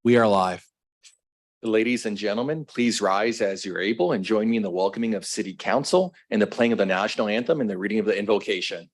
We are live. Ladies and gentlemen, please rise as you're able and join me in the welcoming of City Council and the playing of the national anthem and the reading of the invocation.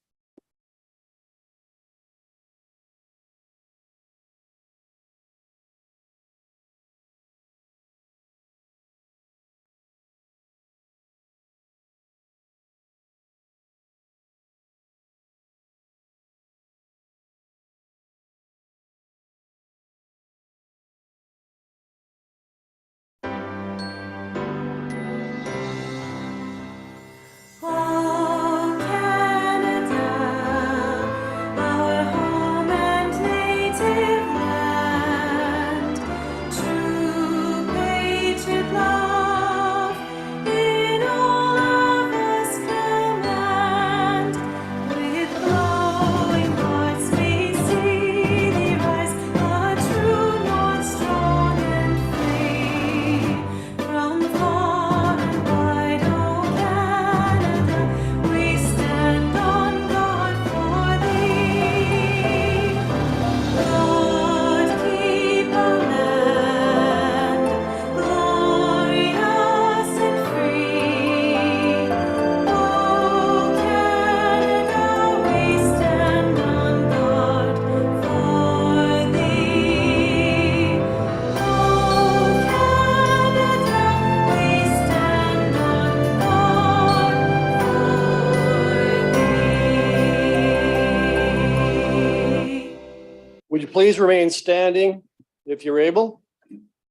Would you please remain standing if you're able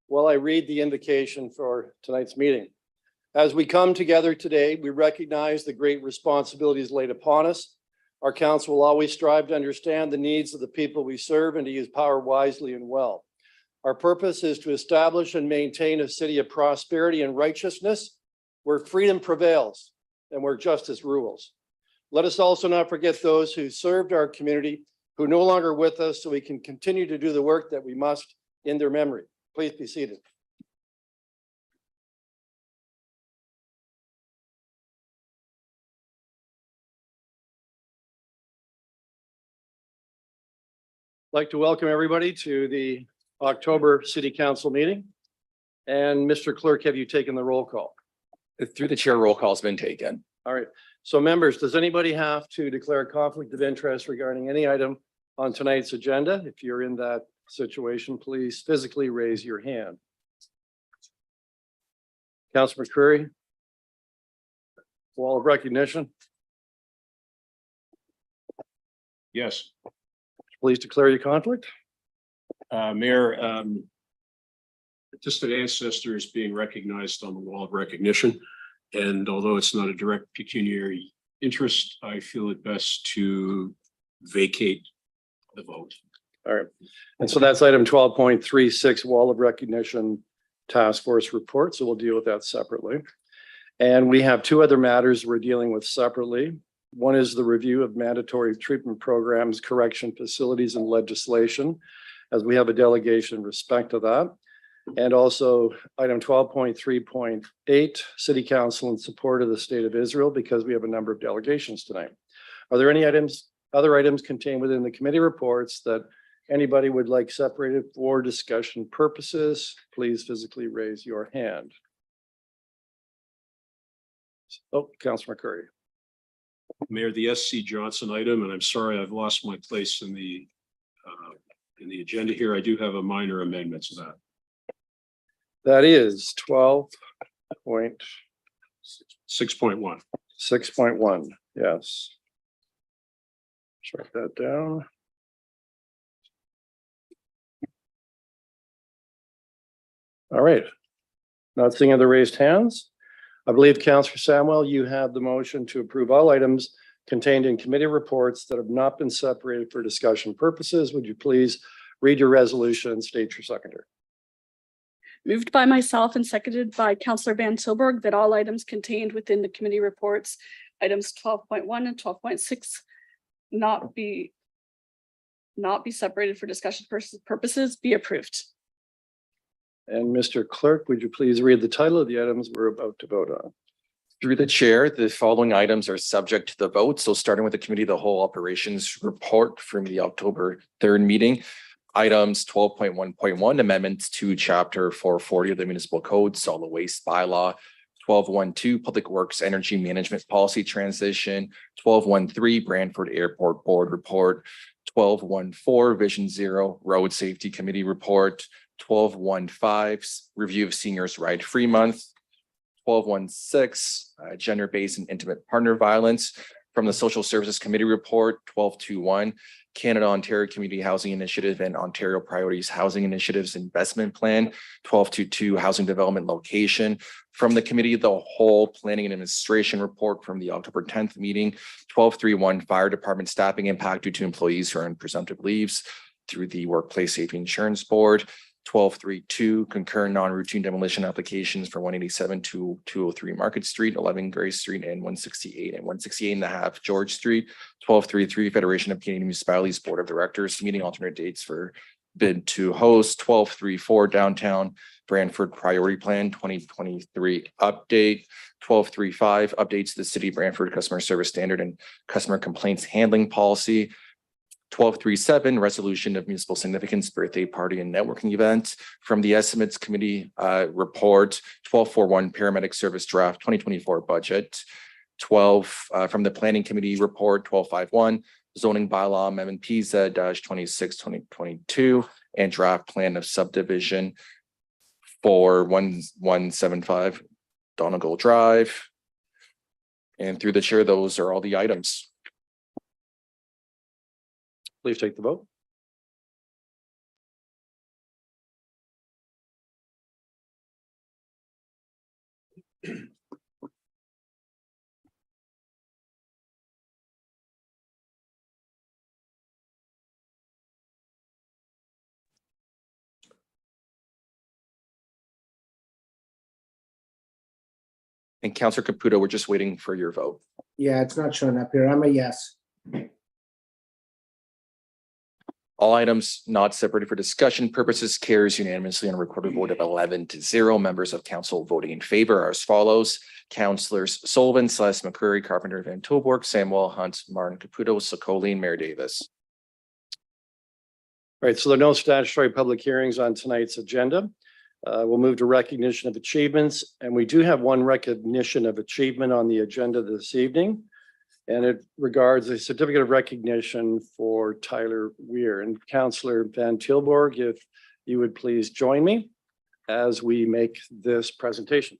while I read the invocation for tonight's meeting. As we come together today, we recognize the great responsibilities laid upon us. Our council will always strive to understand the needs of the people we serve and to use power wisely and well. Our purpose is to establish and maintain a city of prosperity and righteousness where freedom prevails and where justice rules. Let us also not forget those who served our community who are no longer with us, so we can continue to do the work that we must in their memory. Please be seated. I'd like to welcome everybody to the October City Council meeting. And Mr. Clerk, have you taken the roll call? Through the chair, roll call has been taken. All right. So members, does anybody have to declare a conflict of interest regarding any item on tonight's agenda? If you're in that situation, please physically raise your hand. Councilor McCreary. Wall of recognition. Yes, Please declare your conflict. Mayor, distant ancestors being recognized on the wall of recognition. And although it's not a direct pecuniary interest, I feel it best to vacate the vote. All right. And so that's item 12.36, Wall of Recognition Task Force report. So we'll deal with that separately. And we have two other matters we're dealing with separately. One is the review of mandatory treatment programs, correction facilities, and legislation, as we have a delegation in respect to that. And also item 12.3.8, City Council in support of the State of Israel, because we have a number of delegations tonight. Are there any other items contained within the committee reports that anybody would like separated for discussion purposes? Please physically raise your hand. Oh, Councilor McCurry. Mayor, the SC Johnson item, and I'm sorry, I've lost my place in the agenda here. I do have a minor amendment to that. That is 12.6.1. 6.1. Yes. Let's write that down. All right. Not seeing other raised hands. I believe Councillor Samuel, you have the motion to approve all items contained in committee reports that have not been separated for discussion purposes. Would you please read your resolution and state your seconder? Moved by myself and seconded by Councillor Van Tilburg that all items contained within the committee reports, items 12.1 and 12.6 not be separated for discussion purposes be approved. And Mr. Clerk, would you please read the title of the items we're about to vote on? Through the chair, the following items are subject to the vote. So starting with the committee of the whole operations report from the October 3rd meeting. Items 12.1.1 amendments to chapter 440 of the municipal code, solid waste bylaw. 12.1.2 Public Works Energy Management Policy Transition. 12.1.3 Brantford Airport Board Report. 12.1.4 Vision Zero Road Safety Committee Report. 12.1.5 Review of Seniors Ride Free Month. 12.1.6 Gender-Based and Intimate Partner Violence from the Social Services Committee Report. 12.2.1 Canada Ontario Community Housing Initiative and Ontario Priorities Housing Initiatives Investment Plan. 12.2.2 Housing Development Location from the Committee of the Whole Planning and Administration Report from the October 10th meeting. 12.3.1 Fire Department Staffing Impact due to employees who are on presumptive leaves through the Workplace Safety Insurance Board. 12.3.2 concurrent non-routine demolition applications for 187 to 203 Market Street, 11 Grace Street, and 168 and 168.5 George Street. 12.3.3 Federation of Canadian Municipalities Board of Directors meeting alternate dates for bid to host. 12.3.4 Downtown Brantford Priority Plan 2023 update. 12.3.5 updates to the City of Brantford Customer Service Standard and Customer Complaints Handling Policy. 12.3.7 Resolution of Municipal Significance Birthday Party and Networking Event from the Estimates Committee Report. 12.4.1 Paramedic Service Draft 2024 Budget. 12 from the Planning Committee Report. 12.5.1 Zoning Bylaw Amendment PZ-26-2022 and Draft Plan of Subdivision for 1175 Donegal Drive. And through the chair, those are all the items. Please take the vote. And Councillor Caputo, we're just waiting for your vote. Yeah, it's not showing up here. I'm a yes. All items not separated for discussion purposes carries unanimously on a recorded vote of 11-0. Members of council voting in favor are as follows. Councillors Sullivan, Celeste McCurry, Carpenter, Van Tilburg, Samuel Hunt, Martin Caputo, Sokoli, and Mayor Davis. All right, so there are no statutory public hearings on tonight's agenda. We'll move to recognition of achievements, and we do have one recognition of achievement on the agenda this evening. And it regards a certificate of recognition for Tyler Weir. And Councillor Van Tilburg, if you would please join me as we make this presentation.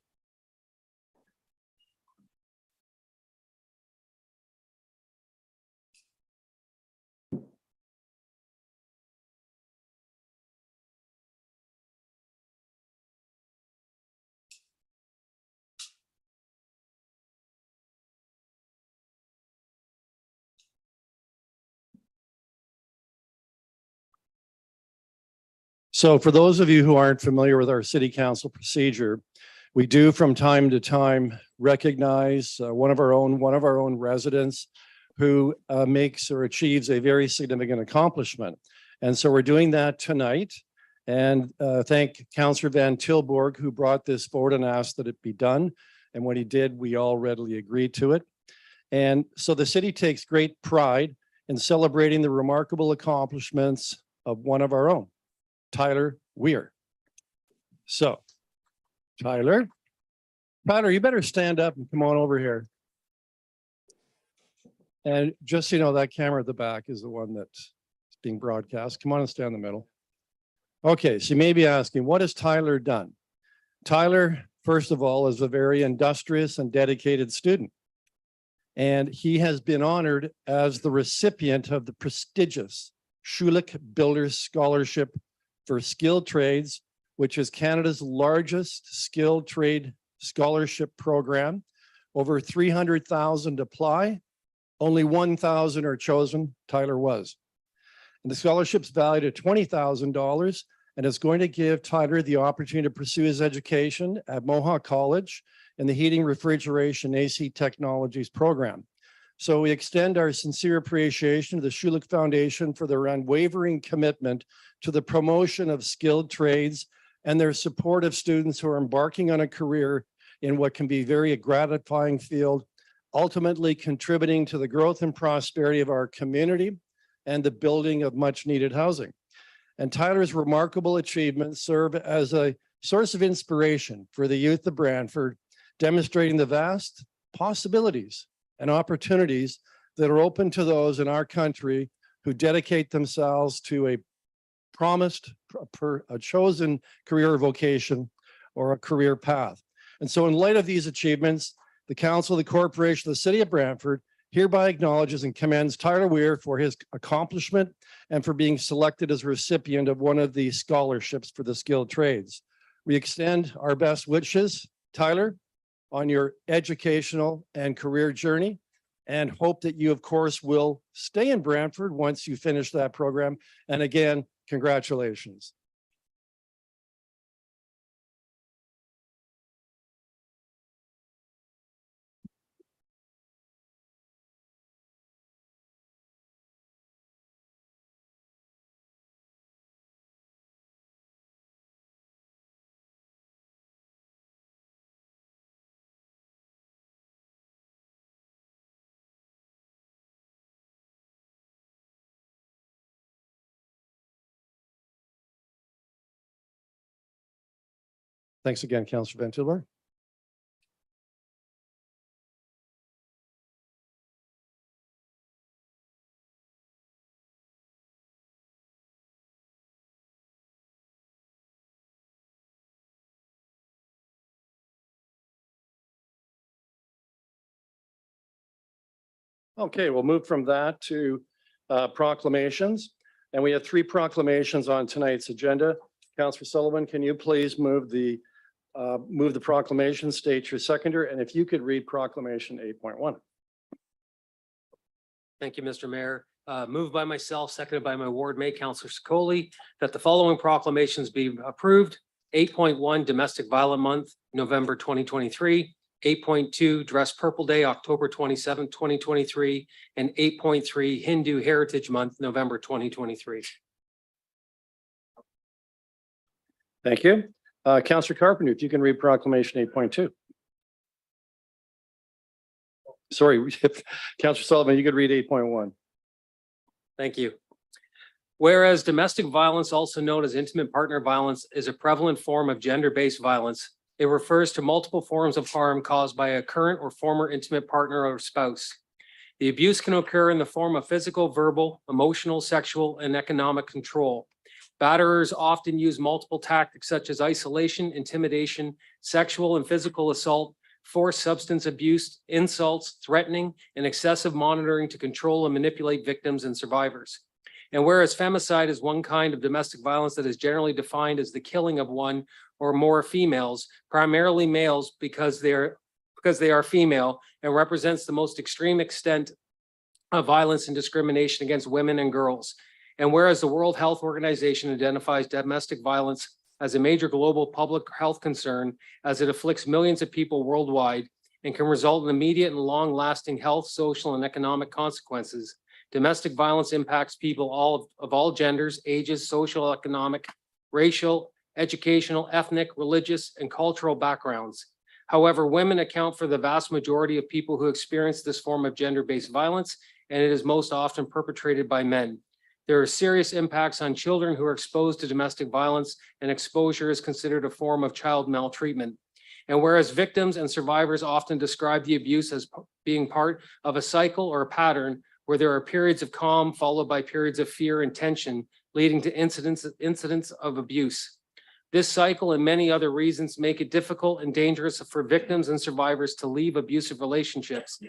So for those of you who aren't familiar with our city council procedure, we do from time to time recognize one of our own residents who makes or achieves a very significant accomplishment. And so we're doing that tonight. And thank Councillor Van Tilburg, who brought this forward and asked that it be done. And when he did, we all readily agreed to it. And so the city takes great pride in celebrating the remarkable accomplishments of one of our own, Tyler Weir. So, Tyler, you better stand up and come on over here. And just so you know, that camera at the back is the one that's being broadcast. Come on and stand in the middle. Okay, so you may be asking, what has Tyler done? Tyler, first of all, is a very industrious and dedicated student. And he has been honored as the recipient of the prestigious Schulich Builders Scholarship for Skilled Trades, which is Canada's largest skilled trade scholarship program. Over 300,000 apply, only 1,000 are chosen. Tyler was. And the scholarship's valued at $20,000 and is going to give Tyler the opportunity to pursue his education at Mohawk College in the Heating, Refrigeration, AC Technologies program. So we extend our sincere appreciation to the Schulich Foundation for their unwavering commitment to the promotion of skilled trades and their support of students who are embarking on a career in what can be very gratifying field, ultimately contributing to the growth and prosperity of our community and the building of much needed housing. And Tyler's remarkable achievements serve as a source of inspiration for the youth of Brantford, demonstrating the vast possibilities and opportunities that are open to those in our country who dedicate themselves to a chosen career vocation or a career path. And so in light of these achievements, the Council of the Corporation of the City of Brantford hereby acknowledges and commends Tyler Weir for his accomplishment and for being selected as a recipient of one of the scholarships for the skilled trades. We extend our best wishes, Tyler, on your educational and career journey, and hope that you, of course, will stay in Brantford once you finish that program. And again, congratulations. Thanks again, Councillor Van Tilburg. Okay, we'll move from that to proclamations. And we have 3 proclamations on tonight's agenda. Councillor Sullivan, can you please move the proclamation, state your seconder, and if you could read proclamation 8.1. Thank you, Mr. Mayor. Moved by myself, seconded by my ward mate, Councillor Secoli, that the following proclamations be approved. 8.1 Domestic Violence Month, November 2023. 8.2 Dress Purple Day, October 27, 2023, and 8.3 Hindu Heritage Month, November 2023. Thank you. Councillor Carpenter, if you can read proclamation 8.2. Sorry, Councillor Sullivan, you could read 8.1. Thank you. Whereas domestic violence, also known as intimate partner violence, is a prevalent form of gender-based violence, it refers to multiple forms of harm caused by a current or former intimate partner or spouse. The abuse can occur in the form of physical, verbal, emotional, sexual, and economic control. Batterers often use multiple tactics such as isolation, intimidation, sexual and physical assault, forced substance abuse, insults, threatening, and excessive monitoring to control and manipulate victims and survivors. And whereas femicide is one kind of domestic violence that is generally defined as the killing of one or more females, primarily males because they are female, and represents the most extreme extent of violence and discrimination against women and girls. And whereas the World Health Organization identifies domestic violence as a major global public health concern, as it afflicts millions of people worldwide and can result in immediate and long-lasting health, social, and economic consequences, domestic violence impacts people of all genders, ages, social, economic, racial, educational, ethnic, religious, and cultural backgrounds. However, women account for the vast majority of people who experience this form of gender-based violence, and it is most often perpetrated by men. There are serious impacts on children who are exposed to domestic violence, and exposure is considered a form of child maltreatment. And whereas victims and survivors often describe the abuse as being part of a cycle or a pattern where there are periods of calm followed by periods of fear and tension, leading to incidents of abuse. This cycle and many other reasons make it difficult and dangerous for victims and survivors to leave abusive relationships.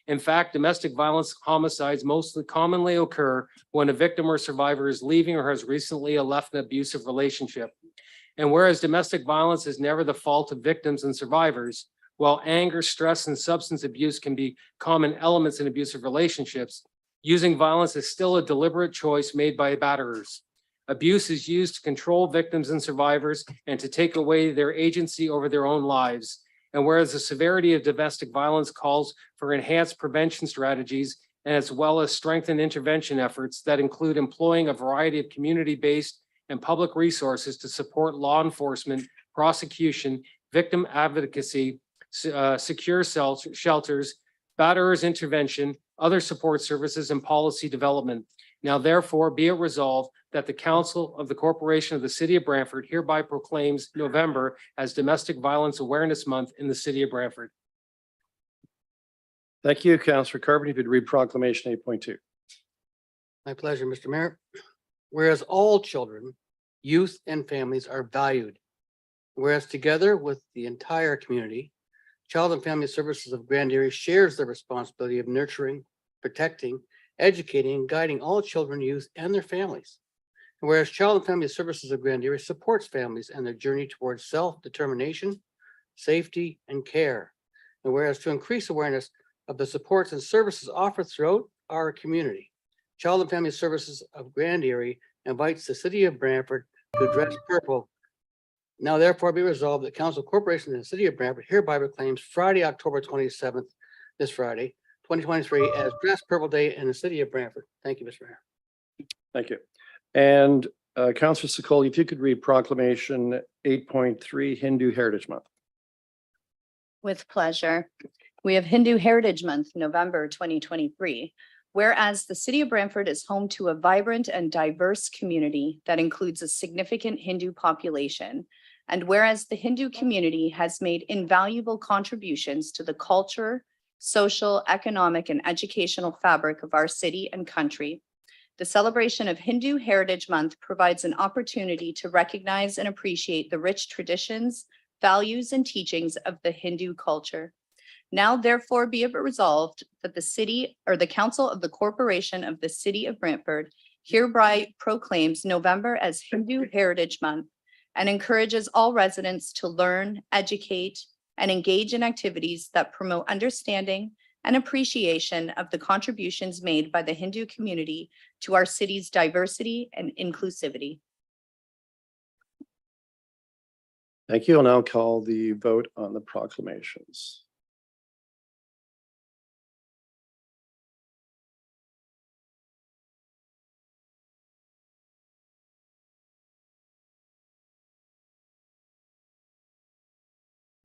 In fact, domestic violence homicides most commonly occur when a victim or survivor is leaving or has recently left an abusive relationship. And whereas domestic violence is never the fault of victims and survivors, while anger, stress, and substance abuse can be common elements in abusive relationships, using violence is still a deliberate choice made by batterers. Abuse is used to control victims and survivors and to take away their agency over their own lives. And whereas the severity of domestic violence calls for enhanced prevention strategies, and as well as strengthened intervention efforts that include employing a variety of community-based and public resources to support law enforcement, prosecution, victim advocacy, secure shelters, batterers intervention, other support services, and policy development. Now therefore be it resolved that the Council of the Corporation of the City of Brantford hereby proclaims November as Domestic Violence Awareness Month in the City of Brantford. Thank you, Councillor Carpenter. If you'd read proclamation 8.2. My pleasure, Mr. Mayor. Whereas all children, youth, and families are valued. Whereas together with the entire community, Child and Family Services of Grand Erie shares the responsibility of nurturing, protecting, educating, and guiding all children, youth, and their families. And whereas Child and Family Services of Grand Erie supports families and their journey towards self-determination, safety, and care. And whereas to increase awareness of the supports and services offered throughout our community, Child and Family Services of Grand Erie invites the City of Brantford to dress purple. Now therefore be resolved that Council Corporation in the City of Brantford hereby proclaims Friday, October 27th, this Friday, 2023, as Dress Purple Day in the City of Brantford. Thank you, Mr. Mayor. Thank you. And Councillor Sikoli, if you could read proclamation 8.3, Hindu Heritage Month. With pleasure. We have Hindu Heritage Month, November 2023. Whereas the City of Brantford is home to a vibrant and diverse community that includes a significant Hindu population. And whereas the Hindu community has made invaluable contributions to the culture, social, economic, and educational fabric of our city and country, the celebration of Hindu Heritage Month provides an opportunity to recognize and appreciate the rich traditions, values, and teachings of the Hindu culture. Now therefore be it resolved that the city or the Council of the Corporation of the City of Brantford hereby proclaims November as Hindu Heritage Month and encourages all residents to learn, educate, and engage in activities that promote understanding and appreciation of the contributions made by the Hindu community to our city's diversity and inclusivity. Thank you. I'll now call the vote on the proclamations.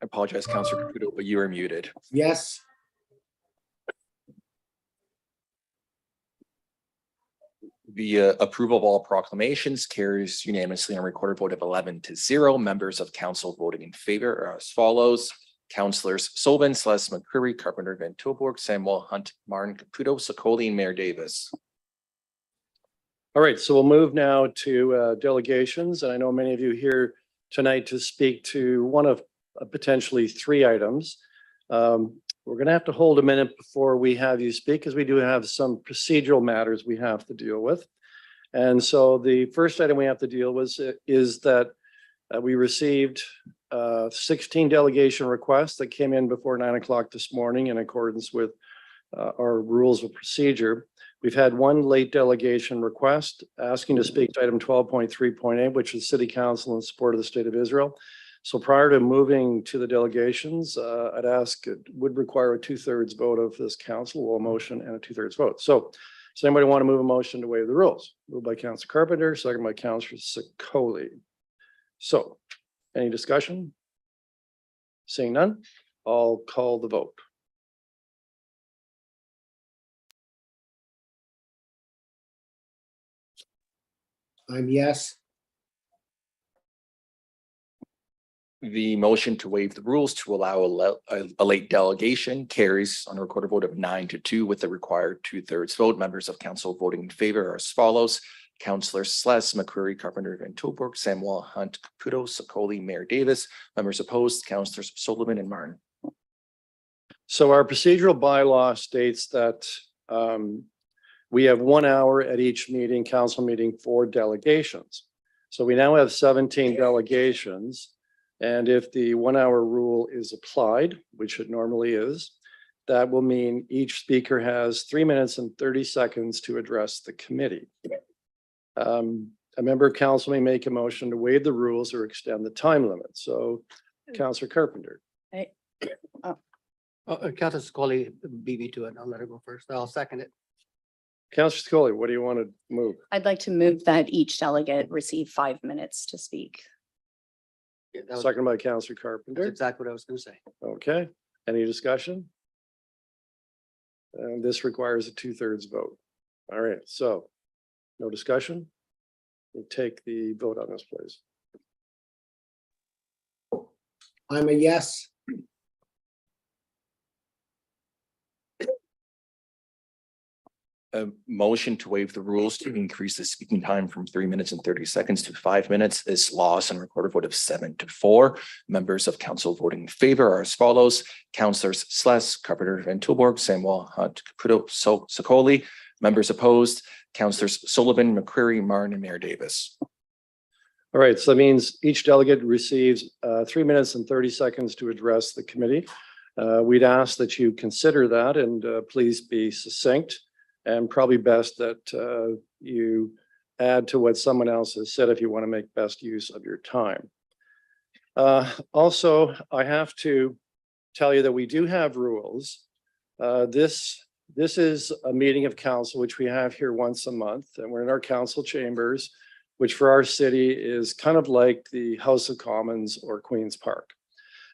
I apologize, Councillor Caputo, but you are muted. Yes. The approval of all proclamations carries unanimously on a recorded vote of 11-0. Members of council voting in favor are as follows. Councillors Sullivan, Celeste McCreary, Carpenter, Van Tilburg, Samuel Hunt, Martin, Caputo, Sikoli, and Mayor Davis. All right, so we'll move now to delegations. And I know many of you here tonight to speak to one of potentially three items. We're going to have to hold a minute before we have you speak because we do have some procedural matters we have to deal with. And so the first item we have to deal with is that we received 16 delegation requests that came in before 9 o'clock this morning in accordance with our rules of procedure. We've had one late delegation request asking to speak to item 12.3.8, which is City Council in support of the State of Israel. So prior to moving to the delegations, I'd ask it would require a 2/3 vote of this council, a motion and a 2/3 vote. So does anybody want to move a motion to waive the rules? Moved by Councillor Carpenter, second by Councillor Sikoli. So any discussion? Seeing none, I'll call the vote. I'm yes. The motion to waive the rules to allow a late delegation carries on a recorded vote of 9-2 with the required 2/3 vote. Members of council voting in favor are as follows. Councillors Celeste McCreary, Carpenter, Van Tilburg, Samuel Hunt, Caputo, Sikoli, Mayor Davis. Members opposed, Councillors Sullivan and Martin. So our procedural bylaw states that we have 1 hour at each meeting, council meeting, for delegations. So we now have 17 delegations. And if the 1 hour rule is applied, which it normally is, that will mean each speaker has 3 minutes and 30 seconds to address the committee. A member of council may make a motion to waive the rules or extend the time limit. So Councillor Carpenter. Councilor Scully beat me to it. I'll let her go first. I'll second it. Councillor Scully, what do you want to move? I'd like to move that each delegate receive 5 minutes to speak. Yeah, that was Second by Councillor that's Carpenter. exactly what I was going to say. Okay, any discussion? And this requires a 2/3 vote. All right, so No discussion? We'll take the vote on this, please. I'm a yes. A motion to waive the rules to increase the speaking time from 3 minutes and 30 seconds to 5 minutes is lost and recorded vote of 7-4. Members of council voting in favor are as follows: Councilors Sless, Carpenter, Van Tilburg, Samuel, Hunt, Caputo, Sokoli. Members opposed, Councilors Sullivan, McCreary, Martin, and Mayor Davis. All right, so that means each delegate receives 3 minutes and 30 seconds to address the committee. We'd ask that you consider that and please be succinct, and probably best that you add to what someone else has said if you want to make best use of your time. Also, I have to tell you that we do have rules. This is a meeting of council, which we have here once a month, and we're in our council chambers, which for our city is kind of like the House of Commons or Queen's Park.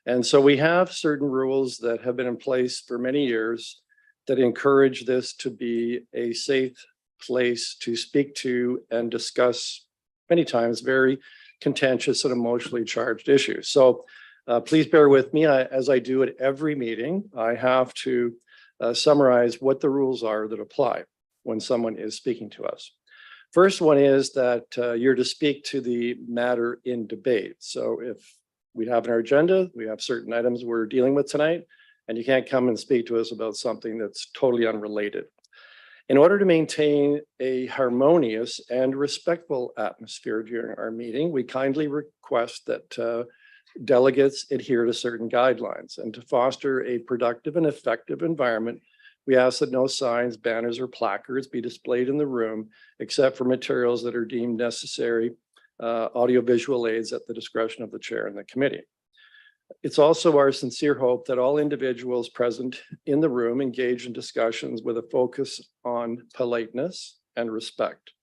And so we have certain rules that have been in place for many years that encourage this to be a safe place to speak to and discuss many times very contentious and emotionally charged issues. So please bear with me. As I do at every meeting, I have to summarize what the rules are that apply when someone is speaking to us. First one is that you're to speak to the matter in debate. So if we have an agenda, we have certain items we're dealing with tonight, and you can't come and speak to us about something that's totally unrelated. In order to maintain a harmonious and respectful atmosphere during our meeting, we kindly request that delegates adhere to certain guidelines, and to foster a productive and effective environment, we ask that no signs, banners, or placards be displayed in the room except for materials that are deemed necessary, audiovisual aids at the discretion of the chair and the committee. It's also our sincere hope that all individuals present in the room engage in discussions with a focus on politeness and respect.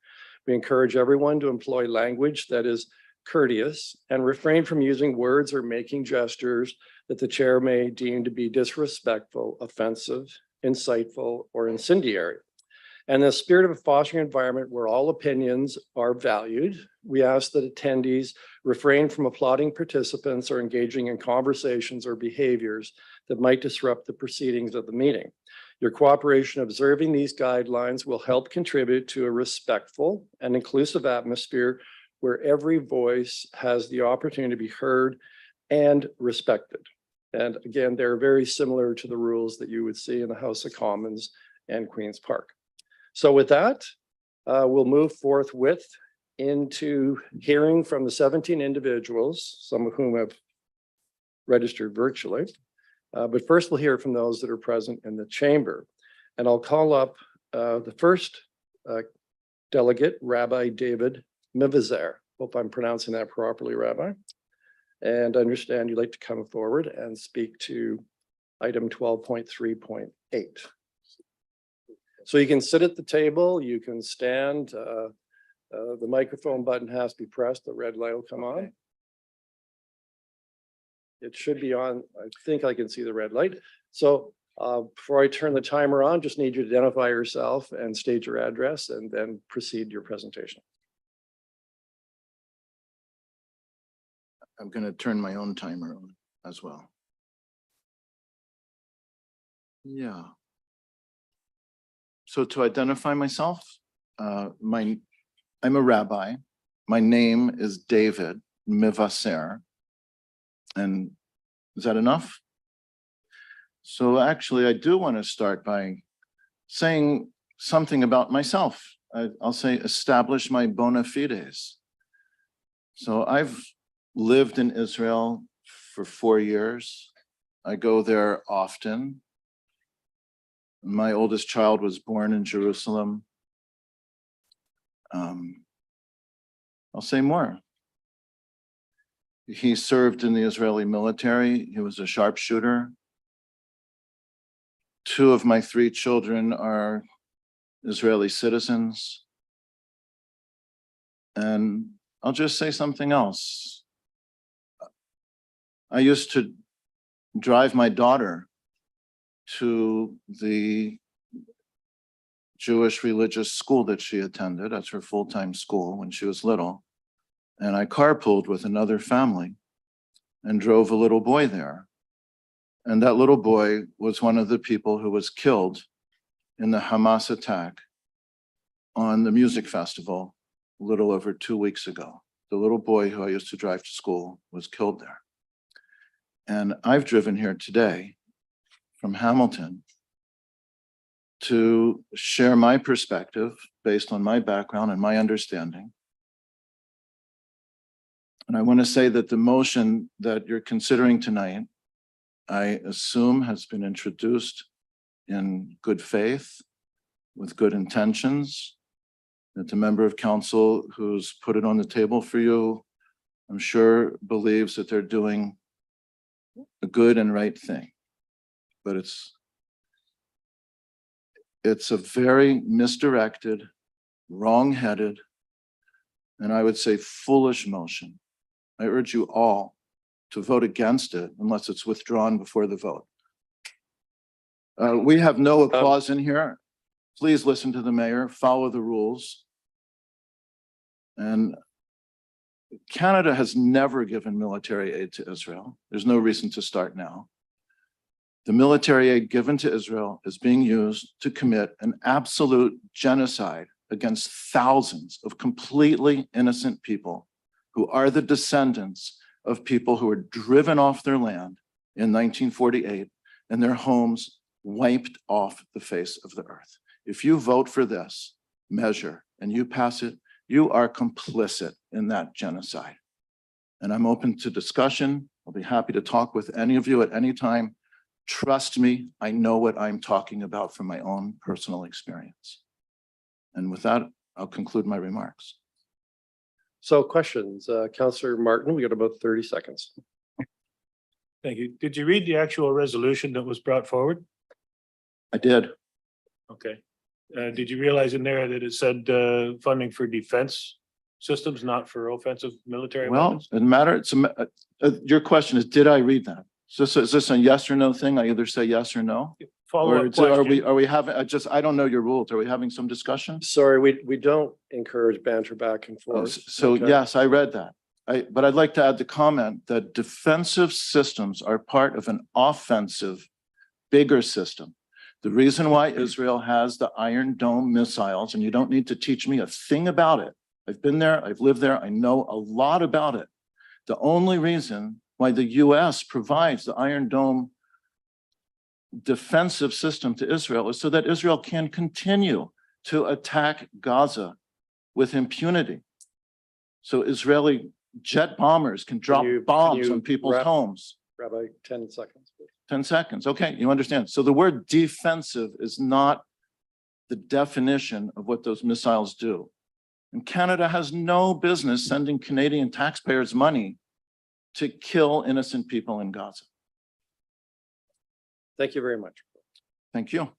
We encourage everyone to employ language that is courteous and refrain from using words or making gestures that the chair may deem to be disrespectful, offensive, insightful, or incendiary. And in the spirit of a fostering environment where all opinions are valued, we ask that attendees refrain from applauding participants or engaging in conversations or behaviors that might disrupt the proceedings of the meeting. Your cooperation observing these guidelines will help contribute to a respectful and inclusive atmosphere where every voice has the opportunity to be heard and respected. And again, they're very similar to the rules that you would see in the House of Commons and Queen's Park. So with that, we'll move forthwith into hearing from the 17 individuals, some of whom have registered virtually. But first we'll hear from those that are present in the chamber. And I'll call up the first delegate, Rabbi David Mivazer. Hope I'm pronouncing that properly, Rabbi. And I understand you'd like to come forward and speak to item 12.3.8. So you can sit at the table, you can stand, the microphone button has to be pressed, the red light will come on. It should be on, I think I can see the red light. So before I turn the timer on, just need you to identify yourself and state your address and then proceed your presentation. I'm going to turn my own timer on as well. Yeah. So to identify myself, I'm a rabbi. My name is David Mivazer. And is that enough? So actually, I do want to start by saying something about myself. I'll say establish my bona fides. So I've lived in Israel for 4 years. I go there often. My oldest child was born in Jerusalem. I'll say more. He served in the Israeli military. He was a sharpshooter. 2 of my 3 children are Israeli citizens. And I'll just say something else. I used to drive my daughter to the Jewish religious school that she attended. That's her full-time school when she was little. And I carpooled with another family and drove a little boy there. And that little boy was one of the people who was killed in the Hamas attack on the music festival a little over 2 weeks ago. The little boy who I used to drive to school was killed there. And I've driven here today from Hamilton to share my perspective based on my background and my understanding. And I want to say that the motion that you're considering tonight, I assume has been introduced in good faith, with good intentions, that the member of council who's put it on the table for you, I'm sure believes that they're doing a good and right thing. But it's a very misdirected, wrong-headed, and I would say foolish motion. I urge you all to vote against it unless it's withdrawn before the vote. We have no applause in here. Please listen to the mayor, follow the rules. And Canada has never given military aid to Israel. There's no reason to start now. The military aid given to Israel is being used to commit an absolute genocide against thousands of completely innocent people who are the descendants of people who were driven off their land in 1948 and their homes wiped off the face of the earth. If you vote for this measure and you pass it, you are complicit in that genocide. And I'm open to discussion. I'll be happy to talk with any of you at any time. Trust me, I know what I'm talking about from my own personal experience. And with that, I'll conclude my remarks. So questions, Councillor Martin, we got about 30 seconds. Thank you. Did you read the actual resolution that was brought forward? I did. Okay. Did you realize in there that it said funding for defense systems, not for offensive military Well, weapons? it matters. Your question is, did I read that? So is this a yes or no thing? I either say yes or no? Or Follow-up are we question. having, I don't know your rules. Are we having some discussion? Sorry, we don't encourage banter back and Oh, forth. So Okay. yes, I read that. But I'd like to add the comment that defensive systems are part of an offensive, bigger system. The reason why Israel has the Iron Dome missiles, and you don't need to teach me a thing about it. I've been there, I've lived there, I know a lot about it. The only reason why the US provides the Iron Dome defensive system to Israel is so that Israel can continue to attack Gaza with impunity. So Israeli jet bombers can drop you- bombs can you on people's wrap- homes. Rabbi, 10 seconds. Please. 10 seconds. Okay, you understand. So the word defensive is not the definition of what those missiles do. And Canada has no business sending Canadian taxpayers money to kill innocent people in Gaza. Thank you very much. Thank you.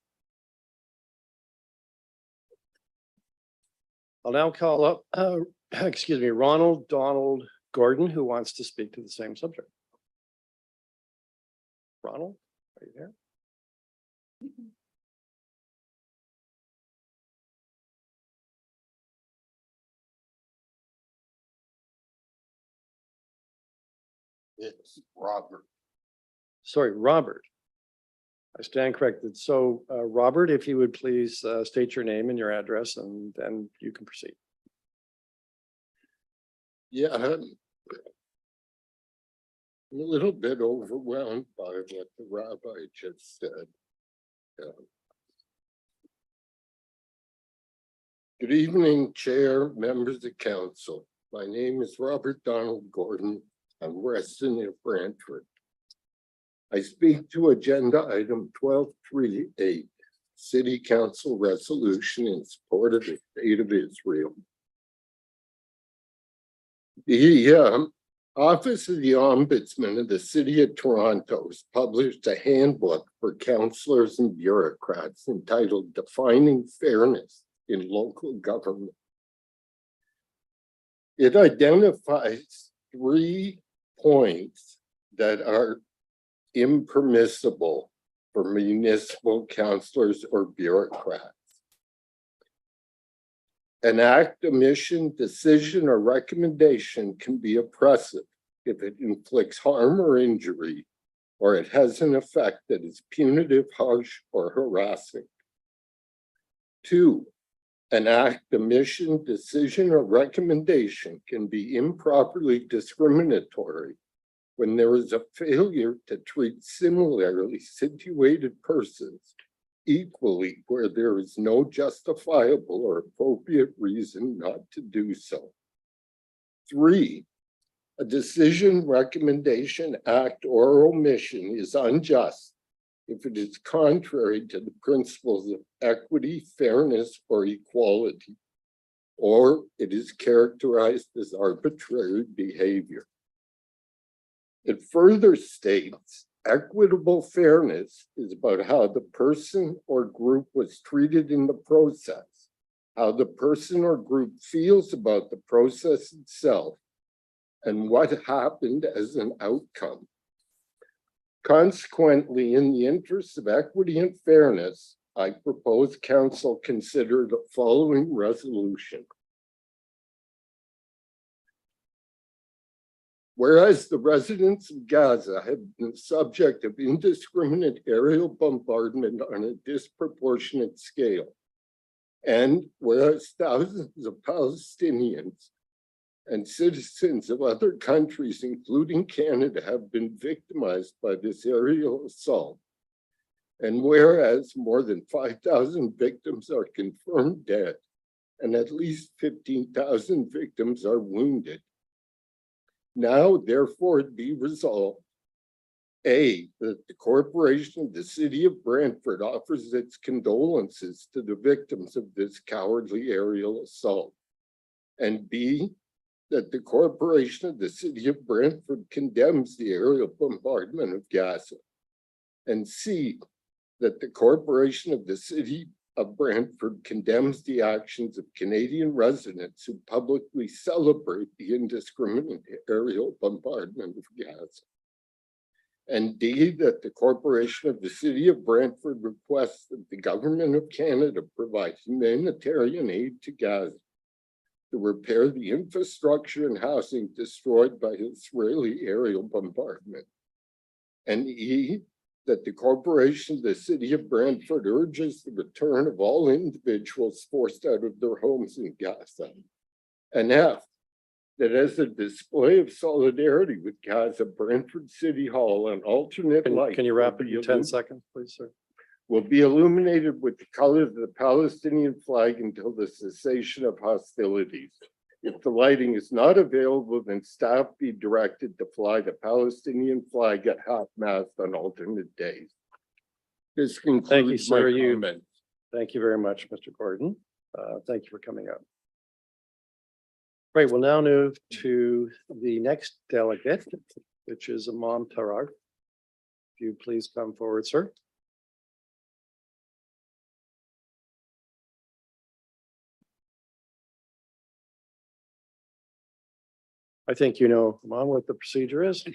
I'll now call up, excuse me, Ronald Donald Gordon, who wants to speak to the same subject. Ronald, are you there? It's Robert. Sorry, Robert. I stand corrected. So, Robert, if you would please state your name and your address, and then you can proceed. Yeah, I'm a little bit overwhelmed by what the rabbi just said. Yeah. Good evening, Chair, members of council. My name is Robert Donald Gordon. I'm resident of Brantford. I speak to agenda item 1238, City Council resolution in support of the state of Israel. The Office of the Ombudsman of the City of Toronto has published a handbook for councillors and bureaucrats entitled Defining Fairness in Local Government. It identifies 3 points that are impermissible for municipal councillors or bureaucrats. An act, omission, decision, or recommendation can be oppressive if it inflicts harm or injury, or it has an effect that is punitive, harsh, or harassing. 2, an act, omission, decision, or recommendation can be improperly discriminatory when there is a failure to treat similarly situated persons equally where there is no justifiable or appropriate reason not to do so. 3, a decision, recommendation, act, or omission is unjust if it is contrary to the principles of equity, fairness, or equality, or it is characterized as arbitrary behavior. It further states, equitable fairness is about how the person or group was treated in the process, how the person or group feels about the process itself, and what happened as an outcome. Consequently, in the interest of equity and fairness, I propose council consider the following resolution. Whereas the residents of Gaza have been the subject of indiscriminate aerial bombardment on a disproportionate scale, and whereas thousands of Palestinians and citizens of other countries, including Canada, have been victimized by this aerial assault, and whereas more than 5,000 victims are confirmed dead, and at least 15,000 victims are wounded, now, therefore, it be resolved, A, that the corporation of the city of Brantford offers its condolences to the victims of this cowardly aerial assault, and B, that the corporation of the city of Brantford condemns the aerial bombardment of Gaza, and C, that the corporation of the city of Brantford condemns the actions of Canadian residents who publicly celebrate the indiscriminate aerial bombardment of Gaza. And D, that the corporation of the city of Brantford requests that the government of Canada provide humanitarian aid to Gaza to repair the infrastructure and housing destroyed by Israeli aerial bombardment. And E, that the corporation of the city of Brantford urges the return of all individuals forced out of their homes in Gaza. And F, that as a display of solidarity with Gaza, Brantford City Hall, an alternate light. Can you wrap it in 10 seconds, please, sir? Will be illuminated with the colors of the Palestinian flag until the cessation of hostilities. If the lighting is not available, then staff be directed to fly the Palestinian flag at half-mast on alternate days. This concludes Thank you, sir. my comments. Thank you very much, Mr. Gordon. Thank you for coming up. Great, we'll now move to the next delegate, which is Imam Tarag. If you please come forward, sir. I think you know, Imam, what the procedure is.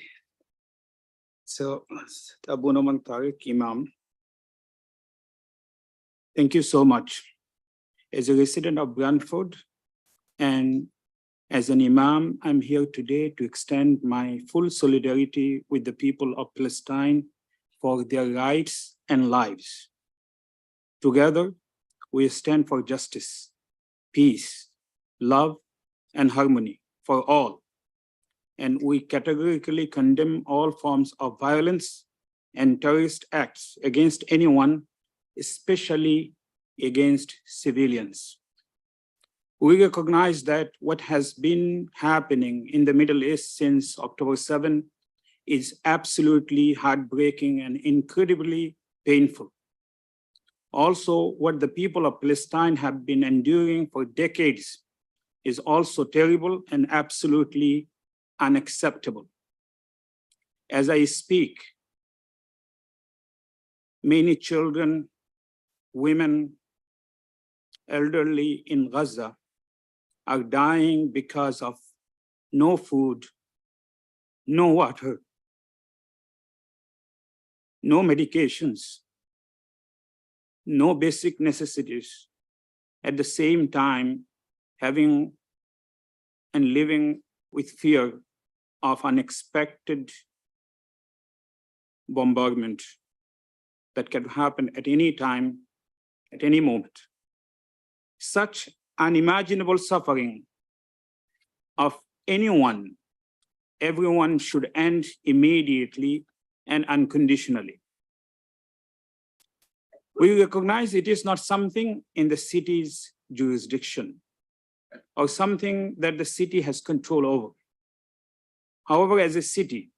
So, Abu Noman Tariq, Imam. Thank you so much. As a resident of Brantford and as an Imam, I'm here today to extend my full solidarity with the people of Palestine for their rights and lives. Together, we stand for justice, peace, love, and harmony for all. And we categorically condemn all forms of violence and terrorist acts against anyone, especially against civilians. We recognize that what has been happening in the Middle East since October 7 is absolutely heartbreaking and incredibly painful. Also, what the people of Palestine have been enduring for decades is also terrible and absolutely unacceptable. As I speak, many children, women, elderly in Gaza are dying because of no food, no water, no medications, no basic necessities. At the same time, having and living with fear of unexpected bombardment that can happen at any time, at any moment. Such unimaginable suffering of anyone, everyone should end immediately and unconditionally. We recognize it is not something in the city's jurisdiction or something that the city has control over. However, as a city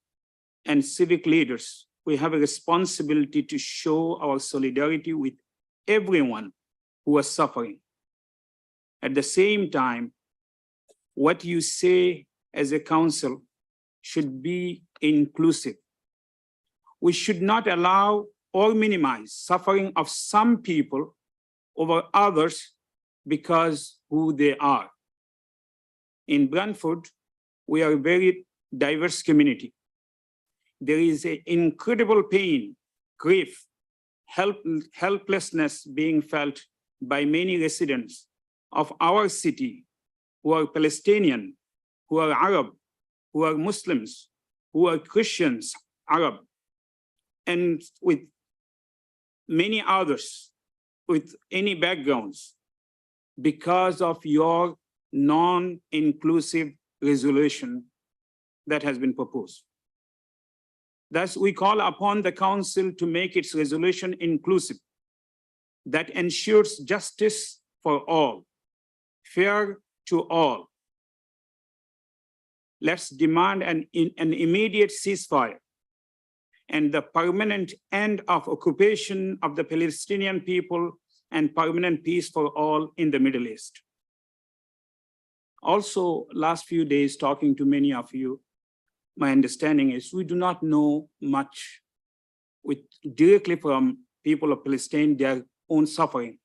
and civic leaders, we have a responsibility to show our solidarity with everyone who is suffering. At the same time, what you say as a council should be inclusive. We should not allow or minimize suffering of some people over others because who they are. In Brantford, we are a very diverse community. There is an incredible pain, grief, helplessness being felt by many residents of our city who are Palestinian, who are Arab, who are Muslims, who are Christians, Arab, and with many others with any backgrounds because of your non-inclusive resolution that has been proposed. Thus, we call upon the council to make its resolution inclusive that ensures justice for all, fair to all. Let's demand an immediate ceasefire and the permanent end of occupation of the Palestinian people and permanent peace for all in the Middle East. Also, last few days, talking to many of you, my understanding is we do not know much directly from people of Palestine, their own suffering.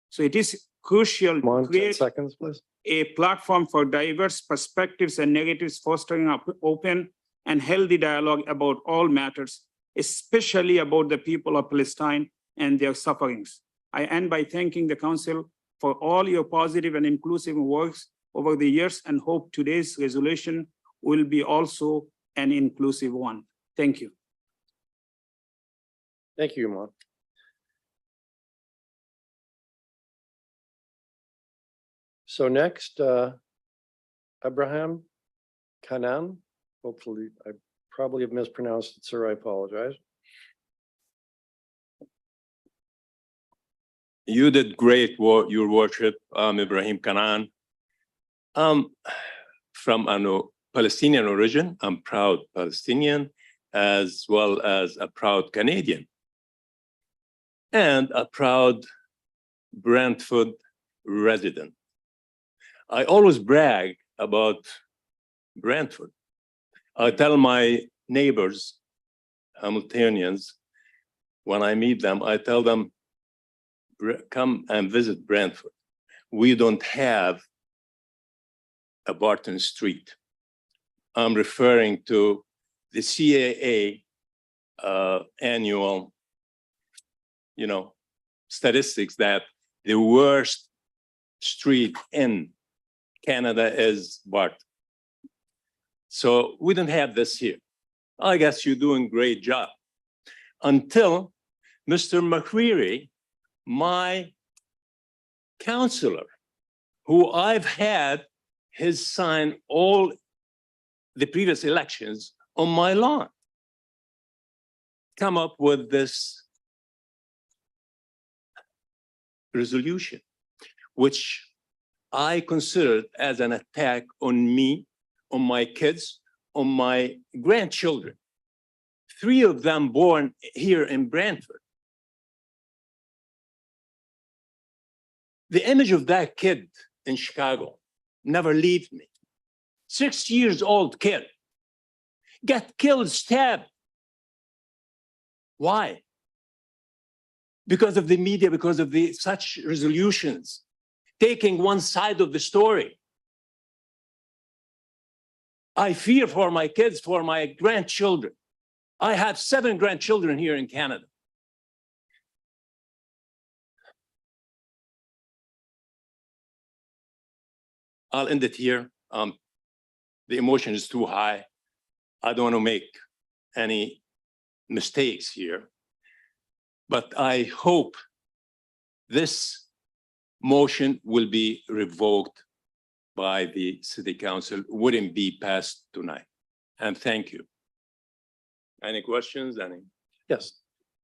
So it is crucial Come on, to 10 create seconds, please. a platform for diverse perspectives and narratives, fostering open and healthy dialogue about all matters, especially about the people of Palestine and their sufferings. I end by thanking the council for all your positive and inclusive works over the years and hope today's resolution will be also an inclusive one. Thank you. Thank you, Iman. So next, Abraham Kanan. Hopefully, I probably have mispronounced it, sir. I apologize. You did great, Your Worship. I'm Ibrahim Kanan. From a Palestinian origin. I'm proud Palestinian, as well as a proud Canadian, and a proud Brantford resident. I always brag about Brantford. I tell my neighbors, Hamiltonians, when I meet them, I tell them, come and visit Brantford. We don't have a Barton Street. I'm referring to the CAA annual, statistics that the worst street in Canada is Barton. So we don't have this here. I guess you're doing a great job. Until Mr. McCreary, my counselor, who I've had his sign all the previous elections on my lawn, come up with this resolution, which I considered as an attack on me, on my kids, on my grandchildren. 3 of them born here in Brantford. The image of that kid in Chicago never left me. 6 years old kid, got killed, stabbed. Why? Because of the media, because of such resolutions, taking one side of the story. I fear for my kids, for my grandchildren. I have 7 grandchildren here in Canada. I'll end it here. The emotion is too high. I don't want to make any mistakes here. But I hope this motion will be revoked by the city council, wouldn't be passed tonight. And thank you. Any questions? Any? Yes.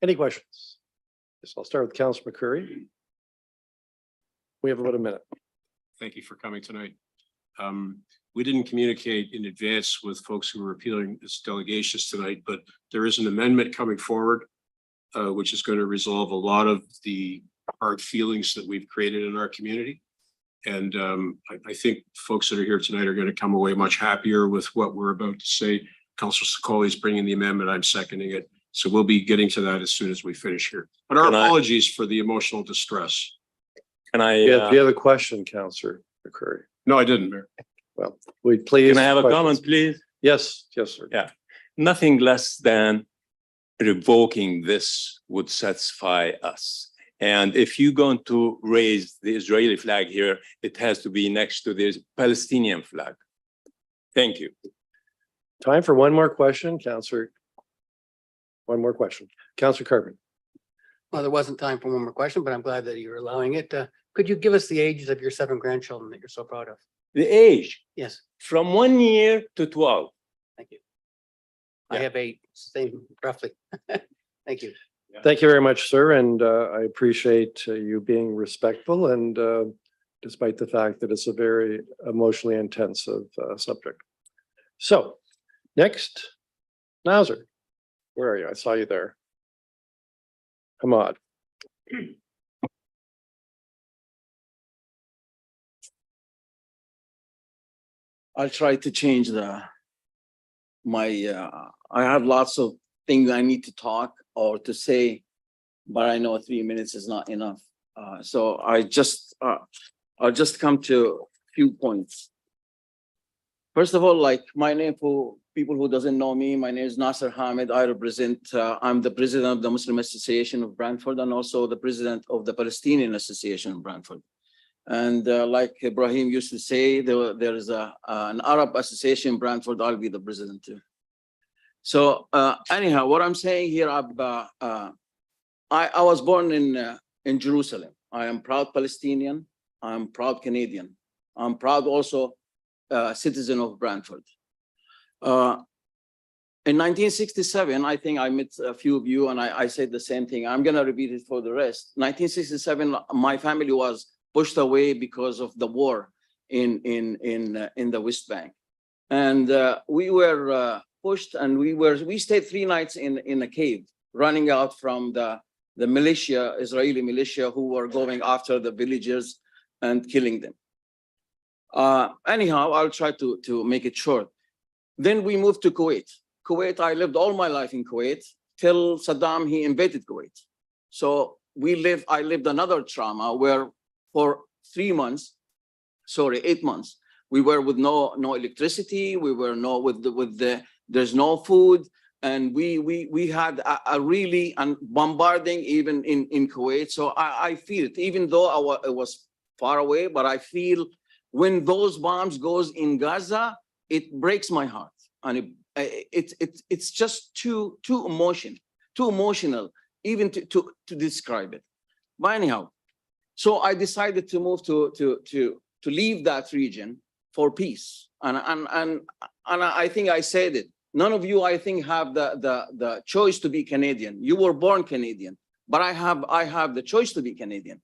Any questions? Yes, I'll start with Councilor McCurry. We have about a minute. Thank you for coming tonight. We didn't communicate in advance with folks who were appealing this delegations tonight, but there is an amendment coming forward, which is going to resolve a lot of the hard feelings that we've created in our community. And I think folks that are here tonight are going to come away much happier with what we're about to say. Councilor Sakoli is bringing the amendment. I'm seconding it. So we'll be getting to that as soon as we finish here. But our Can I- apologies for the emotional distress. Can I, Yeah, do you have a question, Councilor McCurry? No, I didn't, Mayor. Well, we please. can I have a questions. comment, please? Yes, yes, sir. Yeah. Nothing less than revoking this would satisfy us. And if you're going to raise the Israeli flag here, it has to be next to the Palestinian flag. Thank you. Time for one more question, Councilor. One more question. Councilor Carpenter. Well, there wasn't time for one more question, but I'm glad that you're allowing it. Could you give us the ages of your 7 grandchildren that you're so proud of? The age Yes, from 1 year to 12. thank you. I Yeah. have 8, same roughly. Thank you. Thank you very much, sir, and I appreciate you being respectful and despite the fact that it's a very emotionally intensive subject. So, next, Nauser, where are you? I saw you there. Ahmad. I'll try to change I have lots of things I need to talk or to say, but I know 3 minutes is not enough. So I'll just come to a few points. First of all, like my name, for people who doesn't know me, my name is Nasser Hamid. I represent, I'm the president of the Muslim Association of Brantford and also the president of the Palestinian Association of Brantford. And like Ibrahim used to say, there is an Arab association in Brantford. I'll be the president too. So anyhow, what I'm saying here, I was born in Jerusalem. I am proud Palestinian. I'm proud Canadian. I'm proud also citizen of Brantford. In 1967, I think I met a few of you and I said the same thing. I'm gonna repeat it for the rest. 1967, my family was pushed away because of the war in the West Bank. And we were pushed and we stayed 3 nights in a cave, running out from the militia, Israeli militia, who were going after the villagers and killing them. Anyhow, I'll try to make it short. Then we moved to Kuwait. Kuwait, I lived all my life in Kuwait till Saddam, he invaded Kuwait. So I lived another trauma where for 8 months, we were with no electricity, we were there's no food, and we had a really bombarding even in Kuwait. So I feel it, even though it was far away, but I feel when those bombs goes in Gaza, it breaks my heart, and it's just too emotional even to describe it. But anyhow, so I decided to move to leave that region for peace, and I think I said it. None of you, I think, have the choice to be Canadian. You were born Canadian, but I have the choice to be Canadian.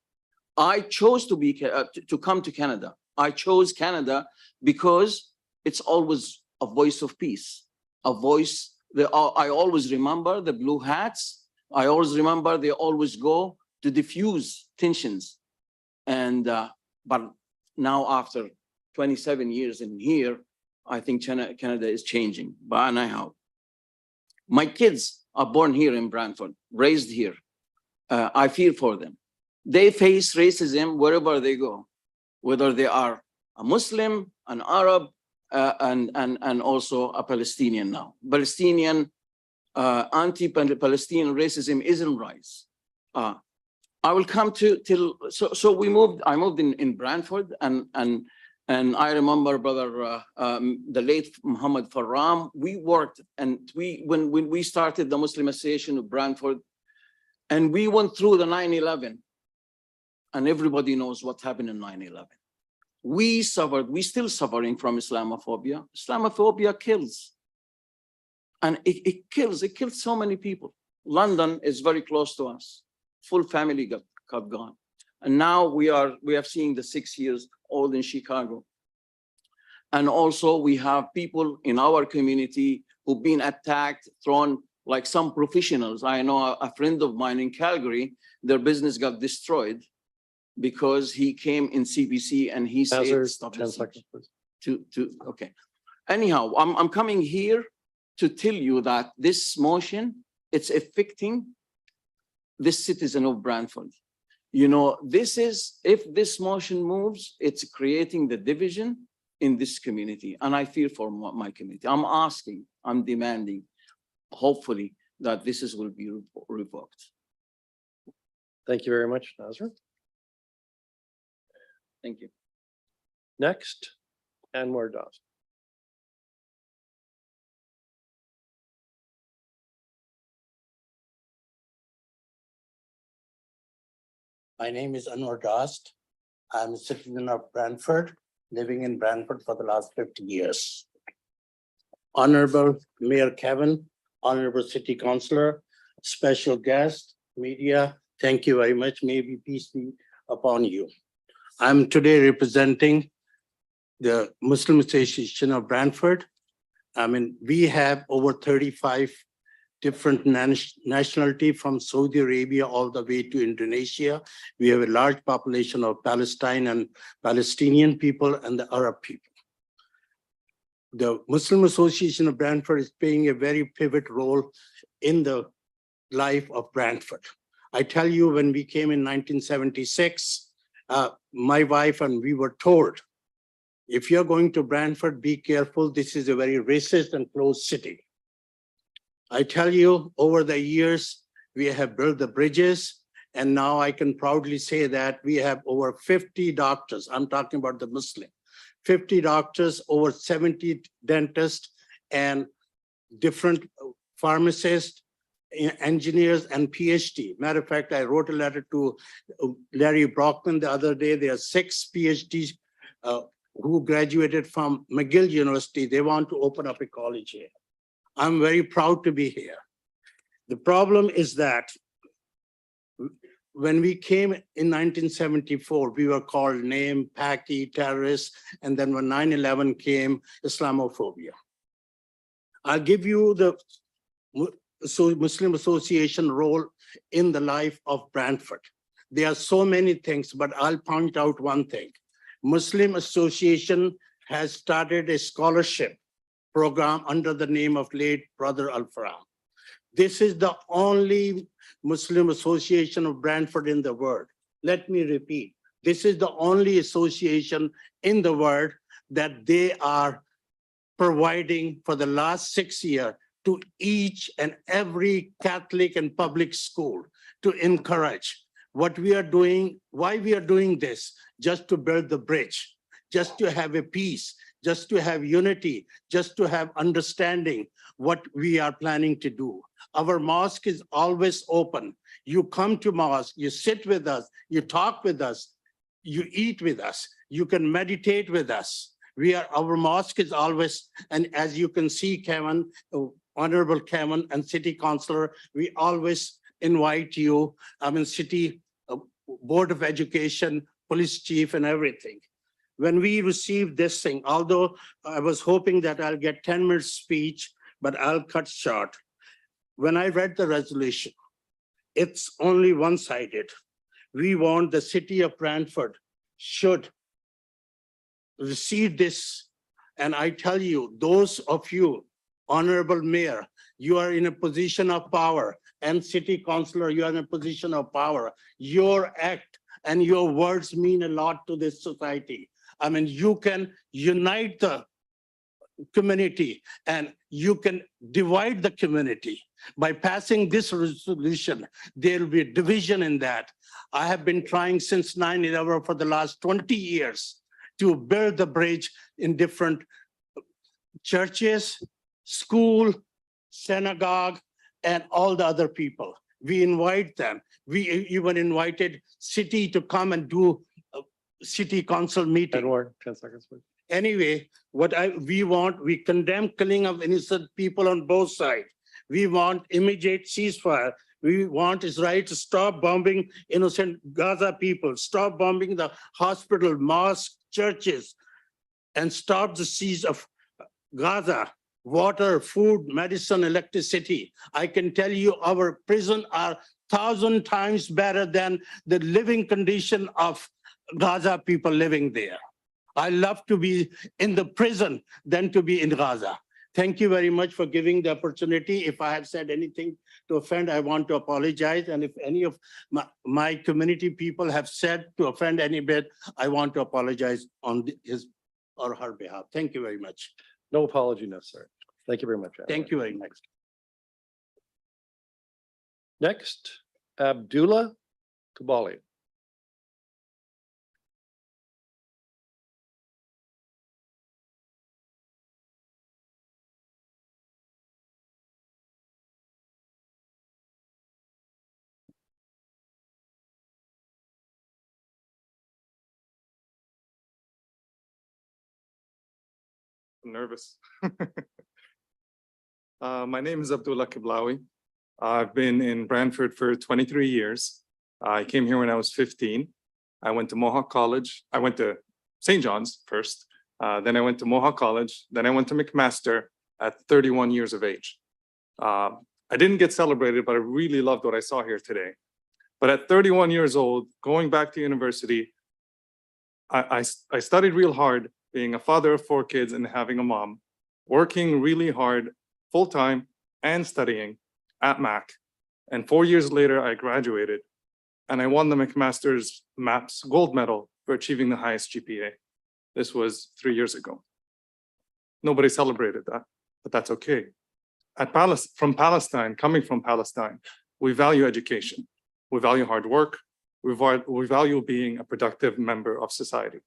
I chose to come to Canada. I chose Canada because it's always a voice of peace, a voice that I always remember the blue hats. I always remember they always go to diffuse tensions. And but now after 27 years in here, I think Canada is changing. But anyhow, my kids are born here in Brantford, raised here. I feel for them. They face racism wherever they go, whether they are a Muslim, an Arab, and also a Palestinian now. Palestinian, anti-Palestinian racism is in rise. I will come so I moved in Brantford, and And I remember brother, the late Muhammad Farram, we worked and when we started the Muslim Association of Brantford, and we went through the 9/11, and everybody knows what happened in 9/11. We suffered, we still suffering from Islamophobia. Islamophobia kills. And it kills so many people. London is very close to us. Full family got gone. And now we have seen the 6 years old in Chicago. And also we have people in our community who've been attacked, thrown, like some professionals. I know a friend of mine in Calgary, their business got destroyed because he came in CBC and he said, Hazard, stop 10 this. seconds, please. Okay. Anyhow, I'm coming here to tell you that this motion, it's affecting this citizen of Brantford. You know, if this motion moves, it's creating the division in this community. And I fear for my community. I'm asking, I'm demanding, hopefully, that will be revoked. Thank you very much, Nazar. Thank you. Next, Anwar Dawes. My name is Anwar Dast. I'm a citizen of Brantford, living in Brantford for the last 50 years. Honorable Mayor Kevin, Honorable City Councillor, special guest, media, thank you very much. May peace be upon you. I'm today representing the Muslim Association of Brantford. I mean, we have over 35 different nationality from Saudi Arabia all the way to Indonesia. We have a large population of Palestine and Palestinian people and the Arab people. The Muslim Association of Brantford is playing a very pivotal role in the life of Brantford. I tell you, when we came in 1976, my wife and we were told, if you're going to Brantford, be careful. This is a very racist and closed city. I tell you, over the years, we have built the bridges, and now I can proudly say that we have over 50 doctors. I'm talking about the Muslim, 50 doctors, over 70 dentists, and different pharmacists, engineers, and PhD. Matter of fact, I wrote a letter to Larry Brockman the other day. There are 6 PhDs who graduated from McGill University. They want to open up a college here. I'm very proud to be here. The problem is that when we came in 1974, we were called name, Paki, terrorists, and then when 9/11 came, Islamophobia. I'll give you the Muslim Association role in the life of Brantford. There are so many things, but I'll point out one thing. Muslim Association has started a scholarship program under the name of late Brother Al-Farram. This is the only Muslim Association of Brantford in the world. Let me repeat, this is the only association in the world that they are providing for the last 6 years to each and every Catholic and public school to encourage what we are doing, why we are doing this, just to build the bridge, just to have a peace, just to have unity, just to have understanding what we are planning to do. Our mosque is always open. You come to mosque, you sit with us, you talk with us, you eat with us, you can meditate with us. Our mosque is always, and as you can see, Kevin, Honorable Kevin and City Councillor, we always invite you, City Board of Education, Police Chief and everything. When we received this thing, although I was hoping that I'll get 10 minutes speech, but I'll cut short. When I read the resolution, it's only one-sided. We want the city of Brantford should receive this. And I tell you, those of you, Honorable Mayor, you are in a position of power, and City Councillor, you are in a position of power. Your act and your words mean a lot to this society. I mean, you can unite the community and you can divide the community. By passing this resolution, there will be a division in that. I have been trying since 9/11 for the last 20 years. to build the bridge in different churches, school, synagogue, and all the other people. We invite them. We even invited city to come and do a city council meeting. Edward, 10 seconds, please. Anyway, we condemn killing of innocent people on both sides. We want immediate ceasefire. We want Israel to stop bombing innocent Gaza people, stop bombing the hospital, mosques, churches, and stop the siege of Gaza, water, food, medicine, electricity. I can tell you our prison are 1,000 times better than the living condition of Gaza people living there. I love to be in the prison than to be in Gaza. Thank you very much for giving the opportunity. If I have said anything to offend, I want to apologize. And if any of my community people have said to offend any bit, I want to apologize on his or her behalf. Thank you very much. No apology necessary. Thank you very much. Edward. Thank you very much. Next, Abdullah Kabali. I'm nervous. My name is Abdullah Kiblawi. I've been in Brantford for 23 years. I came here when I was 15. I went to Mohawk College. I went to St. John's first. Then I went to Mohawk College. Then I went to McMaster at 31 years of age. I didn't get celebrated, but I really loved what I saw here today. But at 31 years old, going back to university, I studied real hard, being a father of 4 kids and having a mom, working really hard, full-time and studying at Mac. And 4 years later, I graduated and I won the McMaster's MAPS gold medal for achieving the highest GPA. This was 3 years ago. Nobody celebrated that, but that's okay. From Palestine, coming from Palestine, we value education. We value hard work. We value being a productive member of society.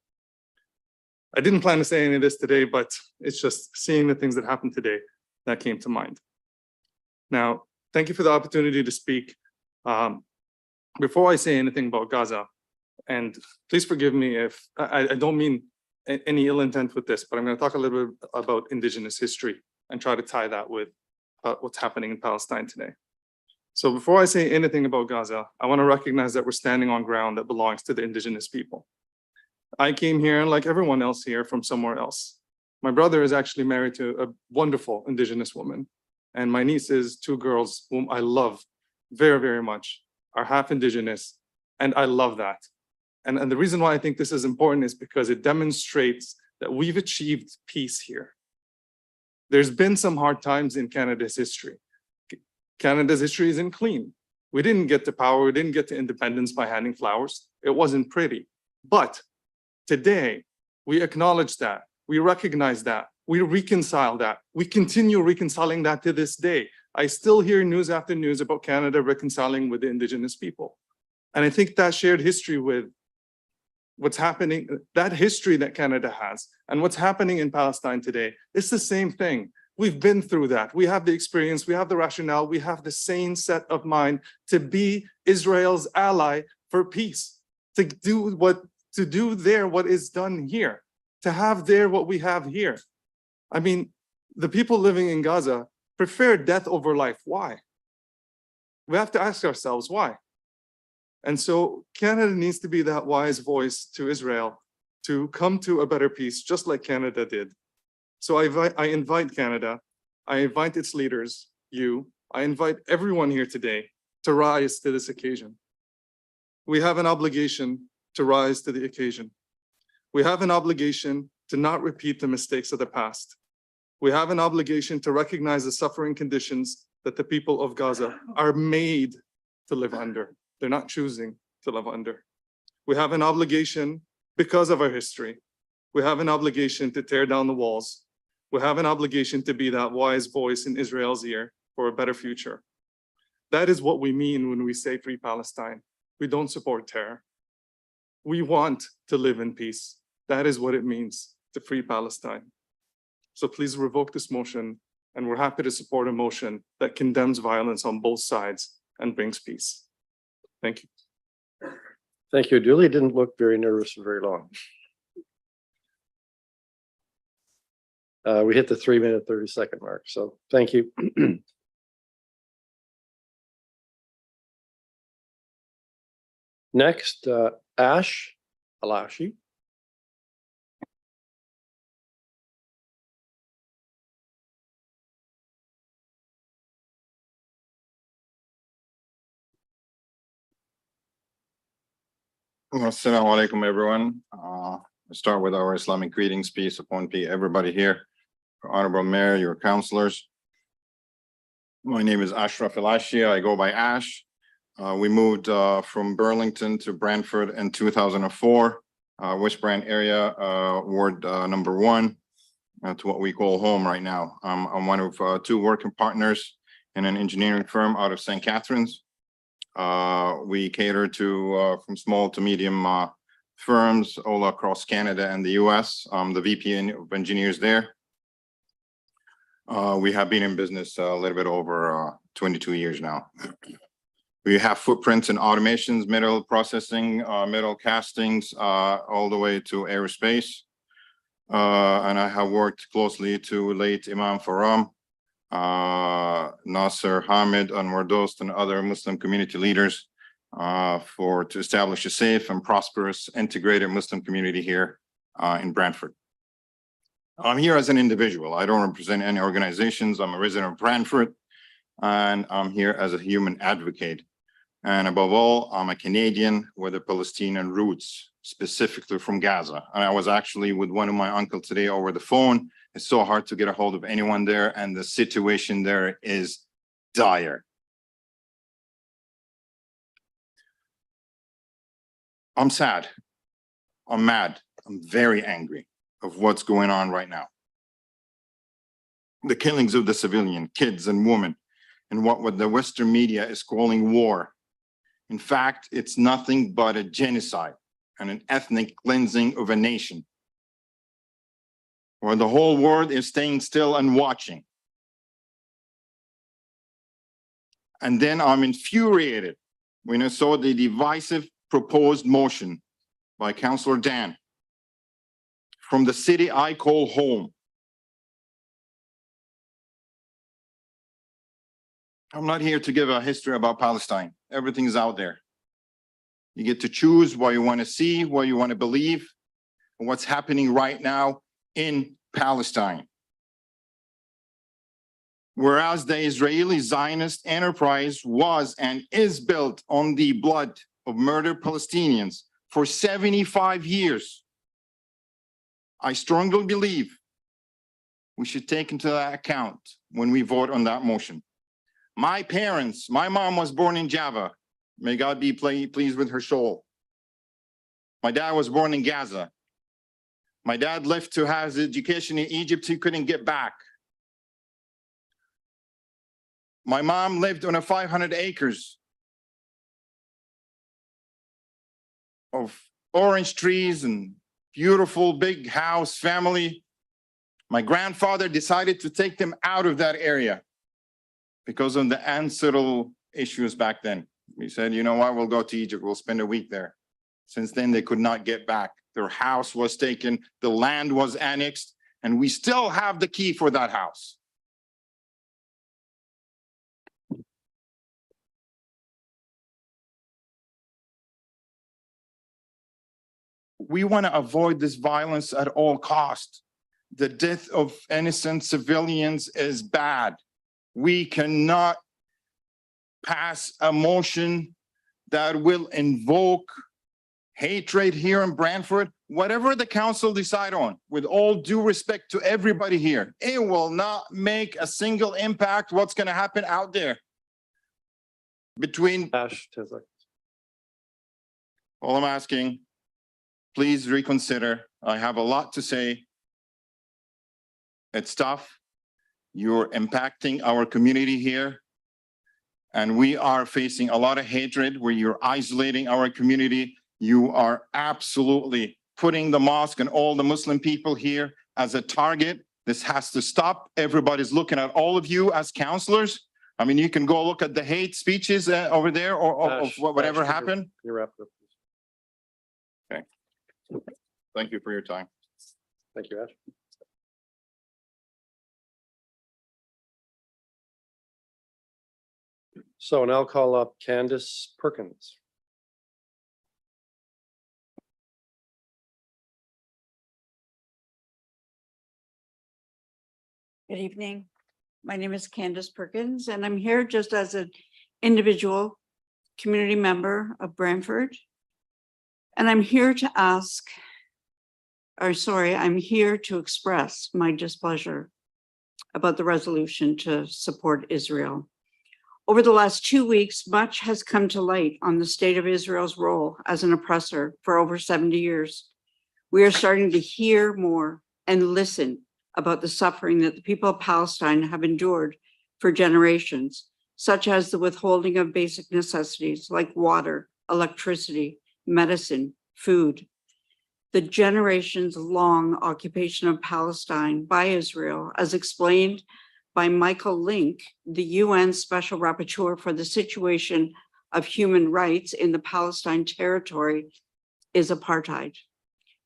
I didn't plan to say any of this today, but it's just seeing the things that happened today that came to mind. Now, thank you for the opportunity to speak. Before I say anything about Gaza, and please forgive me if I don't mean any ill intent with this, but I'm going to talk a little bit about Indigenous history and try to tie that with what's happening in Palestine today. So before I say anything about Gaza, I want to recognize that we're standing on ground that belongs to the Indigenous people. I came here, like everyone else here, from somewhere else. My brother is actually married to a wonderful Indigenous woman, and my nieces, 2 girls, whom I love very, very much, are half Indigenous, and I love that. And the reason why I think this is important is because it demonstrates that we've achieved peace here. There's been some hard times in Canada's history. Canada's history isn't clean. We didn't get to power, we didn't get to independence by handing flowers. It wasn't pretty. But today, we acknowledge that, we recognize that, we reconcile that, we continue reconciling that to this day. I still hear news after news about Canada reconciling with the Indigenous people. And I think that shared history with what's happening, that history that Canada has, and what's happening in Palestine today, it's the same thing. We've been through that. We have the experience, we have the rationale, we have the same set of mind to be Israel's ally for peace, to do there what is done here, to have there what we have here. I mean, the people living in Gaza prefer death over life. Why? We have to ask ourselves why. And so Canada needs to be that wise voice to Israel to come to a better peace, just like Canada did. So I invite Canada, I invite its leaders, I invite everyone here today to rise to this occasion. We have an obligation to rise to the occasion. We have an obligation to not repeat the mistakes of the past. We have an obligation to recognize the suffering conditions that the people of Gaza are made to live under. They're not choosing to live under. We have an obligation because of our history. We have an obligation to tear down the walls. We have an obligation to be that wise voice in Israel's ear for a better future. That is what we mean when we say Free Palestine. We don't support terror. We want to live in peace. That is what it means to free Palestine. So please revoke this motion, and we're happy to support a motion that condemns violence on both sides and brings peace. Thank you. Thank you. Dooley didn't look very nervous for very long. We hit the 3-minute, 30-second mark, so thank you. Next, Ash Alashi. Assalamu alaikum, everyone. We'll start with our Islamic greetings, peace upon everybody here. Honorable Mayor, your councilors. My name is Ashraf Alashi. I go by Ash. We moved from Burlington to Brantford in 2004, West Brant area, Ward number 1, to what we call home right now. I'm one of 2 working partners in an engineering firm out of St. Catharines. We cater to from small to medium firms all across Canada and the US. I'm the VP of engineers there. We have been in business a little bit over 22 years now. We have footprints in automations, metal processing, metal castings, all the way to aerospace. And I have worked closely to late Imam Faram, Nasser Hamid, Anwar Dost, and other Muslim community leaders to establish a safe and prosperous integrated Muslim community here in Brantford. I'm here as an individual. I don't represent any organizations. I'm a resident of Brantford, and I'm here as a human advocate. And above all, I'm a Canadian with a Palestinian roots, specifically from Gaza. And I was actually with one of my uncles today over the phone. It's so hard to get a hold of anyone there, and the situation there is dire. I'm sad. I'm mad. I'm very angry of what's going on right now. The killings of the civilian, kids and women, and what the Western media is calling war. In fact, it's nothing but a genocide and an ethnic cleansing of a nation, where the whole world is staying still and watching. And then I'm infuriated when I saw the divisive proposed motion by Councillor Dan from the city I call home. I'm not here to give a history about Palestine. Everything's out there. You get to choose what you want to see, what you want to believe, and what's happening right now in Palestine. Whereas the Israeli Zionist enterprise was and is built on the blood of murdered Palestinians for 75 years, I strongly believe we should take into that account when we vote on that motion. My parents, my mom was born in Java. May God be pleased with her soul. My dad was born in Gaza. My dad left to have his education in Egypt. He couldn't get back. My mom lived on 500 acres of orange trees and beautiful big house family. My grandfather decided to take them out of that area because of the unsettled issues back then. He said, you know what, we'll go to Egypt, we'll spend a week there. Since then, they could not get back. Their house was taken, the land was annexed, and we still have the key for that house. We want to avoid this violence at all costs. The death of innocent civilians is bad. We cannot pass a motion that will invoke hatred here in Brantford. Whatever the council decide on, with all due respect to everybody here, it will not make a single impact what's going to happen out there. Between all I'm asking, please reconsider. I have a lot to say. It's tough. You're impacting our community here. And we are facing a lot of hatred where you're isolating our community. You are absolutely putting the mosque and all the Muslim people here as a target. This has to stop. Everybody's looking at all of you as counselors. I mean, you can go look at the hate speeches over there or of Ash, whatever Ash, happened. You wrap it up. Thank you for your time. Thank you, Ash. So now I'll call up Candace Perkins. Good evening. My name is Candace Perkins, and I'm here just as an individual community member of Brantford. And I'm here to ask, I'm here to express my displeasure about the resolution to support Israel. Over the last 2 weeks, much has come to light on the state of Israel's role as an oppressor for over 70 years. We are starting to hear more and listen about the suffering that the people of Palestine have endured for generations, such as the withholding of basic necessities like water, electricity, medicine, food. The generations-long occupation of Palestine by Israel, as explained by Michael Link, the UN Special Rapporteur for the situation of human rights in the Palestine territory, is apartheid.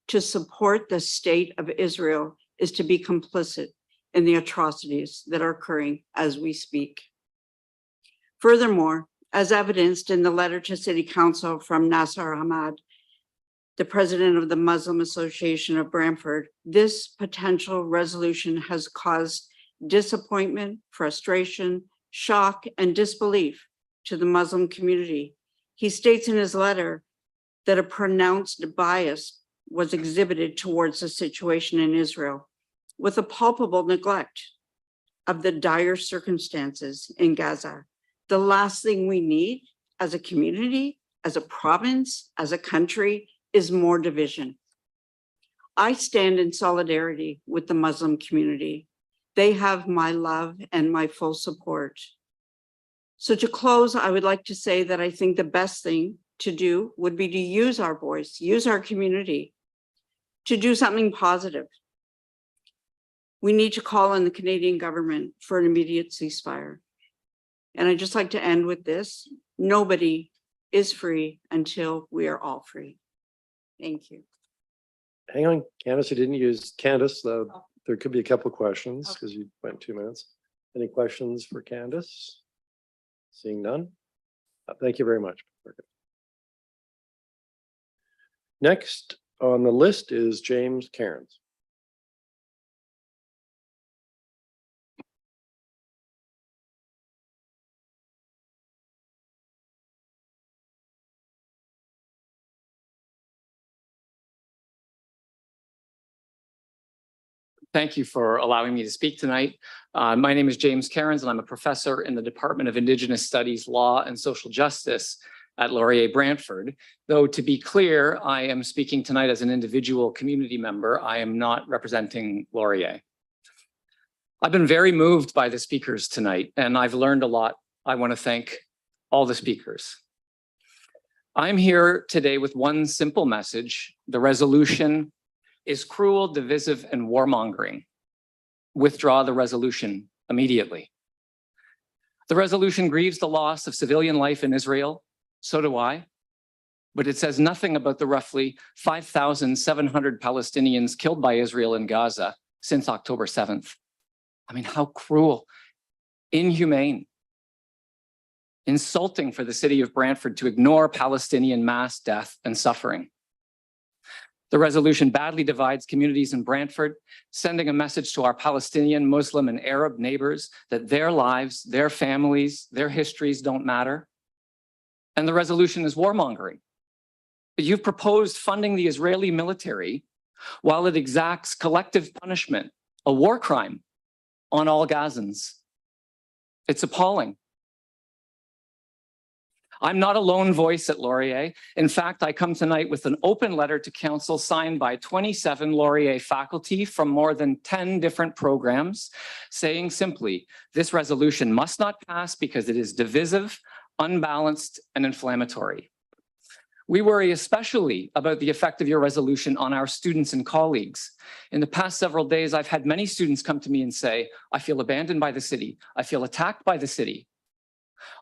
To support the state of Israel is to be complicit in the atrocities that are occurring as we speak. Furthermore, as evidenced in the letter to City Council from Nasser Ahmad, the president of the Muslim Association of Brantford, this potential resolution has caused disappointment, frustration, shock, and disbelief to the Muslim community. He states in his letter that a pronounced bias was exhibited towards the situation in Israel, with a palpable neglect of the dire circumstances in Gaza. The last thing we need as a community, as a province, as a country, is more division. I stand in solidarity with the Muslim community. They have my love and my full support. So to close, I would like to say that I think the best thing to do would be to use our voice, use our community to do something positive. We need to call on the Canadian government for an immediate ceasefire. And I'd just like to end with this. Nobody is free until we are all free. Thank you. Hang on, Candace, you didn't use Candace. There could be a couple of questions because you went 2 minutes. Any questions for Candace? Seeing none. Thank you very much. Next on the list is James Cairns. Thank you for allowing me to speak tonight. My name is James Cairns, and I'm a professor in the Department of Indigenous Studies, Law, and Social Justice at Laurier Brantford. Though to be clear, I am speaking tonight as an individual community member. I am not representing Laurier. I've been very moved by the speakers tonight, and I've learned a lot. I want to thank all the speakers. I'm here today with one simple message. The resolution is cruel, divisive, and warmongering. Withdraw the resolution immediately. The resolution grieves the loss of civilian life in Israel. So do I. But it says nothing about the roughly 5,700 Palestinians killed by Israel in Gaza since October 7th. I mean, how cruel, inhumane, insulting for the city of Brantford to ignore Palestinian mass death and suffering. The resolution badly divides communities in Brantford, sending a message to our Palestinian, Muslim, and Arab neighbors that their lives, their families, their histories don't matter. And the resolution is warmongering. You've proposed funding the Israeli military while it exacts collective punishment, a war crime, on all Gazans. It's appalling. I'm not a lone voice at Laurier. In fact, I come tonight with an open letter to council signed by 27 Laurier faculty from more than 10 different programs, saying simply, this resolution must not pass because it is divisive, unbalanced, and inflammatory. We worry especially about the effect of your resolution on our students and colleagues. In the past several days, I've had many students come to me and say, I feel abandoned by the city. I feel attacked by the city.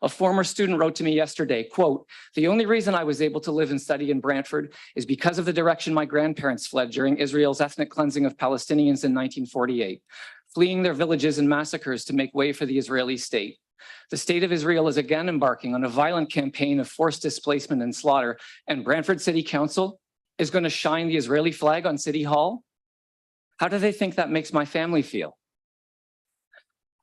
A former student wrote to me yesterday, quote, "The only reason I was able to live and study in Brantford is because of the direction my grandparents fled during Israel's ethnic cleansing of Palestinians in 1948, fleeing their villages and massacres to make way for the Israeli state. The state of Israel is again embarking on a violent campaign of forced displacement and slaughter, and Brantford City Council is going to shine the Israeli flag on City Hall? How do they think that makes my family feel?"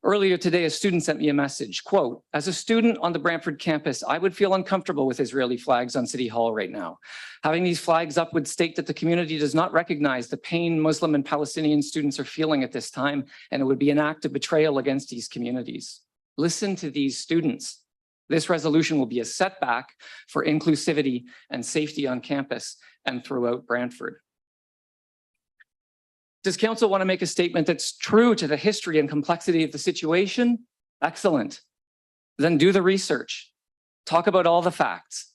Earlier today, a student sent me a message, quote, "As a student on the Brantford campus, I would feel uncomfortable with Israeli flags on City Hall right now. Having these flags up would state that the community does not recognize the pain Muslim and Palestinian students are feeling at this time, and it would be an act of betrayal against these communities. Listen to these students. This resolution will be a setback for inclusivity and safety on campus and throughout Brantford." Does council want to make a statement that's true to the history and complexity of the situation? Excellent. Then do the research. Talk about all the facts.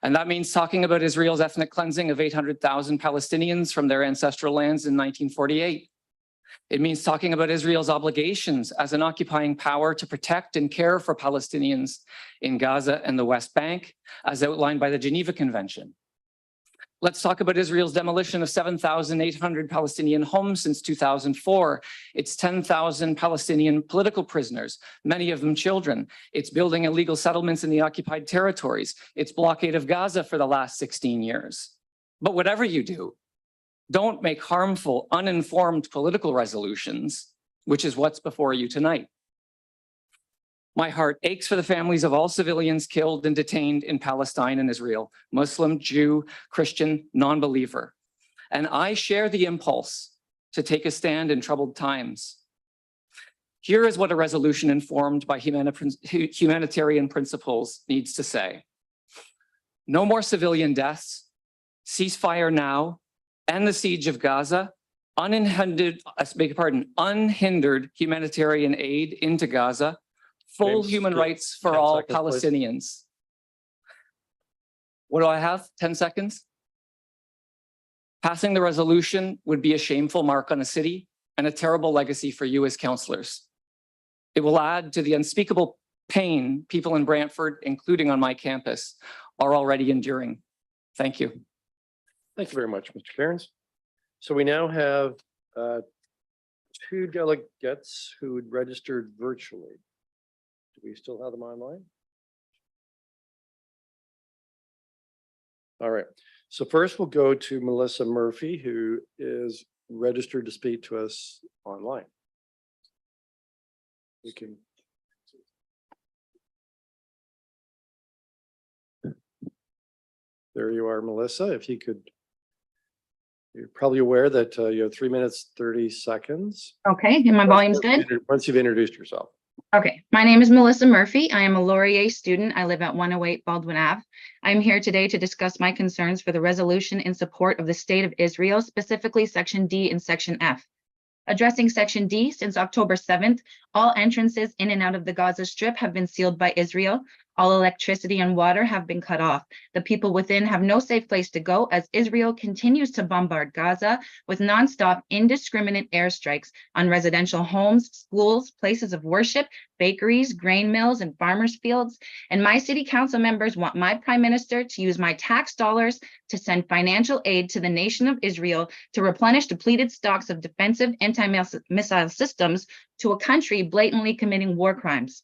And that means talking about Israel's ethnic cleansing of 800,000 Palestinians from their ancestral lands in 1948. It means talking about Israel's obligations as an occupying power to protect and care for Palestinians in Gaza and the West Bank, as outlined by the Geneva Convention. Let's talk about Israel's demolition of 7,800 Palestinian homes since 2004. It's 10,000 Palestinian political prisoners, many of them children. It's building illegal settlements in the occupied territories. It's blockade of Gaza for the last 16 years. But whatever you do, don't make harmful, uninformed political resolutions, which is what's before you tonight. My heart aches for the families of all civilians killed and detained in Palestine and Israel, Muslim, Jew, Christian, non-believer. And I share the impulse to take a stand in troubled times. Here is what a resolution informed by humanitarian principles needs to say. No more civilian deaths, ceasefire now, end the siege of Gaza, unhindered humanitarian aid into Gaza, full James, human rights for 10 all seconds, please. Palestinians. What do I have? 10 seconds? Passing the resolution would be a shameful mark on a city and a terrible legacy for you as councillors. It will add to the unspeakable pain people in Brantford, including on my campus, are already enduring. Thank you. Thank you very much, Mr. Cairns. So we now have two delegates who registered virtually. Do we still have them online? All right. So first we'll go to Melissa Murphy, who is registered to speak to us online. We can. There you are, Melissa. If you could. You're probably aware that you have 3 minutes, 30 seconds. Okay, and my volume's good? Once you've introduced yourself. Okay, my name is Melissa Murphy. I am a Laurier student. I live at 108 Baldwin Ave. I'm here today to discuss my concerns for the resolution in support of the State of Israel, specifically Section D and Section F. Addressing Section D, since October 7th, all entrances in and out of the Gaza Strip have been sealed by Israel. All electricity and water have been cut off. The people within have no safe place to go as Israel continues to bombard Gaza with nonstop, indiscriminate airstrikes on residential homes, schools, places of worship, bakeries, grain mills, and farmers' fields. And my city council members want my prime minister to use my tax dollars to send financial aid to the nation of Israel to replenish depleted stocks of defensive anti-missile systems to a country blatantly committing war crimes.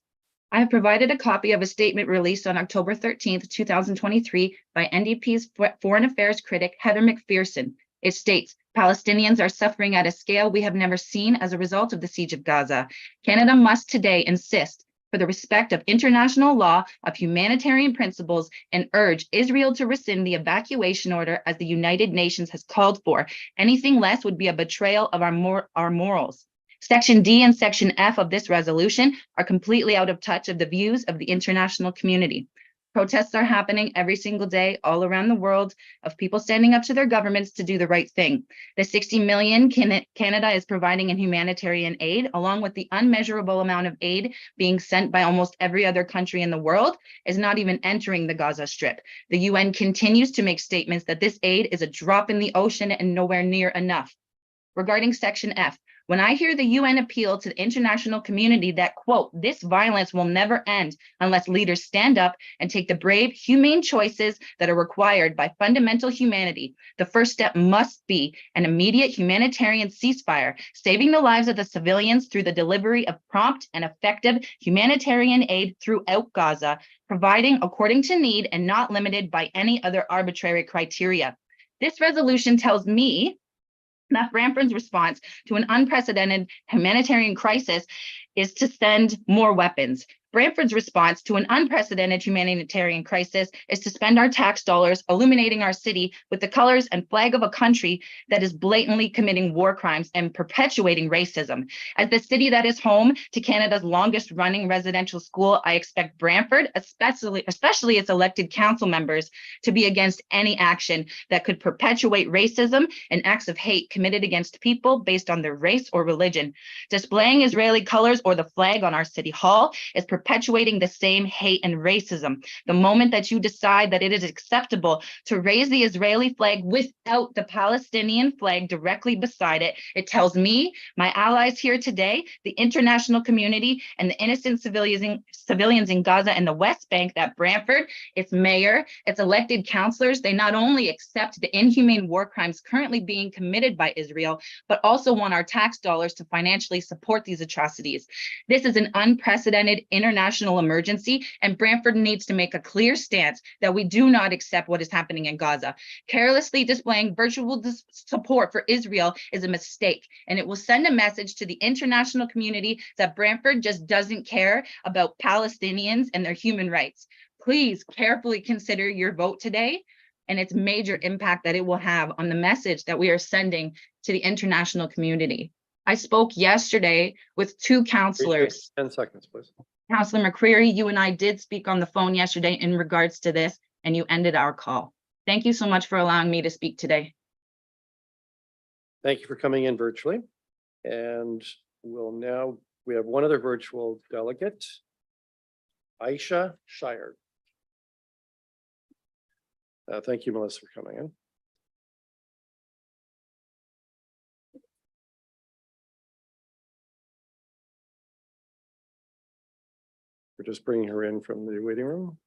I have provided a copy of a statement released on October 13th, 2023 by NDP's Foreign Affairs critic, Heather McPherson. It states, Palestinians are suffering at a scale we have never seen as a result of the siege of Gaza. Canada must today insist for the respect of international law, of humanitarian principles, and urge Israel to rescind the evacuation order as the United Nations has called for. Anything less would be a betrayal of our morals. Section D and Section F of this resolution are completely out of touch of the views of the international community. Protests are happening every single day all around the world of people standing up to their governments to do the right thing. The 60 million Canada is providing in humanitarian aid, along with the unmeasurable amount of aid being sent by almost every other country in the world, is not even entering the Gaza Strip. The UN continues to make statements that this aid is a drop in the ocean and nowhere near enough. Regarding Section F, when I hear the UN appeal to the international community that, quote, this violence will never end unless leaders stand up and take the brave, humane choices that are required by fundamental humanity, the first step must be an immediate humanitarian ceasefire, saving the lives of the civilians through the delivery of prompt and effective humanitarian aid throughout Gaza, providing according to need and not limited by any other arbitrary criteria. This resolution tells me that Brantford's response to an unprecedented humanitarian crisis is to send more weapons. Brantford's response to an unprecedented humanitarian crisis is to spend our tax dollars illuminating our city with the colors and flag of a country that is blatantly committing war crimes and perpetuating racism. As the city that is home to Canada's longest running residential school, I expect Brantford, especially its elected council members, to be against any action that could perpetuate racism and acts of hate committed against people based on their race or religion. Displaying Israeli colors or the flag on our city hall is perpetuating the same hate and racism. The moment that you decide that it is acceptable to raise the Israeli flag without the Palestinian flag directly beside it, it tells me, my allies here today, the international community, and the innocent civilians in Gaza and the West Bank that Brantford, its mayor, its elected councillors, they not only accept the inhumane war crimes currently being committed by Israel, but also want our tax dollars to financially support these atrocities. This is an unprecedented international emergency, and Brantford needs to make a clear stance that we do not accept what is happening in Gaza. Carelessly displaying virtual support for Israel is a mistake, and it will send a message to the international community that Brantford just doesn't care about Palestinians and their human rights. Please carefully consider your vote today and its major impact that it will have on the message that we are sending to the international community. I spoke yesterday with two councillors. 10 seconds, please. Councillor McCreary, you and I did speak on the phone yesterday in regards to this, and you ended our call. Thank you so much for allowing me to speak today. Thank you for coming in virtually. And we have one other virtual delegate, Aisha Shire. Thank you, Melissa, for coming in. We're just bringing her in from the waiting room.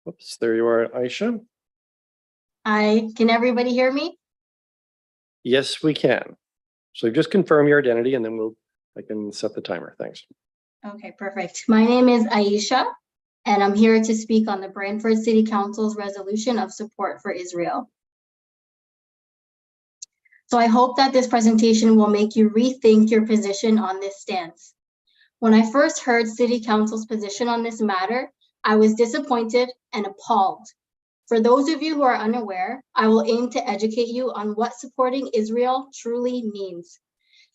Oops, there you are, Aisha. Hi, can everybody hear me? Yes, we can. So just confirm your identity and then I can set the timer. Thanks. Okay, perfect. My name is Aisha, and I'm here to speak on the Brantford City Council's resolution of support for Israel. So I hope that this presentation will make you rethink your position on this stance. When I first heard City Council's position on this matter, I was disappointed and appalled. For those of you who are unaware, I will aim to educate you on what supporting Israel truly means.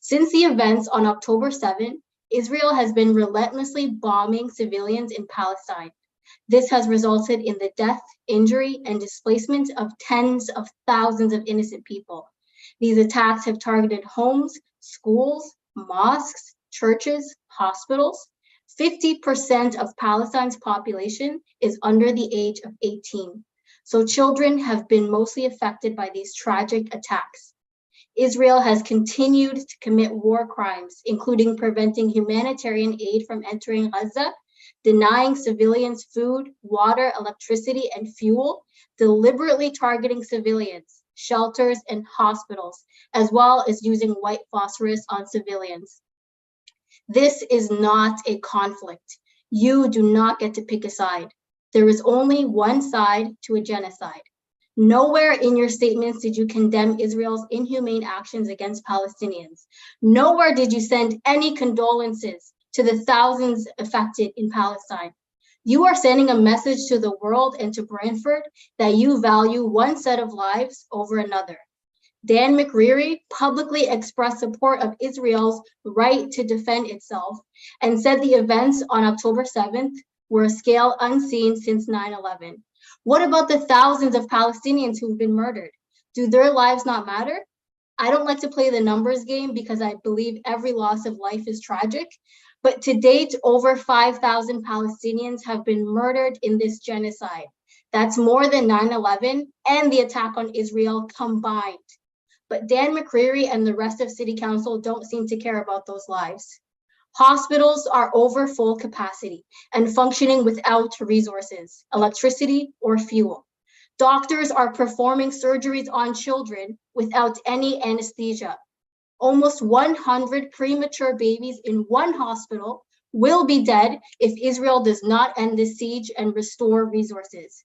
Since the events on October 7, Israel has been relentlessly bombing civilians in Palestine. This has resulted in the death, injury, and displacement of tens of thousands of innocent people. These attacks have targeted homes, schools, mosques, churches, hospitals. 50% of Palestine's population is under the age of 18. So children have been mostly affected by these tragic attacks. Israel has continued to commit war crimes, including preventing humanitarian aid from entering Gaza, denying civilians food, water, electricity, and fuel, deliberately targeting civilians, shelters, and hospitals, as well as using white phosphorus on civilians. This is not a conflict. You do not get to pick a side. There is only one side to a genocide. Nowhere in your statements did you condemn Israel's inhumane actions against Palestinians. Nowhere did you send any condolences to the thousands affected in Palestine. You are sending a message to the world and to Brantford that you value one set of lives over another. Dan McCreary publicly expressed support of Israel's right to defend itself and said the events on October 7th were a scale unseen since 9/11. What about the thousands of Palestinians who've been murdered? Do their lives not matter? I don't like to play the numbers game because I believe every loss of life is tragic, but to date, over 5,000 Palestinians have been murdered in this genocide. That's more than 9/11 and the attack on Israel combined. But Dan McCreary and the rest of City Council don't seem to care about those lives. Hospitals are over full capacity and functioning without resources, electricity, or fuel. Doctors are performing surgeries on children without any anesthesia. Almost 100 premature babies in one hospital will be dead if Israel does not end the siege and restore resources.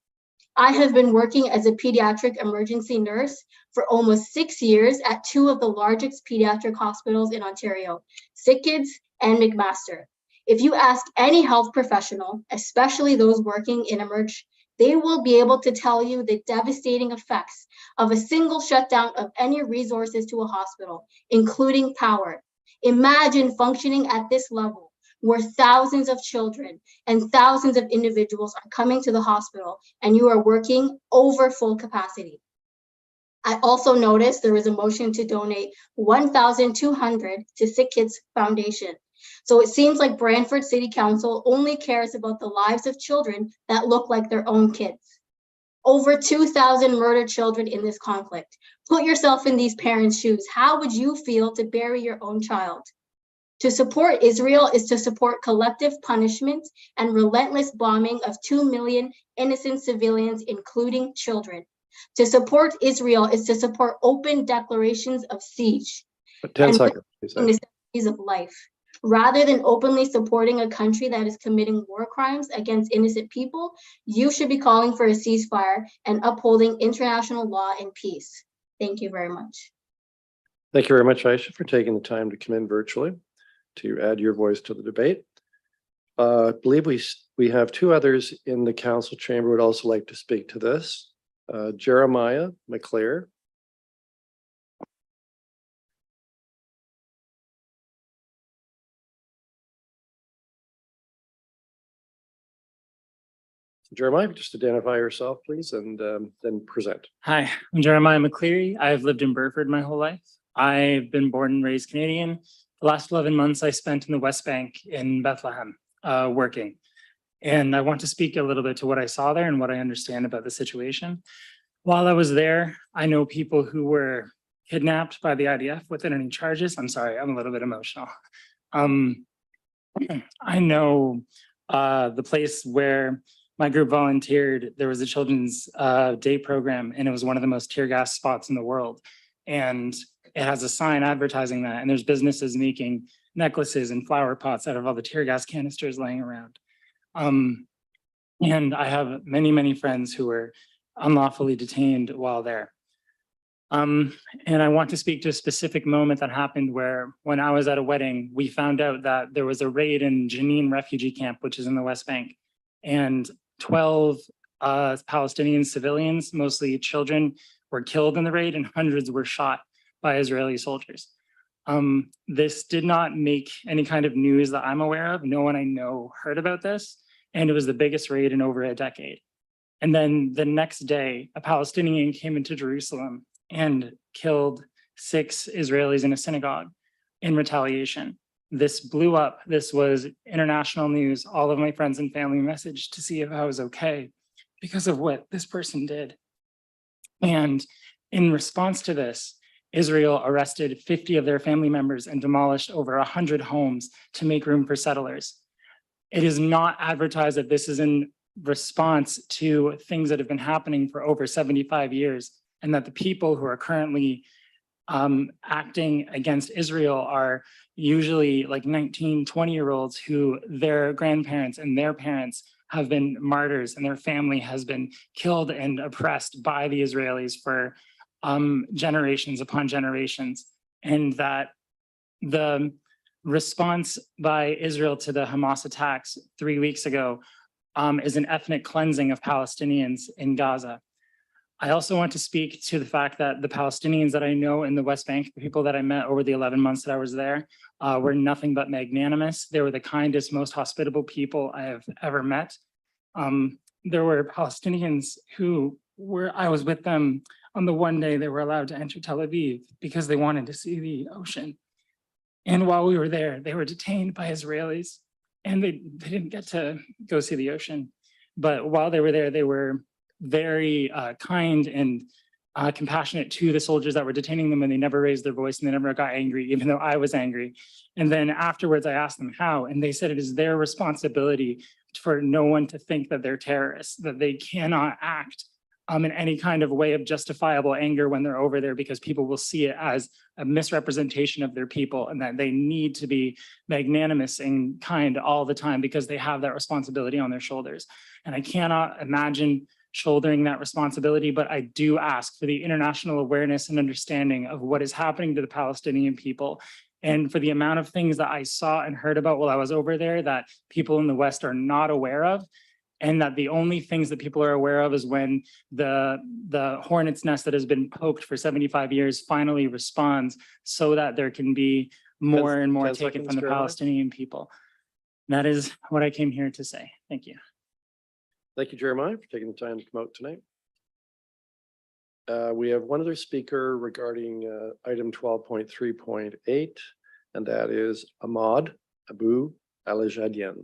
I have been working as a pediatric emergency nurse for almost 6 years at two of the largest pediatric hospitals in Ontario, SickKids and McMaster. If you ask any health professional, especially those working in emerge, they will be able to tell you the devastating effects of a single shutdown of any resources to a hospital, including power. Imagine functioning at this level, where thousands of children and thousands of individuals are coming to the hospital and you are working over full capacity. I also noticed there was a motion to donate $1,200 to SickKids Foundation. So it seems like Brantford City Council only cares about the lives of children that look like their own kids. Over 2,000 murdered children in this conflict. Put yourself in these parents' shoes. How would you feel to bury your own child? To support Israel is to support collective punishment and relentless bombing of 2 million innocent civilians, including children. To support Israel is to support open declarations of siege. 10 and seconds, please. necessities of life, rather than openly supporting a country that is committing war crimes against innocent people. You should be calling for a ceasefire and upholding international law and peace. Thank you very much. Thank you very much, Aisha, for taking the time to come in virtually to add your voice to the debate. I believe we have two others in the council chamber who would also like to speak to this. Jeremiah McClare. Jeremiah, just identify yourself, please, and then present. Hi, I'm Jeremiah McCleary. I've lived in Burford my whole life. I've been born and raised Canadian. The last 11 months I spent in the West Bank in Bethlehem working. And I want to speak a little bit to what I saw there and what I understand about the situation. While I was there, I know people who were kidnapped by the IDF without any charges. I'm sorry, I'm a little bit emotional. I know the place where my group volunteered, there was a children's day program, and it was one of the most tear gas spots in the world. And it has a sign advertising that, and there's businesses making necklaces and flower pots out of all the tear gas canisters laying around. And I have many, many friends who were unlawfully detained while there. And I want to speak to a specific moment that happened where, when I was at a wedding, we found out that there was a raid in Jenin refugee camp, which is in the West Bank. And 12 Palestinian civilians, mostly children, were killed in the raid, and hundreds were shot by Israeli soldiers. This did not make any kind of news that I'm aware of. No one I know heard about this, and it was the biggest raid in over a decade. And then the next day, a Palestinian came into Jerusalem and killed 6 Israelis in a synagogue in retaliation. This blew up. This was international news. All of my friends and family messaged to see if I was okay because of what this person did. And in response to this, Israel arrested 50 of their family members and demolished over 100 homes to make room for settlers. It is not advertised that this is in response to things that have been happening for over 75 years, and that the people who are currently acting against Israel are usually like 19, 20-year-olds who their grandparents and their parents have been martyrs, and their family has been killed and oppressed by the Israelis for generations upon generations. And that the response by Israel to the Hamas attacks 3 weeks ago is an ethnic cleansing of Palestinians in Gaza. I also want to speak to the fact that the Palestinians that I know in the West Bank, the people that I met over the 11 months that I was there, were nothing but magnanimous. They were the kindest, most hospitable people I have ever met. There were Palestinians who I was with them on the one day they were allowed to enter Tel Aviv because they wanted to see the ocean. And while we were there, they were detained by Israelis and they didn't get to go see the ocean. But while they were there, they were very kind and compassionate to the soldiers that were detaining them, and they never raised their voice and they never got angry, even though I was angry. And then afterwards, I asked them how, and they said it is their responsibility for no one to think that they're terrorists, that they cannot act in any kind of way of justifiable anger when they're over there, because people will see it as a misrepresentation of their people, and that they need to be magnanimous and kind all the time because they have that responsibility on their shoulders. And I cannot imagine shouldering that responsibility, but I do ask for the international awareness and understanding of what is happening to the Palestinian people, and for the amount of things that I saw and heard about while I was over there that people in the West are not aware of, and that the only things that people are aware of is when the hornet's nest that has been poked for 75 years finally responds, so that there can be more and more 10 taken seconds, from the Jeremiah. Palestinian people. That is what I came here to say. Thank you. Thank you, Jeremiah, for taking the time to come out tonight. We have one other speaker regarding item 12.3.8, and that is Ahmad Abu Alajadian.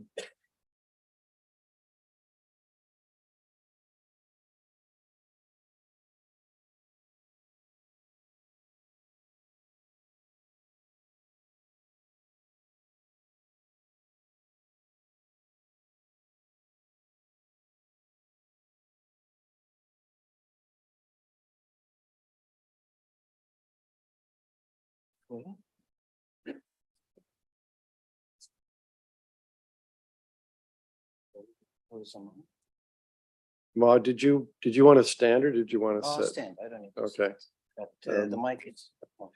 Ma, did you want to stand or did you want to sit? Stand, I don't need. Okay. But the mic is.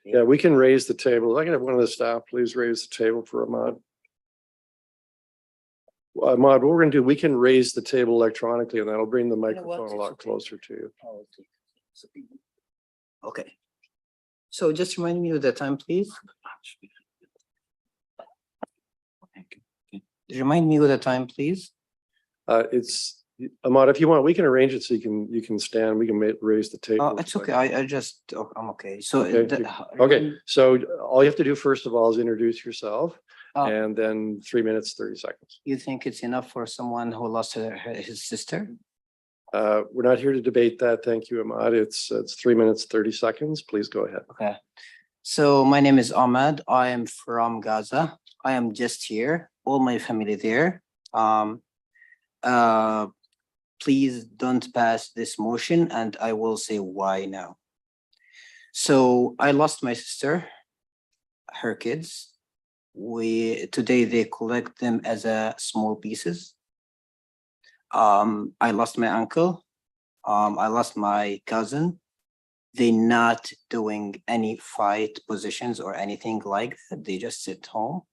Yeah, we can raise the table. I can have one of the staff, please raise the table for Ahmad. Ahmad, what we're gonna do, we can raise the table electronically and that'll bring the know what? microphone a It's lot okay. closer to you. Okay. So just remind me of the time, please. Remind me of the time, please. It's, Ahmad, if you want, we can arrange it so you can stand, we can raise the table. It's okay. I just, I'm okay. So. Okay, okay, so all you have to do first of all is introduce yourself and then 3 minutes, 30 seconds. You think it's enough for someone who lost his sister? We're not here to debate that. Thank you, Ahmad. It's 3 minutes, 30 seconds. Please go ahead. Okay. So my name is Ahmad. I am from Gaza. I am just here. All my family there. Please don't pass this motion and I will say why now. So I lost my sister, her kids. Today they collect them as small pieces. I lost my uncle. I lost my cousin. They're not doing any fight positions or anything like that. They just sit home.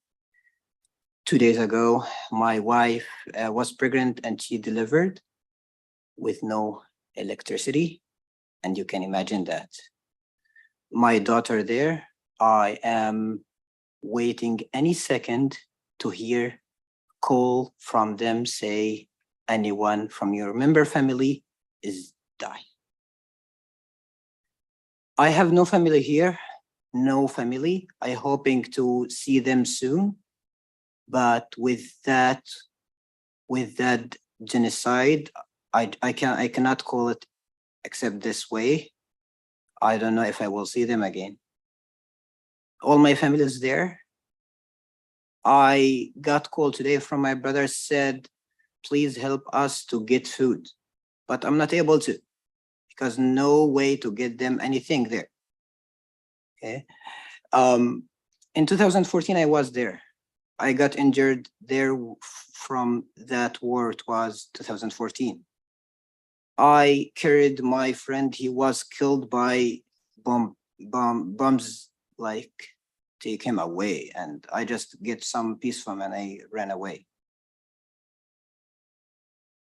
2 days ago, my wife was pregnant and she delivered with no electricity. And you can imagine that. My daughter there, I am waiting any second to hear call from them say, anyone from your member family is dying. I have no family here, no family. I hoping to see them soon. But with that genocide, I cannot call it except this way. I don't know if I will see them again. All my family is there. I got call today from my brother, said, please help us to get food. But I'm not able to, because no way to get them anything there. Okay. In 2014, I was there. I got injured there from that war. It was 2014. I carried my friend. He was killed by bombs, like take him away. And I just get some peace from him and I ran away.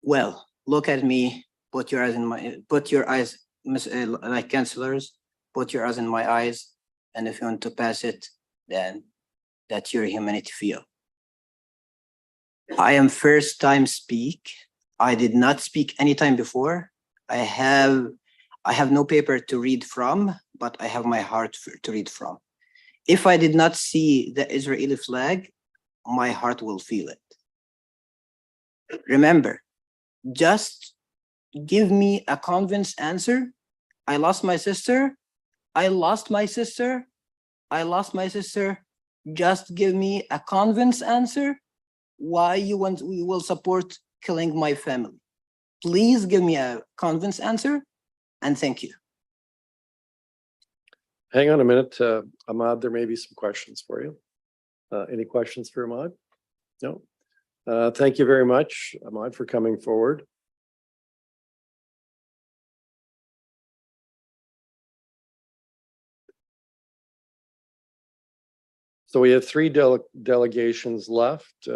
well, look at me, put your eyes in my, put your eyes, like councilors, put your eyes in my eyes. And if you want to pass it, then that's your humanity feel. I am first time speak. I did not speak anytime before. I have no paper to read from, but I have my heart to read from. If I did not see the Israeli flag, my heart will feel it. Remember, just give me a convinced answer. I lost my sister. I lost my sister. I lost my sister. Just give me a convinced answer why we will support killing my family. Please give me a convinced answer, and thank you. Hang on a minute, Ahmad, there may be some questions for you. Any questions for Ahmad? No? Thank you very much, Ahmad, for coming forward. So we have three delegations left.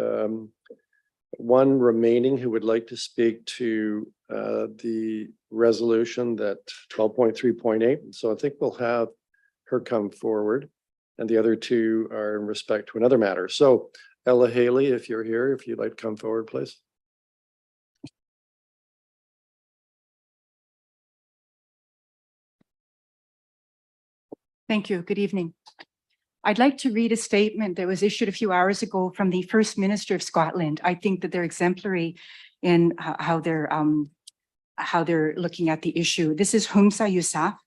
One remaining who would like to speak to the resolution that 12.3.8. So I think we'll have her come forward, and the other two are in respect to another matter. So Ella Haley, if you're here, if you'd like to come forward, please. Thank you. Good evening. I'd like to read a statement that was issued a few hours ago from the First Minister of Scotland. I think that they're exemplary in how they're looking at the issue. This is Humza Yousaf,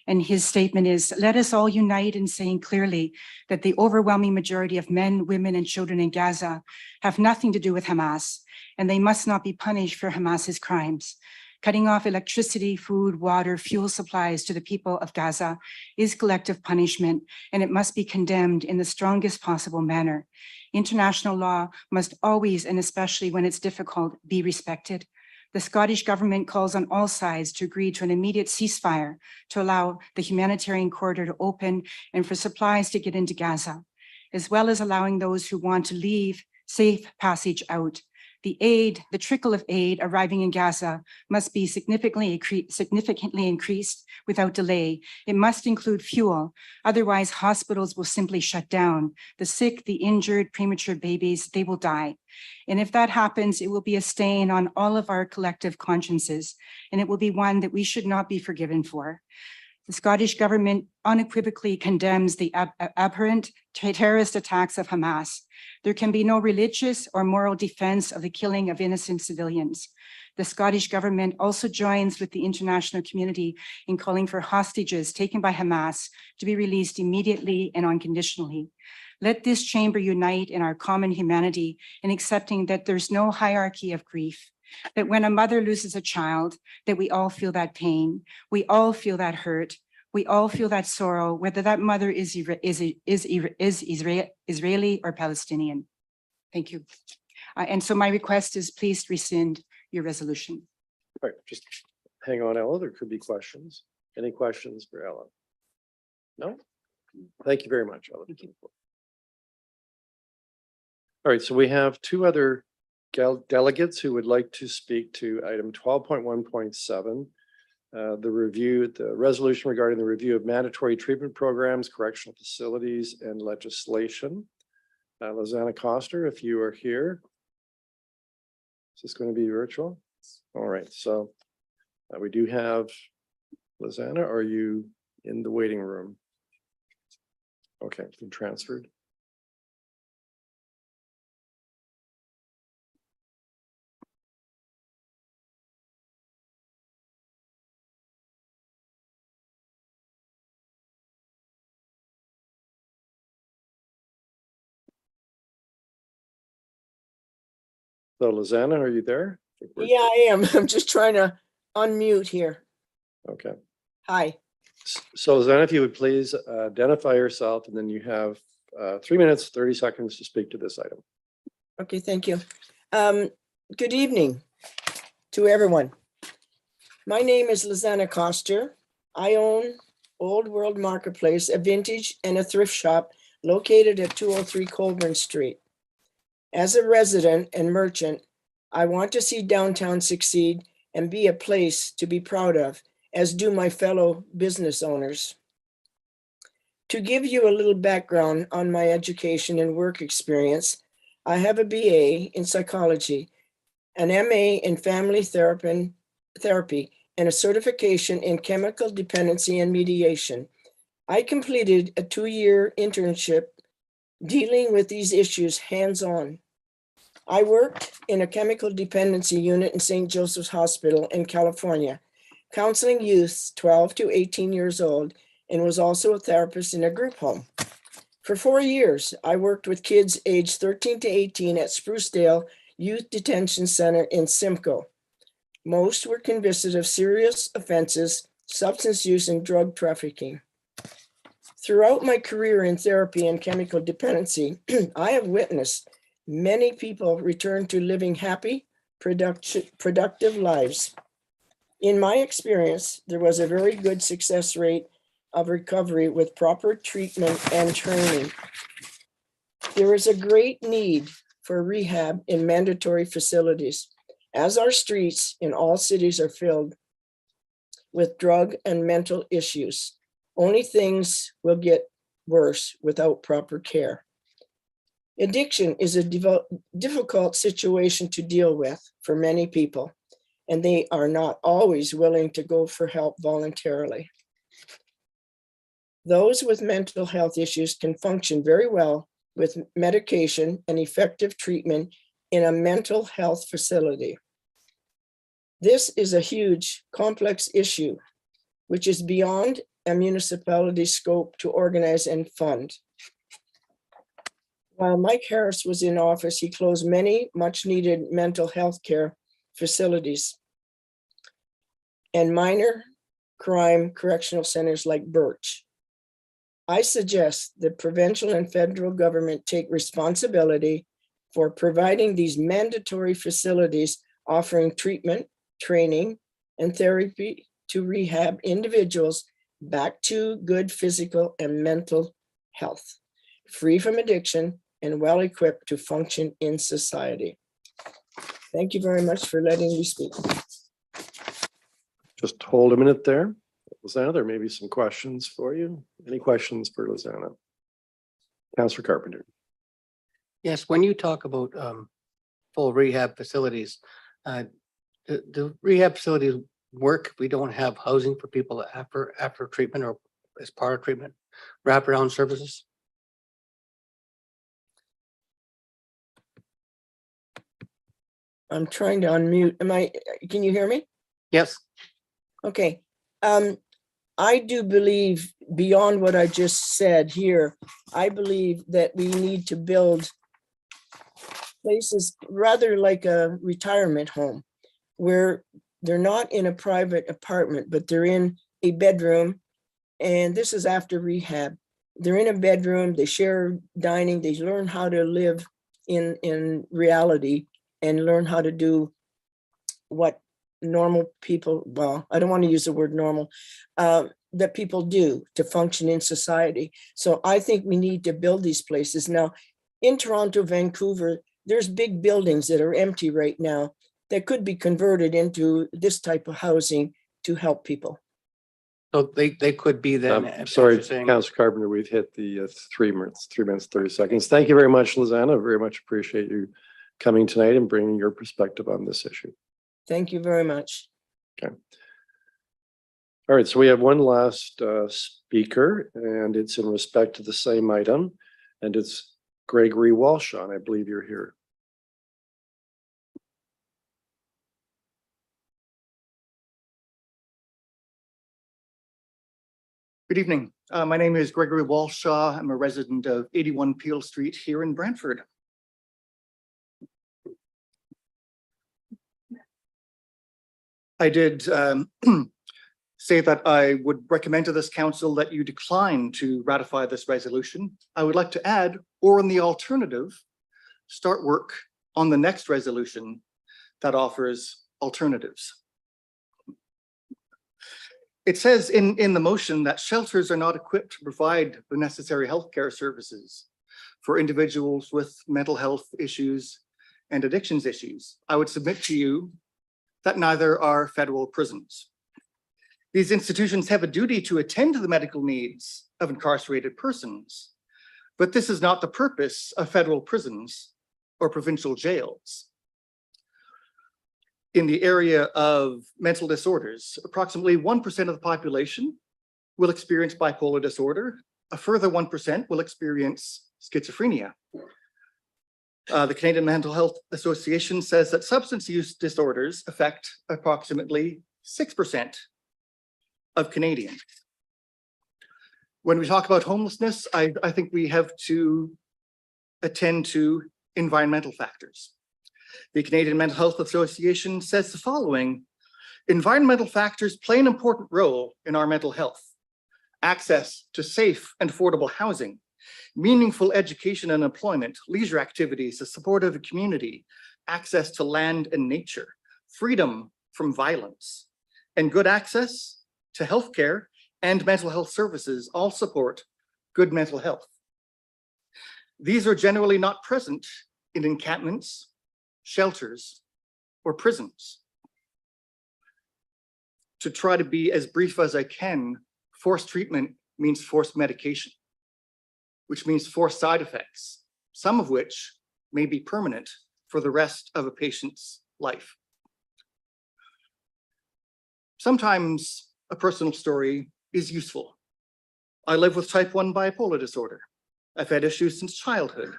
and his statement is, "Let us all unite in saying clearly that the overwhelming majority of men, women, and children in Gaza have nothing to do with Hamas, and they must not be punished for Hamas's crimes. Cutting off electricity, food, water, fuel supplies to the people of Gaza is collective punishment, and it must be condemned in the strongest possible manner. International law must always, and especially when it's difficult, be respected. The Scottish government calls on all sides to agree to an immediate ceasefire to allow the humanitarian corridor to open and for supplies to get into Gaza, as well as allowing those who want to leave safe passage out. The trickle of aid arriving in Gaza must be significantly increased without delay. It must include fuel. Otherwise, hospitals will simply shut down. The sick, the injured, premature babies, they will die. And if that happens, it will be a stain on all of our collective consciences, and it will be one that we should not be forgiven for. The Scottish government unequivocally condemns the abhorrent terrorist attacks of Hamas. There can be no religious or moral defense of the killing of innocent civilians. The Scottish government also joins with the international community in calling for hostages taken by Hamas to be released immediately and unconditionally. Let this chamber unite in our common humanity in accepting that there's no hierarchy of grief, that when a mother loses a child, that we all feel that pain, we all feel that hurt, we all feel that sorrow, whether that mother is Israeli or Palestinian. Thank you. And so my request is please rescind your resolution. All right, just hang on, Ella. There could be questions. Any questions for Ella? No? Thank you very much, Ella. Thank you. All right, so we have two other delegates who would like to speak to item 12.1.7, the resolution regarding the review of mandatory treatment programs, correctional facilities, and legislation. Lizanna Coster, if you are here. Is this going to be virtual? All right, so we do have Lizanna. Are you in the waiting room? Okay, been transferred. So Lizanna, are you there? Yeah, I am. I'm just trying to unmute here. Okay. Hi. So Lizanna, if you would please identify yourself, and then you have 3 minutes, 30 seconds to speak to this item. Okay, thank you. Good evening to everyone. My name is Lizanna Coster. I own Old World Marketplace, a vintage and a thrift shop located at 203 Colburn Street. As a resident and merchant, I want to see downtown succeed and be a place to be proud of, as do my fellow business owners. To give you a little background on my education and work experience, I have a BA in psychology, an MA in family therapy, and a certification in chemical dependency and mediation. I completed a 2-year internship dealing with these issues hands-on. I worked in a chemical dependency unit in St. Joseph's Hospital in California, counseling youths 12 to 18 years old, and was also a therapist in a group home. For 4 years, I worked with kids aged 13 to 18 at Sprucedale Youth Detention Center in Simcoe. Most were convicted of serious offenses, substance use, and drug trafficking. Throughout my career in therapy and chemical dependency, I have witnessed many people return to living happy, productive lives. In my experience, there was a very good success rate of recovery with proper treatment and training. There is a great need for rehab in mandatory facilities, as our streets in all cities are filled with drug and mental issues. Only things will get worse without proper care. Addiction is a difficult situation to deal with for many people, and they are not always willing to go for help voluntarily. Those with mental health issues can function very well with medication and effective treatment in a mental health facility. This is a huge, complex issue, which is beyond a municipality's scope to organize and fund. While Mike Harris was in office, he closed many much-needed mental health care facilities and minor crime correctional centers like Birch. I suggest that provincial and federal government take responsibility for providing these mandatory facilities offering treatment, training, and therapy to rehab individuals back to good physical and mental health, free from addiction and well-equipped to function in society. Thank you very much for letting me speak. Just hold a minute there. Lizanna, there may be some questions for you. Any questions for Lizanna? Councillor Carpenter. Yes, when you talk about full rehab facilities, the rehab facilities work if we don't have housing for people after treatment or as part of treatment, wraparound services? I'm trying to unmute. Can you hear me? Yes. Okay. I do believe beyond what I just said here, I believe that we need to build places rather like a retirement home where they're not in a private apartment, but they're in a bedroom. And this is after rehab. They're in a bedroom, they share dining, they learn how to live in reality and learn how to do what normal people, well, I don't want to use the word normal, that people do to function in society. So I think we need to build these places. Now, in Toronto, Vancouver, there's big buildings that are empty right now that could be converted into this type of housing to help people. So they could be then. I'm sorry, Councillor Carpenter, we've hit the 3 minutes, 30 seconds. Thank you very much, Lizanna. I very much appreciate you coming tonight and bringing your perspective on this issue. Thank you very much. Okay. All right, so we have one last speaker, and it's in respect to the same item, and it's Gregory Walshaw. I believe you're here. Good evening. My name is Gregory Walshaw. I'm a resident of 81 Peel Street here in Brantford. I did say that I would recommend to this council that you decline to ratify this resolution. I would like to add, or in the alternative, start work on the next resolution that offers alternatives. It says in the motion that shelters are not equipped to provide the necessary healthcare services for individuals with mental health issues and addictions issues, I would submit to you that neither are federal prisons. These institutions have a duty to attend to the medical needs of incarcerated persons, but this is not the purpose of federal prisons or provincial jails. In the area of mental disorders, approximately 1% of the population will experience bipolar disorder. A further 1% will experience schizophrenia. The Canadian Mental Health Association says that substance use disorders affect approximately 6% of Canadians. When we talk about homelessness, I think we have to attend to environmental factors. The Canadian Mental Health Association says the following: environmental factors play an important role in our mental health. Access to safe and affordable housing, meaningful education and employment, leisure activities, a supportive community, access to land and nature, freedom from violence, and good access to healthcare and mental health services all support good mental health. These are generally not present in encampments, shelters, or prisons. To try to be as brief as I can, forced treatment means forced medication, which means forced side effects, some of which may be permanent for the rest of a patient's life. Sometimes a personal story is useful. I live with type 1 bipolar disorder. I've had issues since childhood.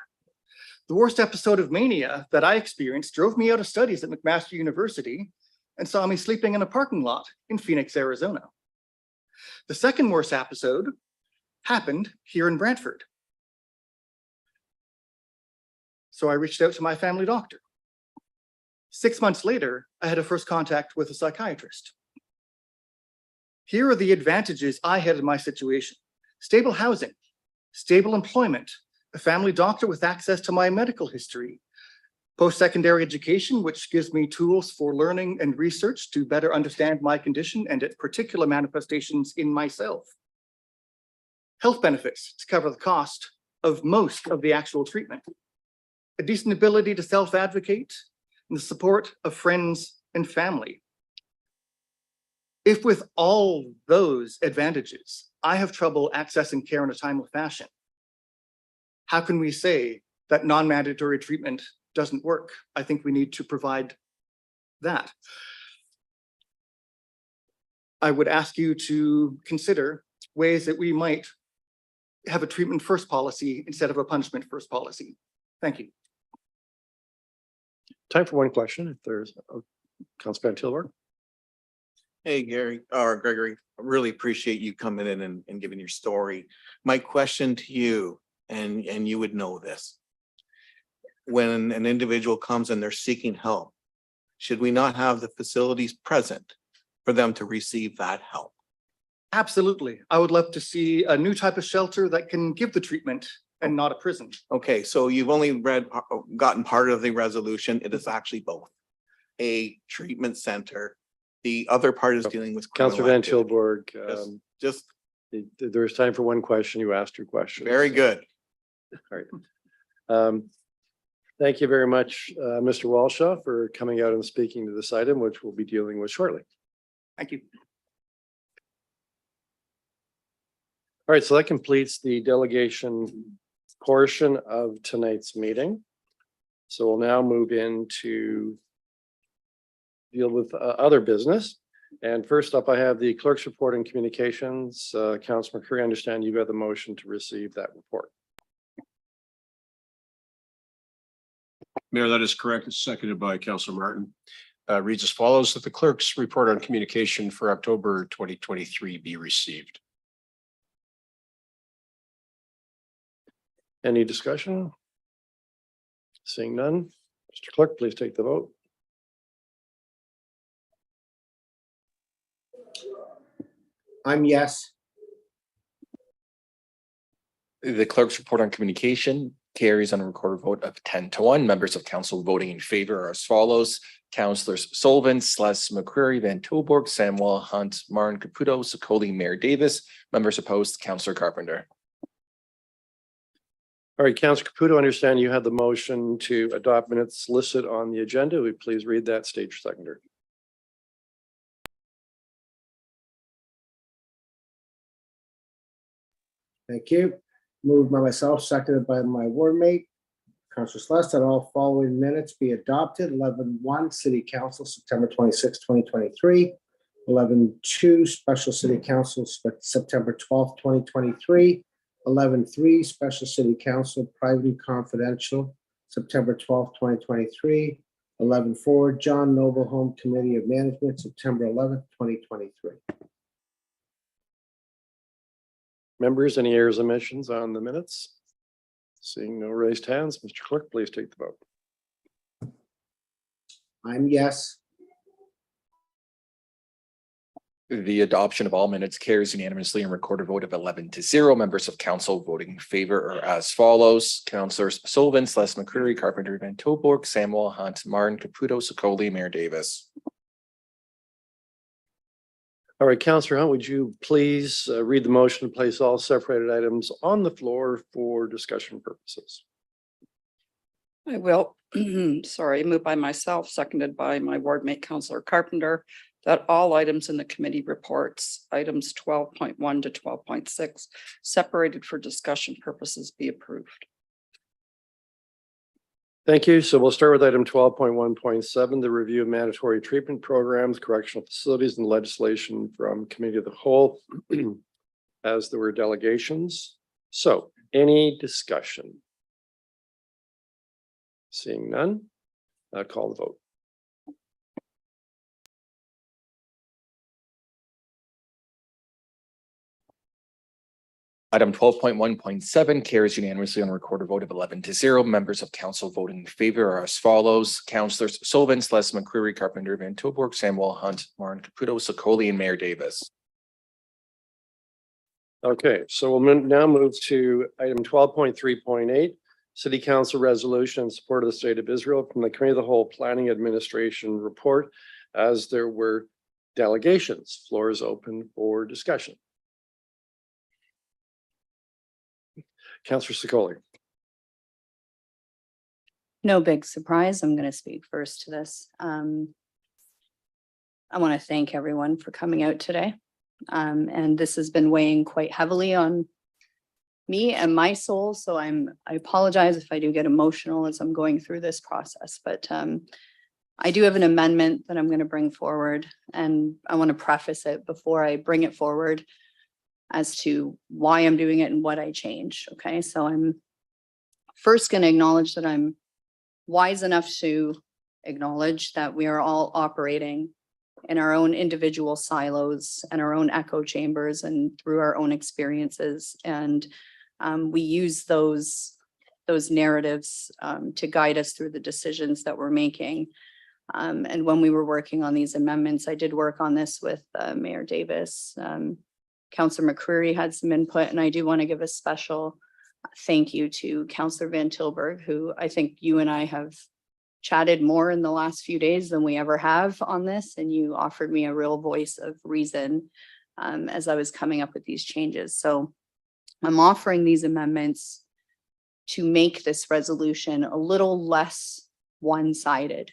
The worst episode of mania that I experienced drove me out of studies at McMaster University and saw me sleeping in a parking lot in Phoenix, Arizona. The second worst episode happened here in Brantford. So I reached out to my family doctor. 6 months later, I had a first contact with a psychiatrist. Here are the advantages I had in my situation: stable housing, stable employment, a family doctor with access to my medical history, post-secondary education, which gives me tools for learning and research to better understand my condition and its particular manifestations in myself, health benefits to cover the cost of most of the actual treatment, a decent ability to self-advocate, and the support of friends and family. If with all those advantages, I have trouble accessing care in a timely fashion, how can we say that non-mandatory treatment doesn't work? I think we need to provide that. I would ask you to consider ways that we might have a treatment first policy instead of a punishment first policy. Thank you. Time for one question, if there's Councilman Tilburg. Hey, Gary, or Gregory, I really appreciate you coming in and giving your story. My question to you, and you would know this. When an individual comes and they're seeking help, should we not have the facilities present for them to receive that help? Absolutely. I would love to see a new type of shelter that can give the treatment and not a prison. Okay, so you've only gotten part of the resolution. It is actually both. A treatment center. The other part is dealing with. Councilor Van Tilburg, Just there's time for one question. You asked your question. very good. All right. Thank you very much, Mr. Walshaw, for coming out and speaking to this item, which we'll be dealing with shortly. Thank you. All right, so that completes the delegation portion of tonight's meeting. So we'll now move into deal with other business. And first up, I have the clerk's report and communications. Councilor McCreary, I understand you've got the motion to receive that report. Mayor, that is correct. It's seconded by Councilor Martin. Reads as follows: that the clerk's report on communication for October 2023 be received. Any discussion? Seeing none. Mr. Clerk, please take the vote. I'm yes. The clerk's report on communication carries on a recorded vote of 10-1. Members of council voting in favor are as follows: Councilors Sullivan, Sless, McCreary, Van Tilburg, Samuel, Hunt, Martin, Caputo, Sicoli, Mayor Davis. Members opposed, Councilor Carpenter. All right, Councillor Caputo, I understand you had the motion to adopt minutes listed on the agenda. Would you please read that, state your seconder? Thank you. Moved by myself, seconded by my ward mate, Councillor Celeste, that all following minutes be adopted. 11:1, City Council, September 26, 2023. 11:2, Special City Council, September 12th, 2023. 11:3, Special City Council, Private and Confidential, September 12th, 2023. 11:4, John Noble Home Committee of Management, September 11th, 2023. Members, any errors or omissions on the minutes? Seeing no raised hands, Mr. Clerk, please take the vote. I'm yes. The adoption of all minutes carries unanimously and recorded vote of 11-0. Members of council voting in favor are as follows. Councillors Sullivan, Celeste McCreary, Carpenter, Van Tilburg, Samuel, Hunt, Martin, Caputo, Sokoli, Mayor Davis. All right, Councillor Hunt, would you please read the motion to place all separated items on the floor for discussion purposes? I will. Sorry, moved by myself, seconded by my ward mate, Councillor Carpenter, that all items in the committee reports, items 12.1 to 12.6, separated for discussion purposes, be approved. Thank you. So we'll start with item 12.1.7, the review of mandatory treatment programs, correctional facilities, and legislation from committee of the whole, as there were delegations. So any discussion? Seeing none, call the vote. Item 12.1.7 carries unanimously on a recorded vote of 11-0. Members of council voting in favor are as follows. Councillors Sullivan, Celeste McCreary, Carpenter, Van Tilburg, Samuel, Hunt, Martin, Caputo, Sokoli, and Mayor Davis. Okay, so we'll now move to item 12.3.8, City Council Resolution in support of the State of Israel from the Committee of the Whole Planning Administration Report, as there were delegations. Floor is open for discussion. Councillor Sokoli. No big surprise. I'm going to speak first to this. I want to thank everyone for coming out today. And this has been weighing quite heavily on me and my soul. So I apologize if I do get emotional as I'm going through this process, but I do have an amendment that I'm going to bring forward, and I want to preface it before I bring it forward as to why I'm doing it and what I changed. Okay, so I'm first going to acknowledge that I'm wise enough to acknowledge that we are all operating in our own individual silos and our own echo chambers and through our own experiences. And we use those narratives to guide us through the decisions that we're making. And when we were working on these amendments, I did work on this with Mayor Davis. Councillor McCreary had some input, and I do want to give a special thank you to Councillor Van Tilburg, who I think you and I have chatted more in the last few days than we ever have on this, and you offered me a real voice of reason as I was coming up with these changes. So I'm offering these amendments to make this resolution a little less one-sided,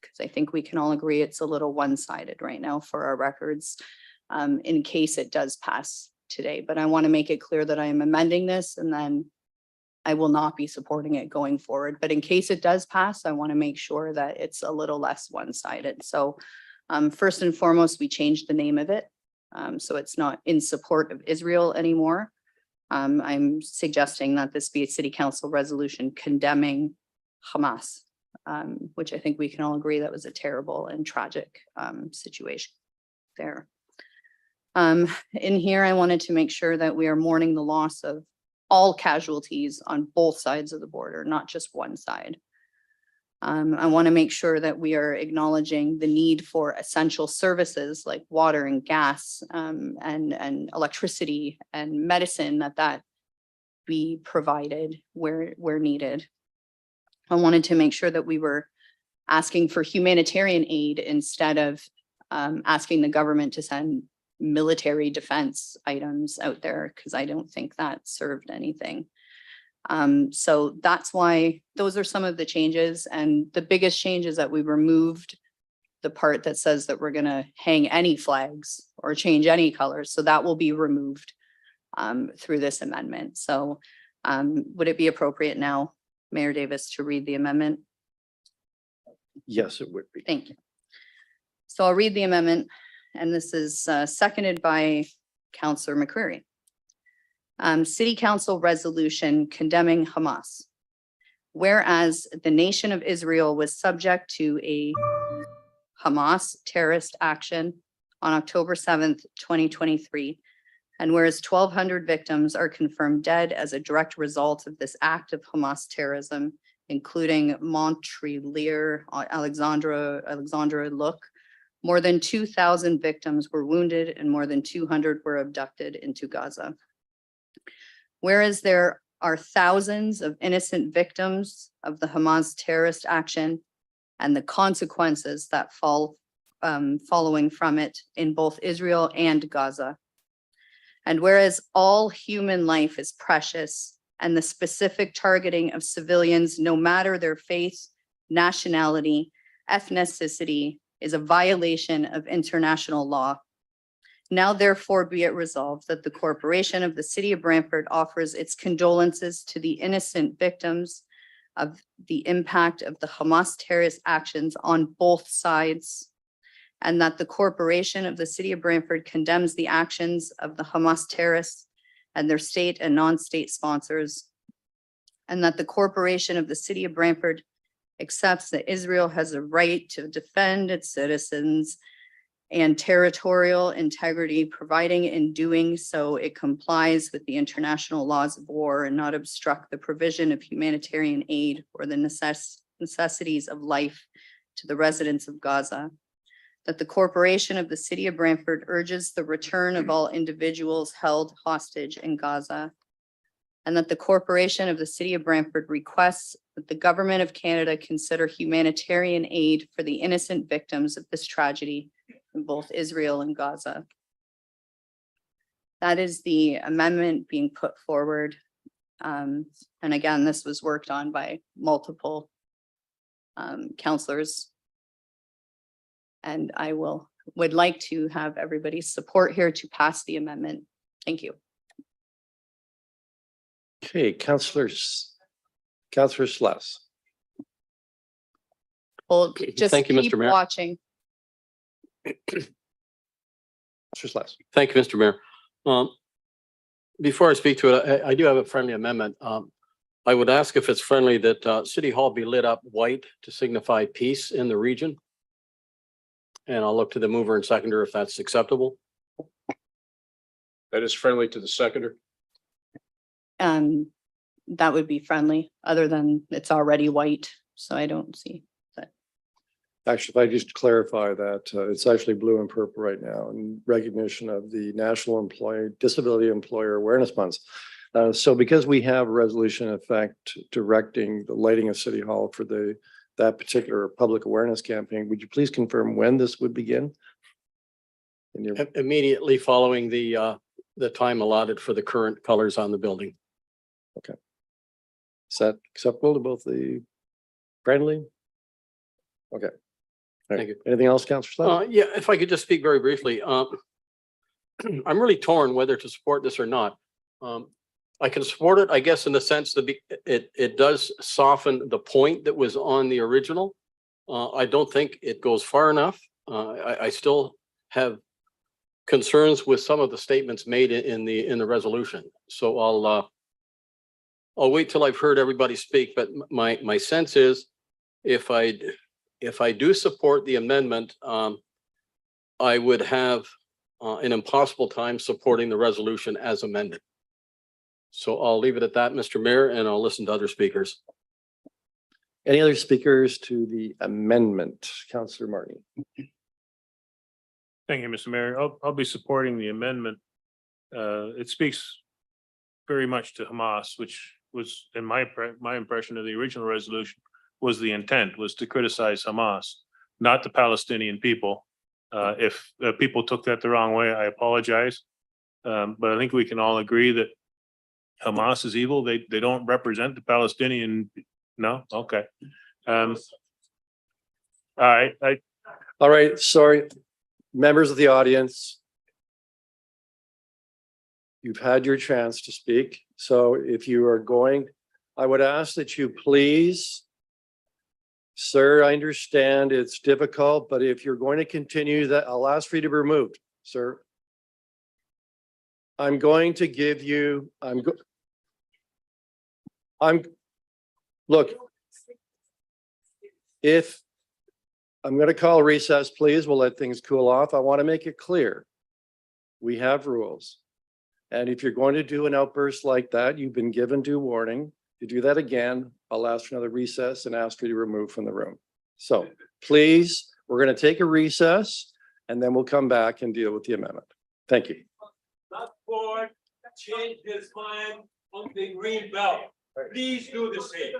because I think we can all agree it's a little one-sided right now for our records. In case it does pass today, but I want to make it clear that I am amending this, and then I will not be supporting it going forward. But in case it does pass, I want to make sure that it's a little less one-sided. So first and foremost, we changed the name of it. So it's not in support of Israel anymore. I'm suggesting that this be a city council resolution condemning Hamas, which I think we can all agree that was a terrible and tragic situation there. In here, I wanted to make sure that we are mourning the loss of all casualties on both sides of the border, not just one side. I want to make sure that we are acknowledging the need for essential services like water and gas and electricity and medicine that be provided where needed. I wanted to make sure that we were asking for humanitarian aid instead of asking the government to send military defense items out there, because I don't think that served anything. So that's why those are some of the changes, and the biggest change is that we removed the part that says that we're gonna hang any flags or change any colors, so that will be removed through this amendment. So would it be appropriate now, Mayor Davis, to read the amendment? Yes, it would be. Thank you. So I'll read the amendment, and this is seconded by Councillor McCreary. City Council resolution condemning Hamas. Whereas the nation of Israel was subject to a Hamas terrorist action on October 7th, 2023, and whereas 1,200 victims are confirmed dead as a direct result of this act of Hamas terrorism, including Montrealier, Alexandra Look, more than 2,000 victims were wounded and more than 200 were abducted into Gaza. Whereas there are thousands of innocent victims of the Hamas terrorist action and the consequences that following from it in both Israel and Gaza. And whereas all human life is precious and the specific targeting of civilians, no matter their faith, nationality, ethnicity, is a violation of international law. Now therefore be it resolved that the corporation of the city of Brantford offers its condolences to the innocent victims of the impact of the Hamas terrorist actions on both sides, and that the corporation of the city of Brantford condemns the actions of the Hamas terrorists and their state and non-state sponsors, and that the corporation of the city of Brantford accepts that Israel has a right to defend its citizens and territorial integrity, providing in doing so it complies with the international laws of war and not obstruct the provision of humanitarian aid or the necessities of life to the residents of Gaza. That the corporation of the city of Brantford urges the return of all individuals held hostage in Gaza. And that the corporation of the city of Brantford requests that the government of Canada consider humanitarian aid for the innocent victims of this tragedy in both Israel and Gaza. That is the amendment being put forward. And again, this was worked on by multiple councillors. And I would like to have everybody's support here to pass the amendment. Thank you. Okay, Councillor Sless. Well, just Thank you, keep Mr. Mayor. watching. Councillor Sless. Thank you, Mr. Mayor. Before I speak to it, I do have a friendly amendment. I would ask if it's friendly that City Hall be lit up white to signify peace in the region. And I'll look to the mover and seconder if that's acceptable. That is friendly to the seconder. That would be friendly, other than it's already white, so I don't see that. Actually, if I just clarify that it's actually blue and purple right now in recognition of the National Disability Employer Awareness Month. So because we have a resolution in effect directing the lighting of City Hall for that particular public awareness campaign, would you please confirm when this would begin? Immediately following the time allotted for the current colors on the building. Okay. Is that acceptable to both the friendly? Okay. Thank you. Anything else, Councillor Sless? Yeah, if I could just speak very briefly. I'm really torn whether to support this or not. I can support it, I guess, in the sense that it does soften the point that was on the original. I don't think it goes far enough. I still have concerns with some of the statements made in the resolution. So I'll wait till I've heard everybody speak, but my sense is if I do support the amendment, I would have an impossible time supporting the resolution as amended. So I'll leave it at that, Mr. Mayor, and I'll listen to other speakers. Any other speakers to the amendment? Councillor Martin. Thank you, Mr. Mayor. I'll be supporting the amendment. It speaks very much to Hamas, which was in my impression of the original resolution was the intent was to criticize Hamas, not the Palestinian people. If people took that the wrong way, I apologize. But I think we can all agree that Hamas is evil? They don't represent the Palestinian? No? Okay. All right, All right, sorry, members of the audience. You've had your chance to speak, so if you are going, I would ask that you please. Sir, I understand it's difficult, but if you're going to continue that, I'll ask for you to be removed, sir. I'm going to give you, look. If I'm going to call recess, please, we'll let things cool off. I want to make it clear. We have rules. And if you're going to do an outburst like that, you've been given due warning. If you do that again, I'll ask for another recess and ask for you to remove from the room. So please, we're going to take a recess and then we'll come back and deal with the amendment. Thank you. Not for change his mind on the green belt. Please do the same.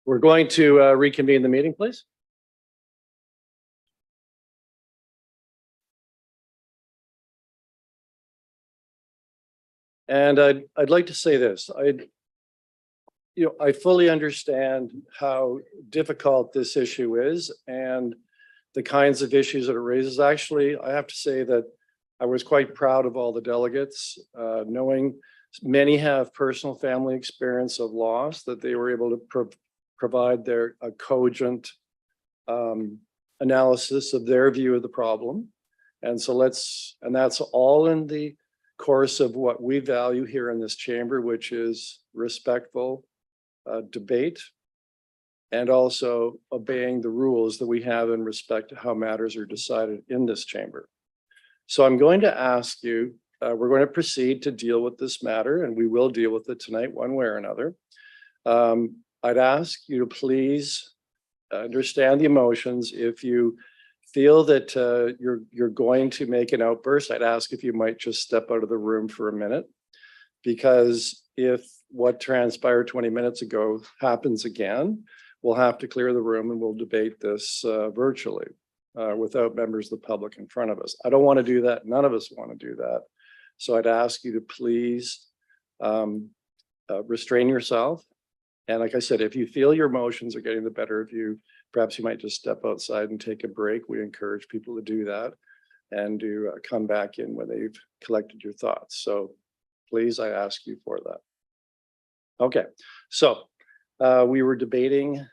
We're going to reconvene the meeting, please. And I'd like to say this, I fully understand how difficult this issue is and the kinds of issues that it raises. Actually, I have to say that I was quite proud of all the delegates, knowing many have personal family experience of loss, that they were able to provide a cogent analysis of their view of the problem. And so that's all in the course of what we value here in this chamber, which is respectful debate and also obeying the rules that we have in respect to how matters are decided in this chamber. So I'm going to ask you, we're going to proceed to deal with this matter, and we will deal with it tonight one way or another. I'd ask you to please understand the emotions. If you feel that you're going to make an outburst, I'd ask if you might just step out of the room for a minute, because if what transpired 20 minutes ago happens again, we'll have to clear the room and we'll debate this virtually without members of the public in front of us. I don't want to do that. None of us want to do that. So I'd ask you to please restrain yourself. And like I said, if you feel your emotions are getting the better of you, perhaps you might just step outside and take a break. We encourage people to do that and to come back in when they've collected your thoughts. So please, I ask you for that. Okay, so we were debating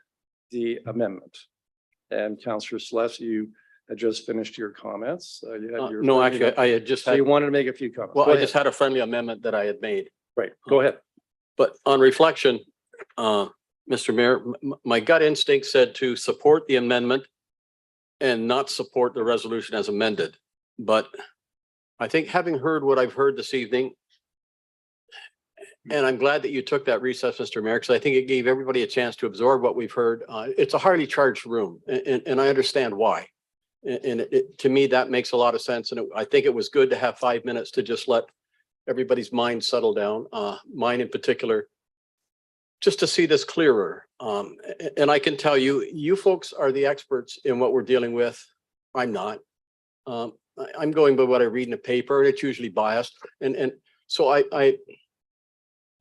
the amendment, and Councillor Celeste, you had just finished your comments. You had your No, actually, I had just so had, you wanted to make a few comments. well, Go I ahead. just had a friendly amendment that I had made. Right, go ahead. But on reflection, Mr. Mayor, my gut instinct said to support the amendment and not support the resolution as amended. But I think having heard what I've heard this evening, and I'm glad that you took that recess, Mr. Mayor, because I think it gave everybody a chance to absorb what we've heard. It's a highly charged room, and I understand why. And to me, that makes a lot of sense. And I think it was good to have 5 minutes to just let everybody's mind settle down, mine in particular, just to see this clearer. And I can tell you, you folks are the experts in what we're dealing with. I'm not. I'm going by what I read in the paper, and it's usually biased. And so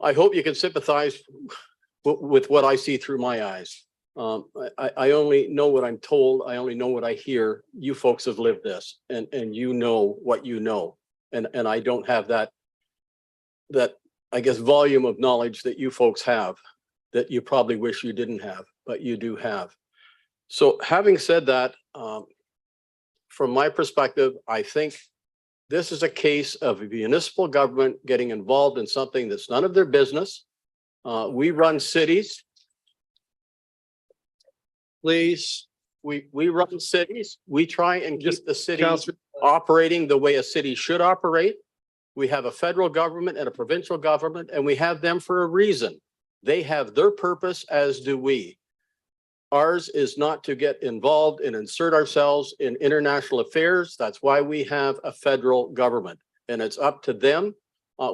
I hope you can sympathize with what I see through my eyes. I only know what I'm told. I only know what I hear. You folks have lived this, and you know what you know. And I don't have that I guess volume of knowledge that you folks have, that you probably wish you didn't have, but you do have. So having said that, from my perspective, I think this is a case of a municipal government getting involved in something that's none of their business. We run cities. Please, we run cities. We try and keep the city operating the way a city should operate. We have a federal government and a provincial government, and we have them for a reason. They have their purpose, as do we. Ours is not to get involved and insert ourselves in international affairs. That's why we have a federal government, and it's up to them.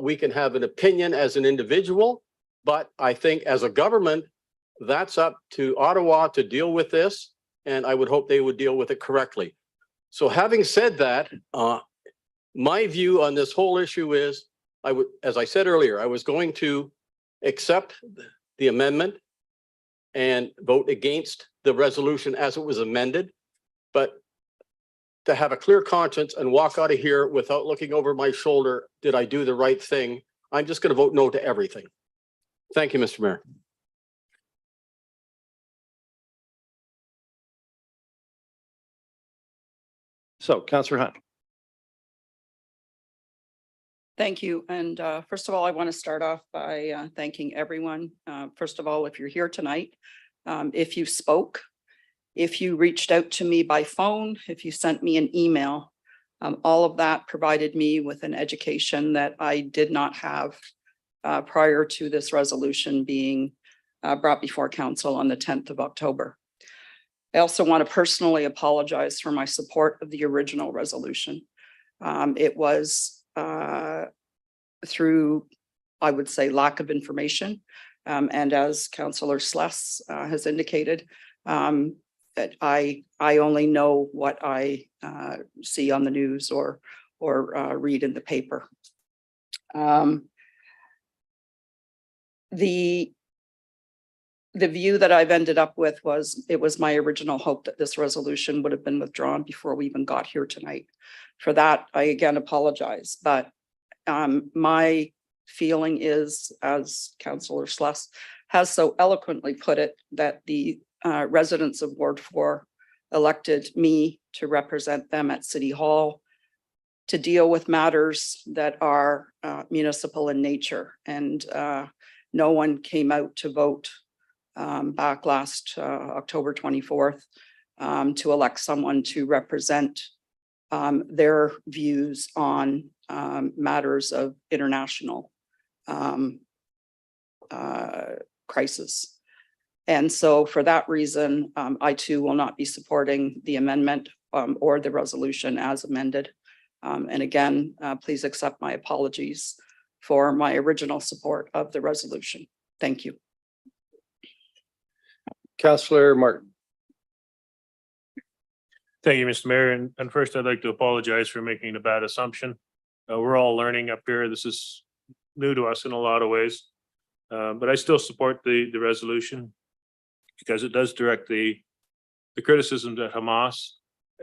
We can have an opinion as an individual, but I think as a government, that's up to Ottawa to deal with this, and I would hope they would deal with it correctly. So having said that, my view on this whole issue is, as I said earlier, I was going to accept the amendment and vote against the resolution as it was amended. But to have a clear conscience and walk out of here without looking over my shoulder, did I do the right thing? I'm just going to vote no to everything. Thank you, Mr. Mayor. So, Councillor Hunt. Thank you. And first of all, I want to start off by thanking everyone. First of all, if you're here tonight, if you spoke, if you reached out to me by phone, if you sent me an email, all of that provided me with an education that I did not have prior to this resolution being brought before council on the 10th of October. I also want to personally apologize for my support of the original resolution. It was through, I would say, lack of information And as Councillor Sless has indicated, that I only know what I see on the news or read in the paper. The view that I've ended up with was, it was my original hope that this resolution would have been withdrawn before we even got here tonight. For that, I again apologize, but my feeling is, as Councillor Sless has so eloquently put it, that the residents of Ward 4 elected me to represent them at City Hall to deal with matters that are municipal in nature. And no one came out to vote back last October 24th to elect someone to represent their views on matters of international crisis. And so for that reason, I too will not be supporting the amendment or the resolution as amended. And again, please accept my apologies for my original support of the resolution. Thank you. Councillor Martin. Thank you, Mr. Mayor. And first, I'd like to apologize for making a bad assumption. We're all learning up here. This is new to us in a lot of ways. But I still support the resolution because it does direct the criticism to Hamas.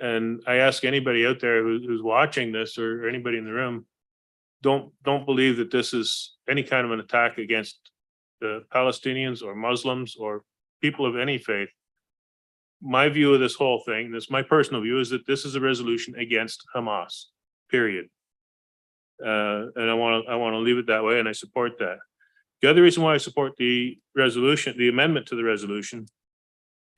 And I ask anybody out there who's watching this, or anybody in the room, don't believe that this is any kind of an attack against the Palestinians or Muslims or people of any faith. My view of this whole thing, this my personal view, is that this is a resolution against Hamas, period. And I want to leave it that way, and I support that. The other reason why I support the resolution, the amendment to the resolution,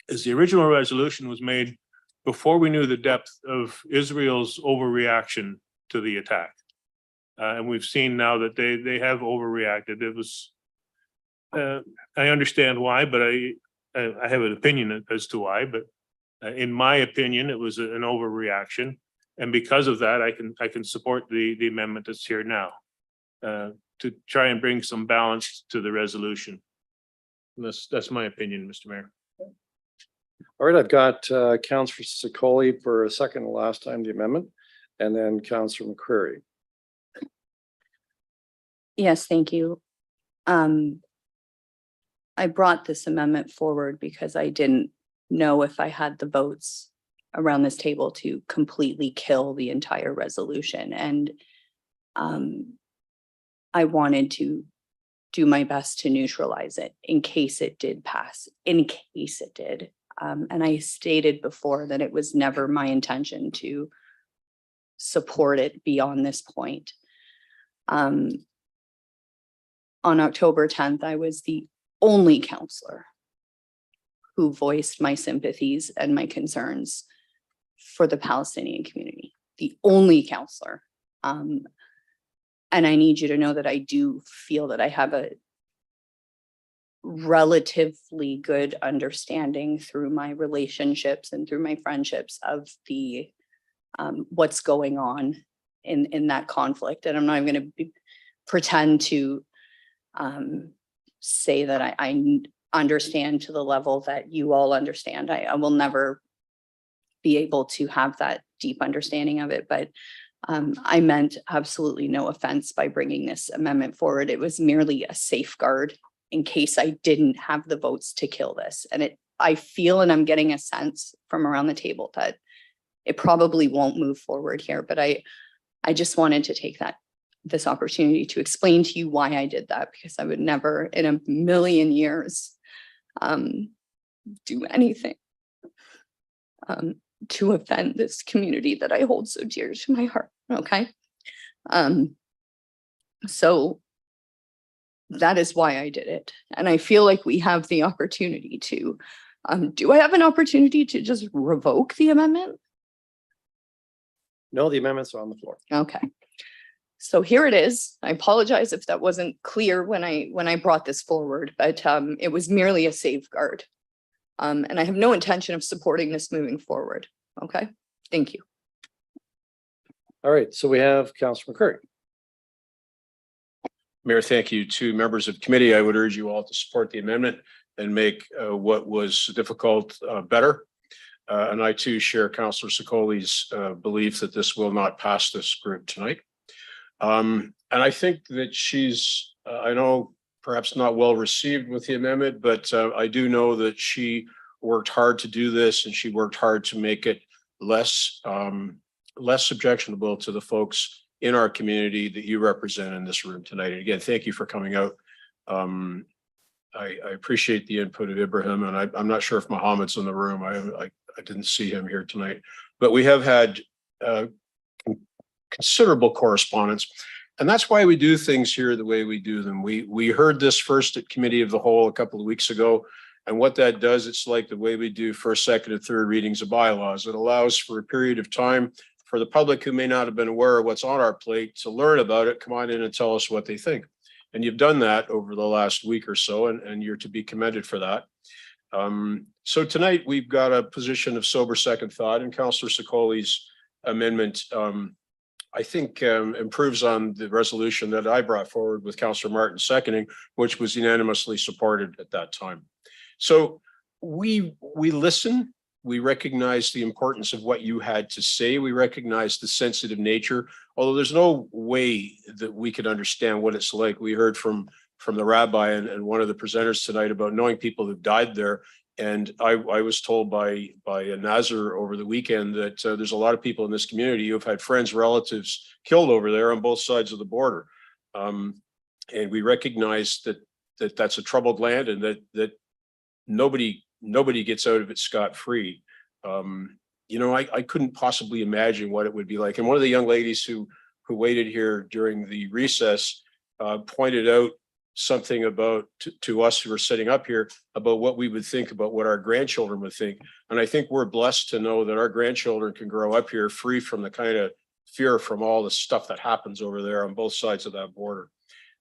is the original resolution was made before we knew the depth of Israel's overreaction to the attack. And we've seen now that they have overreacted. It was, I understand why, but I have an opinion as to why, but in my opinion, it was an overreaction. And because of that, I can support the amendment that's here now to try and bring some balance to the resolution. And that's my opinion, Mr. Mayor. All right, I've got Councillor Sikoli for a second and last time the amendment, and then Councillor McCreary. Yes, thank you. I brought this amendment forward because I didn't know if I had the votes around this table to completely kill the entire resolution. And I wanted to do my best to neutralize it in case it did pass, in case it did. And I stated before that it was never my intention to support it beyond this point. On October 10th, I was the only counselor who voiced my sympathies and my concerns for the Palestinian community, the only counselor. And I need you to know that I do feel that I have a relatively good understanding through my relationships and through my friendships of the what's going on in that conflict. And I'm not even going to pretend to say that I understand to the level that you all understand. I will never be able to have that deep understanding of it, but I meant absolutely no offense by bringing this amendment forward. It was merely a safeguard in case I didn't have the votes to kill this. And I feel, and I'm getting a sense from around the table that it probably won't move forward here, but I just wanted to take this opportunity to explain to you why I did that, because I would never in a million years do anything to offend this community that I hold so dear to my heart. Okay. So that is why I did it. And I feel like we have the opportunity to, do I have an opportunity to just revoke the amendment? No, the amendments are on the floor. Okay. So here it is. I apologize if that wasn't clear when I brought this forward, but it was merely a safeguard. And I have no intention of supporting this moving forward. Okay, thank you. All right, so we have Councillor McCreary. Mayor, thank you. To members of committee, I would urge you all to support the amendment and make what was difficult better. And I too share Councillor Sicoli's belief that this will not pass this group tonight. And I think that she's, I know perhaps not well received with the amendment, but I do know that she worked hard to do this and she worked hard to make it less objectionable to the folks in our community that you represent in this room tonight. And again, thank you for coming out. I appreciate the input of Ibrahim, and I'm not sure if Mohammed's in the room. I didn't see him here tonight, but we have had considerable correspondence. And that's why we do things here the way we do them. We heard this first at Committee of the Whole a couple of weeks ago. And what that does, it's like the way we do first, second, and third readings of bylaws. It allows for a period of time for the public who may not have been aware of what's on our plate to learn about it, come on in and tell us what they think. And you've done that over the last week or so, and you're to be commended for that. So tonight we've got a position of sober second thought, and Councillor Sicoli's amendment, I think, improves on the resolution that I brought forward with Councillor Martin seconding, which was unanimously supported at that time. So we listen. We recognize the importance of what you had to say. We recognize the sensitive nature, although there's no way that we could understand what it's like. We heard from the rabbi and one of the presenters tonight about knowing people who've died there. And I was told by a Nazir over the weekend that there's a lot of people in this community who have had friends, relatives killed over there on both sides of the border. And we recognize that that's a troubled land and that nobody gets out of it scot-free. You know, I couldn't possibly imagine what it would be like. And one of the young ladies who waited here during the recess pointed out something about to us who are sitting up here about what we would think about what our grandchildren would think. And I think we're blessed to know that our grandchildren can grow up here free from the kind of fear from all the stuff that happens over there on both sides of that border.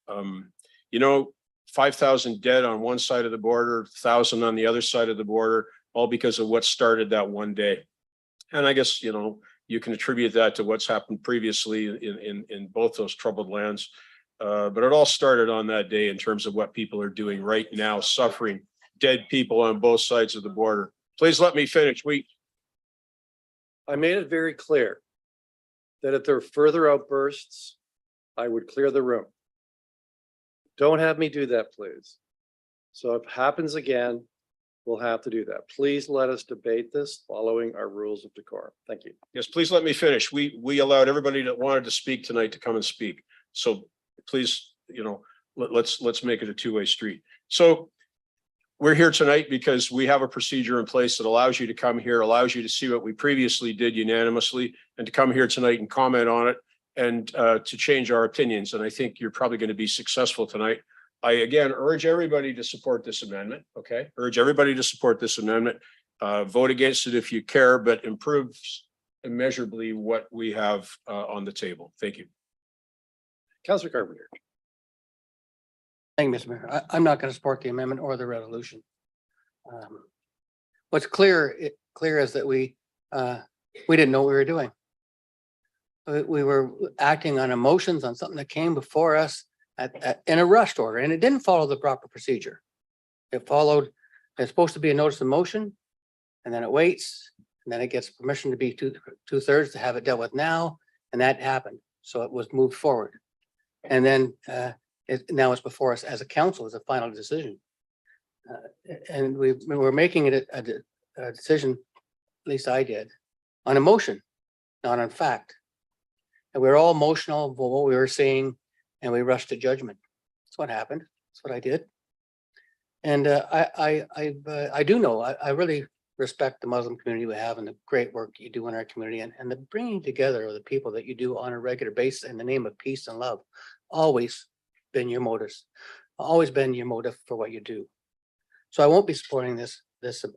You know, 5,000 dead on one side of the border, 1,000 on the other side of the border, all because of what started that one day. And I guess, you know, you can attribute that to what's happened previously in both those troubled lands. But it all started on that day in terms of what people are doing right now, suffering, dead people on both sides of the border. Please let me finish. I made it very clear that if there are further outbursts, I would clear the room. Don't have me do that, please. So if it happens again, we'll have to do that. Please let us debate this following our rules of decorum. Thank you. Yes, please let me finish. We allowed everybody that wanted to speak tonight to come and speak. So please, you know, let's make it a two-way street. So we're here tonight because we have a procedure in place that allows you to come here, allows you to see what we previously did unanimously, and to come here tonight and comment on it and to change our opinions. And I think you're probably going to be successful tonight. I again urge everybody to support this amendment. Okay, urge everybody to support this amendment. Vote against it if you care, but improves immeasurably what we have on the table. Thank you. Councillor Carpenter. Thank you, Mr. Mayor. I'm not going to support the amendment or the resolution. What's clear is that we didn't know what we were doing. We were acting on emotions on something that came before us in a rushed order, and it didn't follow the proper procedure. It's supposed to be a notice of motion, and then it waits, and then it gets permission to be two-thirds to have it dealt with now, and that happened. So it was moved forward. And then now it's before us as a council as a final decision. And we're making it a decision, at least I did, on emotion, not on fact. And we're all emotional for what we were seeing, and we rushed to judgment. That's what happened. That's what I did. And I do know, I really respect the Muslim community we have and the great work you do in our community, and the bringing together of the people that you do on a regular basis in the name of peace and love. Always been your motives, always been your motive for what you do. So I won't be supporting this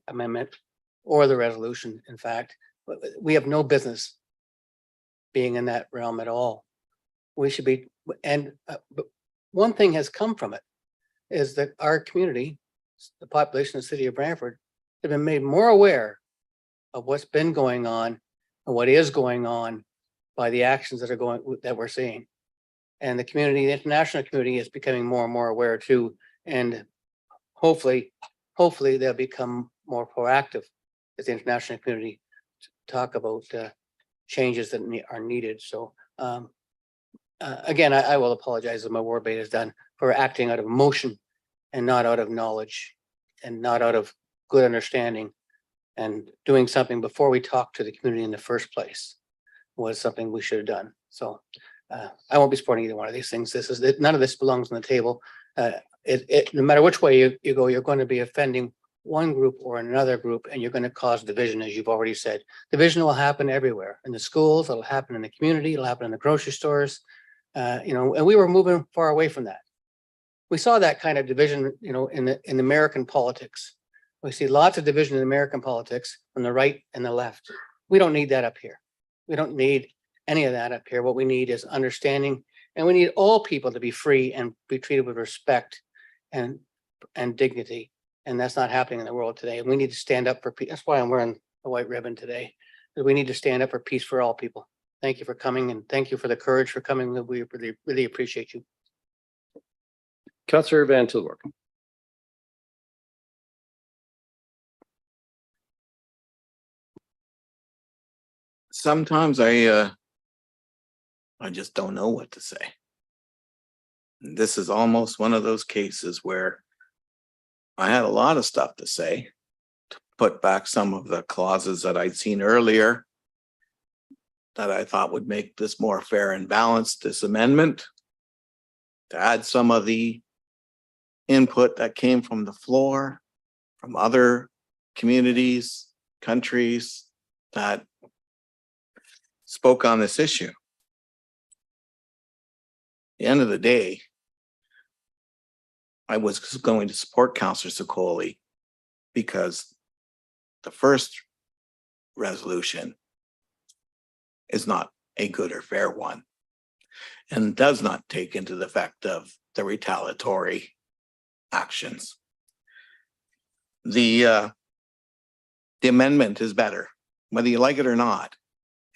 amendment or the resolution. In fact, we have no business being in that realm at all. We should be, and but one thing has come from it is that our community, the population of the city of Brantford, have been made more aware of what's been going on and what is going on by the actions that we're seeing. And the community, the international community is becoming more and more aware too. And hopefully they'll become more proactive as the international community to talk about changes that are needed. So again, I will apologize as my ward mate has done for acting out of emotion and not out of knowledge and not out of good understanding, and doing something before we talk to the community in the first place was something we should have done. So I won't be supporting either one of these things. None of this belongs on the table. No matter which way you go, you're going to be offending one group or another group, and you're going to cause division, as you've already said. Division will happen everywhere, in the schools, it'll happen in the community, it'll happen in the grocery stores. And we were moving far away from that. We saw that kind of division, in American politics. We see lots of division in American politics on the right and the left. We don't need that up here. We don't need any of that up here. What we need is understanding, and we need all people to be free and be treated with respect and dignity. And that's not happening in the world today. And we need to stand up for peace. That's why I'm wearing a white ribbon today. We need to stand up for peace for all people. Thank you for coming, and thank you for the courage for coming. We really, really appreciate you. Councillor Van Tilburg. Sometimes I just don't know what to say. This is almost one of those cases where I had a lot of stuff to say, to put back some of the clauses that I'd seen earlier that I thought would make this more fair and balanced, this amendment, to add some of the input that came from the floor, from other communities, countries that spoke on this issue. At the end of the day, I was going to support Councillor Sicoli because the first resolution is not a good or fair one and does not take into the effect of the retaliatory actions. The amendment is better, whether you like it or not.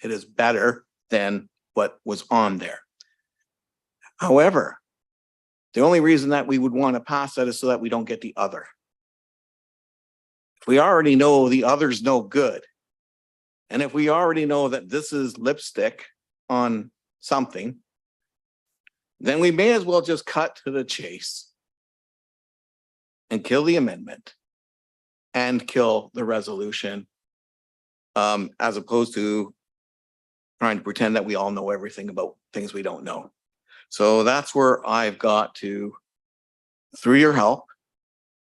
It is better than what was on there. However, the only reason that we would want to pass that is so that we don't get the other. If we already know the other's no good, and if we already know that this is lipstick on something, then we may as well just cut to the chase and kill the amendment and kill the resolution, as opposed to trying to pretend that we all know everything about things we don't know. So that's where I've got to, through your help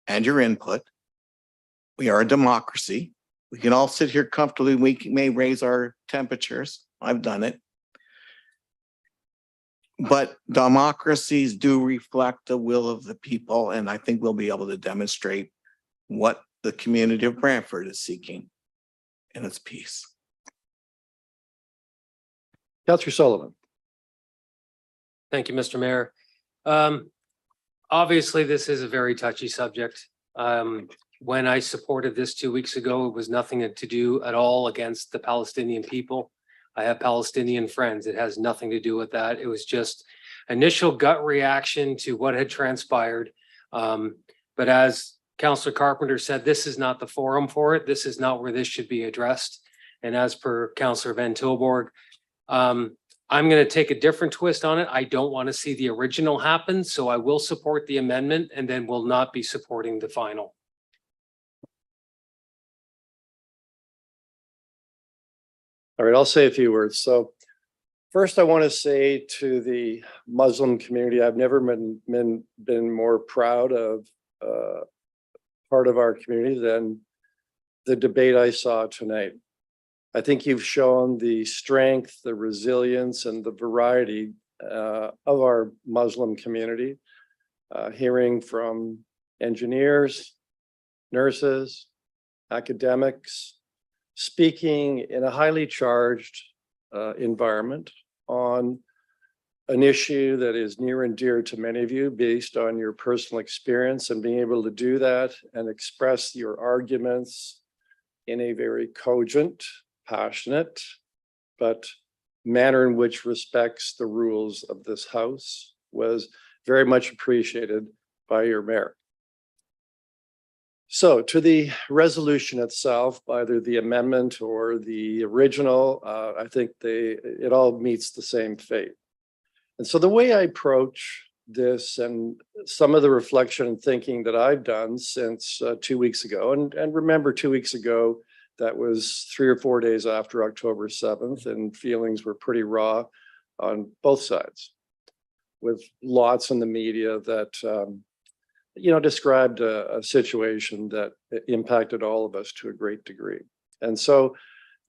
and your input, we are a democracy. We can all sit here comfortably. We may raise our temperatures. I've done it. But democracies do reflect the will of the people. And I think we'll be able to demonstrate what the community of Brantford is seeking in its peace. Councillor Sullivan. Thank you, Mr. Mayor. Obviously, this is a very touchy subject. When I supported this 2 weeks ago, it was nothing to do at all against the Palestinian people. I have Palestinian friends. It has nothing to do with that. It was just initial gut reaction to what had transpired. But as Councillor Carpenter said, this is not the forum for it. This is not where this should be addressed. And as per Councillor Van Tilburg, I'm going to take a different twist on it. I don't want to see the original happen, so I will support the amendment and then will not be supporting the final. All right, I'll say a few words. So first, I want to say to the Muslim community, I've never been more proud of part of our community than the debate I saw tonight. I think you've shown the strength, the resilience, and the variety of our Muslim community, hearing from engineers, nurses, academics, speaking in a highly charged environment on an issue that is near and dear to many of you based on your personal experience, and being able to do that and express your arguments in a very cogent, passionate, but manner in which respects the rules of this house was very much appreciated by your mayor. So to the resolution itself, either the amendment or the original, I think it all meets the same fate. And so the way I approach this and some of the reflection and thinking that I've done since 2 weeks ago, and remember 2 weeks ago, that was 3 or 4 days after October 7th, and feelings were pretty raw on both sides, with lots in the media that described a situation that impacted all of us to a great degree. And so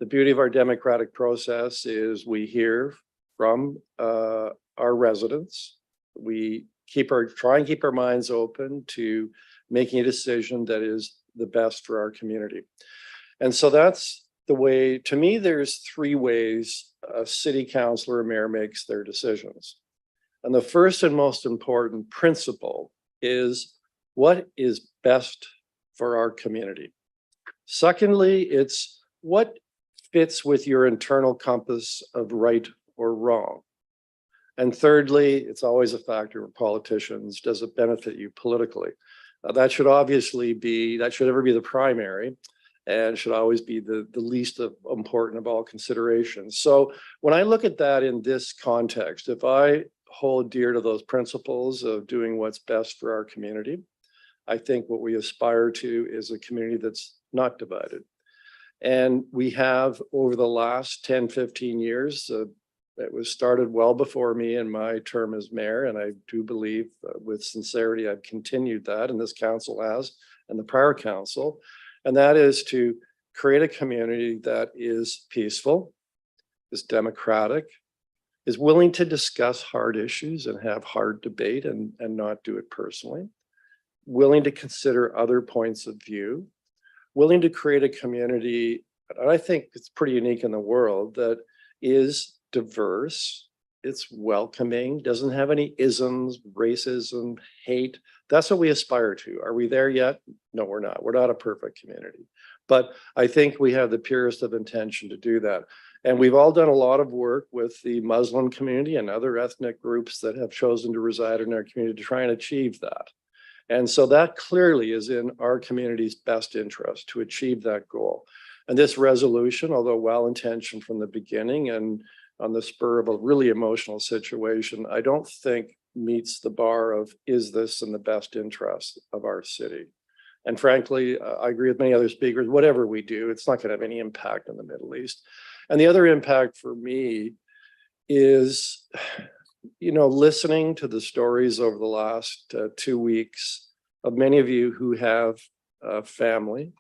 the beauty of our democratic process is we hear from our residents. We try and keep our minds open to making a decision that is the best for our community. And so that's the way, to me, there's 3 ways a city councilor or mayor makes their decisions. And the first and most important principle is what is best for our community. Secondly, it's what fits with your internal compass of right or wrong. And thirdly, it's always a factor of politicians. Does it benefit you politically? That should ever be the primary, and should always be the least important of all considerations. So when I look at that in this context, if I hold dear to those principles of doing what's best for our community, I think what we aspire to is a community that's not divided. And we have, over the last 10, 15 years, it was started well before me in my term as mayor, and I do believe with sincerity I've continued that, and this council has, and the prior council, and that is to create a community that is peaceful, is democratic, is willing to discuss hard issues and have hard debate and not do it personally, willing to consider other points of view, willing to create a community, and I think it's pretty unique in the world, that is diverse, it's welcoming, doesn't have any isms, racism, hate. That's what we aspire to. Are we there yet? No, we're not. We're not a perfect community. But I think we have the purest of intention to do that. And we've all done a lot of work with the Muslim community and other ethnic groups that have chosen to reside in our community to try and achieve that. And so that clearly is in our community's best interest to achieve that goal. And this resolution, although well-intentioned from the beginning and on the spur of a really emotional situation, I don't think meets the bar of, is this in the best interest of our city? And frankly, I agree with many other speakers, whatever we do, it's not going to have any impact in the Middle East. And the other impact for me is, listening to the stories over the last 2 weeks of many of you who have family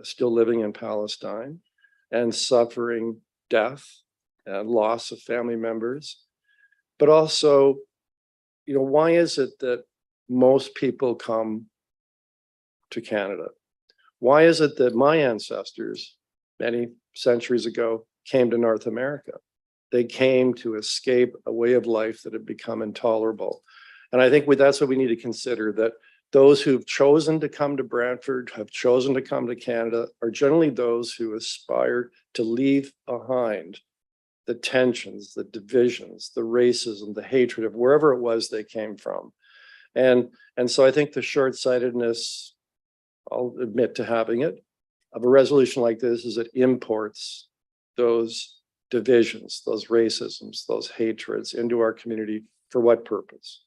still living in Palestine and suffering death and loss of family members. But also, why is it that most people come to Canada? Why is it that my ancestors, many centuries ago, came to North America? They came to escape a way of life that had become intolerable. And I think that's what we need to consider, that those who've chosen to come to Brantford, have chosen to come to Canada, are generally those who aspire to leave behind the tensions, the divisions, the racism, the hatred of wherever it was they came from. And so I think the short-sightedness, I'll admit to having it, of a resolution like this is it imports those divisions, those racisms, those hatreds into our community. For what purpose?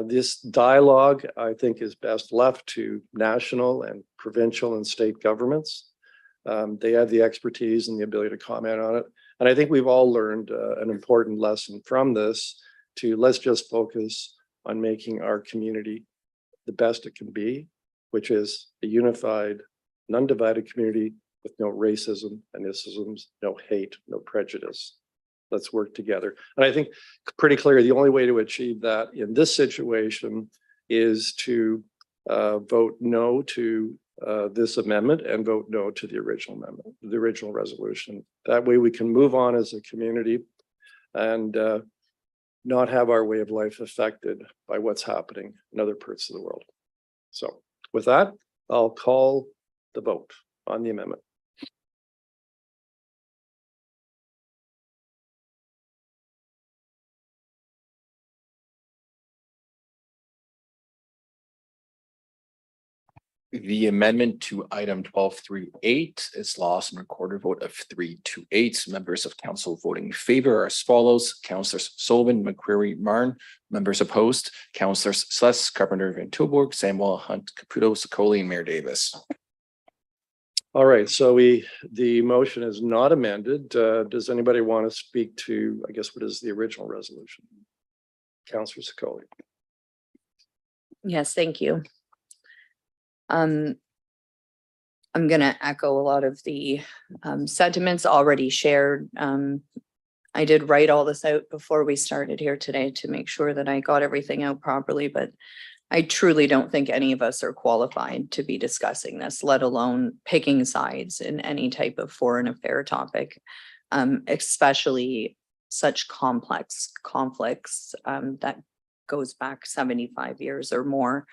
This dialogue, I think, is best left to national and provincial and state governments. They have the expertise and the ability to comment on it. And I think we've all learned an important lesson from this to let's just focus on making our community the best it can be, which is a unified, undivided community with no racism and isms, no hate, no prejudice. Let's work together. And I think pretty clear the only way to achieve that in this situation is to vote no to this amendment and vote no to the original amendment, the original resolution. That way we can move on as a community and not have our way of life affected by what's happening in other parts of the world. So with that, I'll call the vote on the amendment. The amendment to item 12.3.8 is lost and recorded vote of 3-8. Members of council voting in favor are as follows: Councillors Sullivan, McCreary, Marn. Members opposed, Councillors Sless, Carpenter, Van Tilburg, Samuel, Hunt, Caputo, Sakoli, and Mayor Davis. All right, so the motion is not amended. Does anybody want to speak to, I guess, what is the original resolution? Councillor Sakoli. Yes, thank you. I'm gonna echo a lot of the sentiments already shared. I did write all this out before we started here today to make sure that I got everything out properly, but I truly don't think any of us are qualified to be discussing this, let alone picking sides in any type of foreign affair topic, especially such complex conflicts that goes back 75 years or more.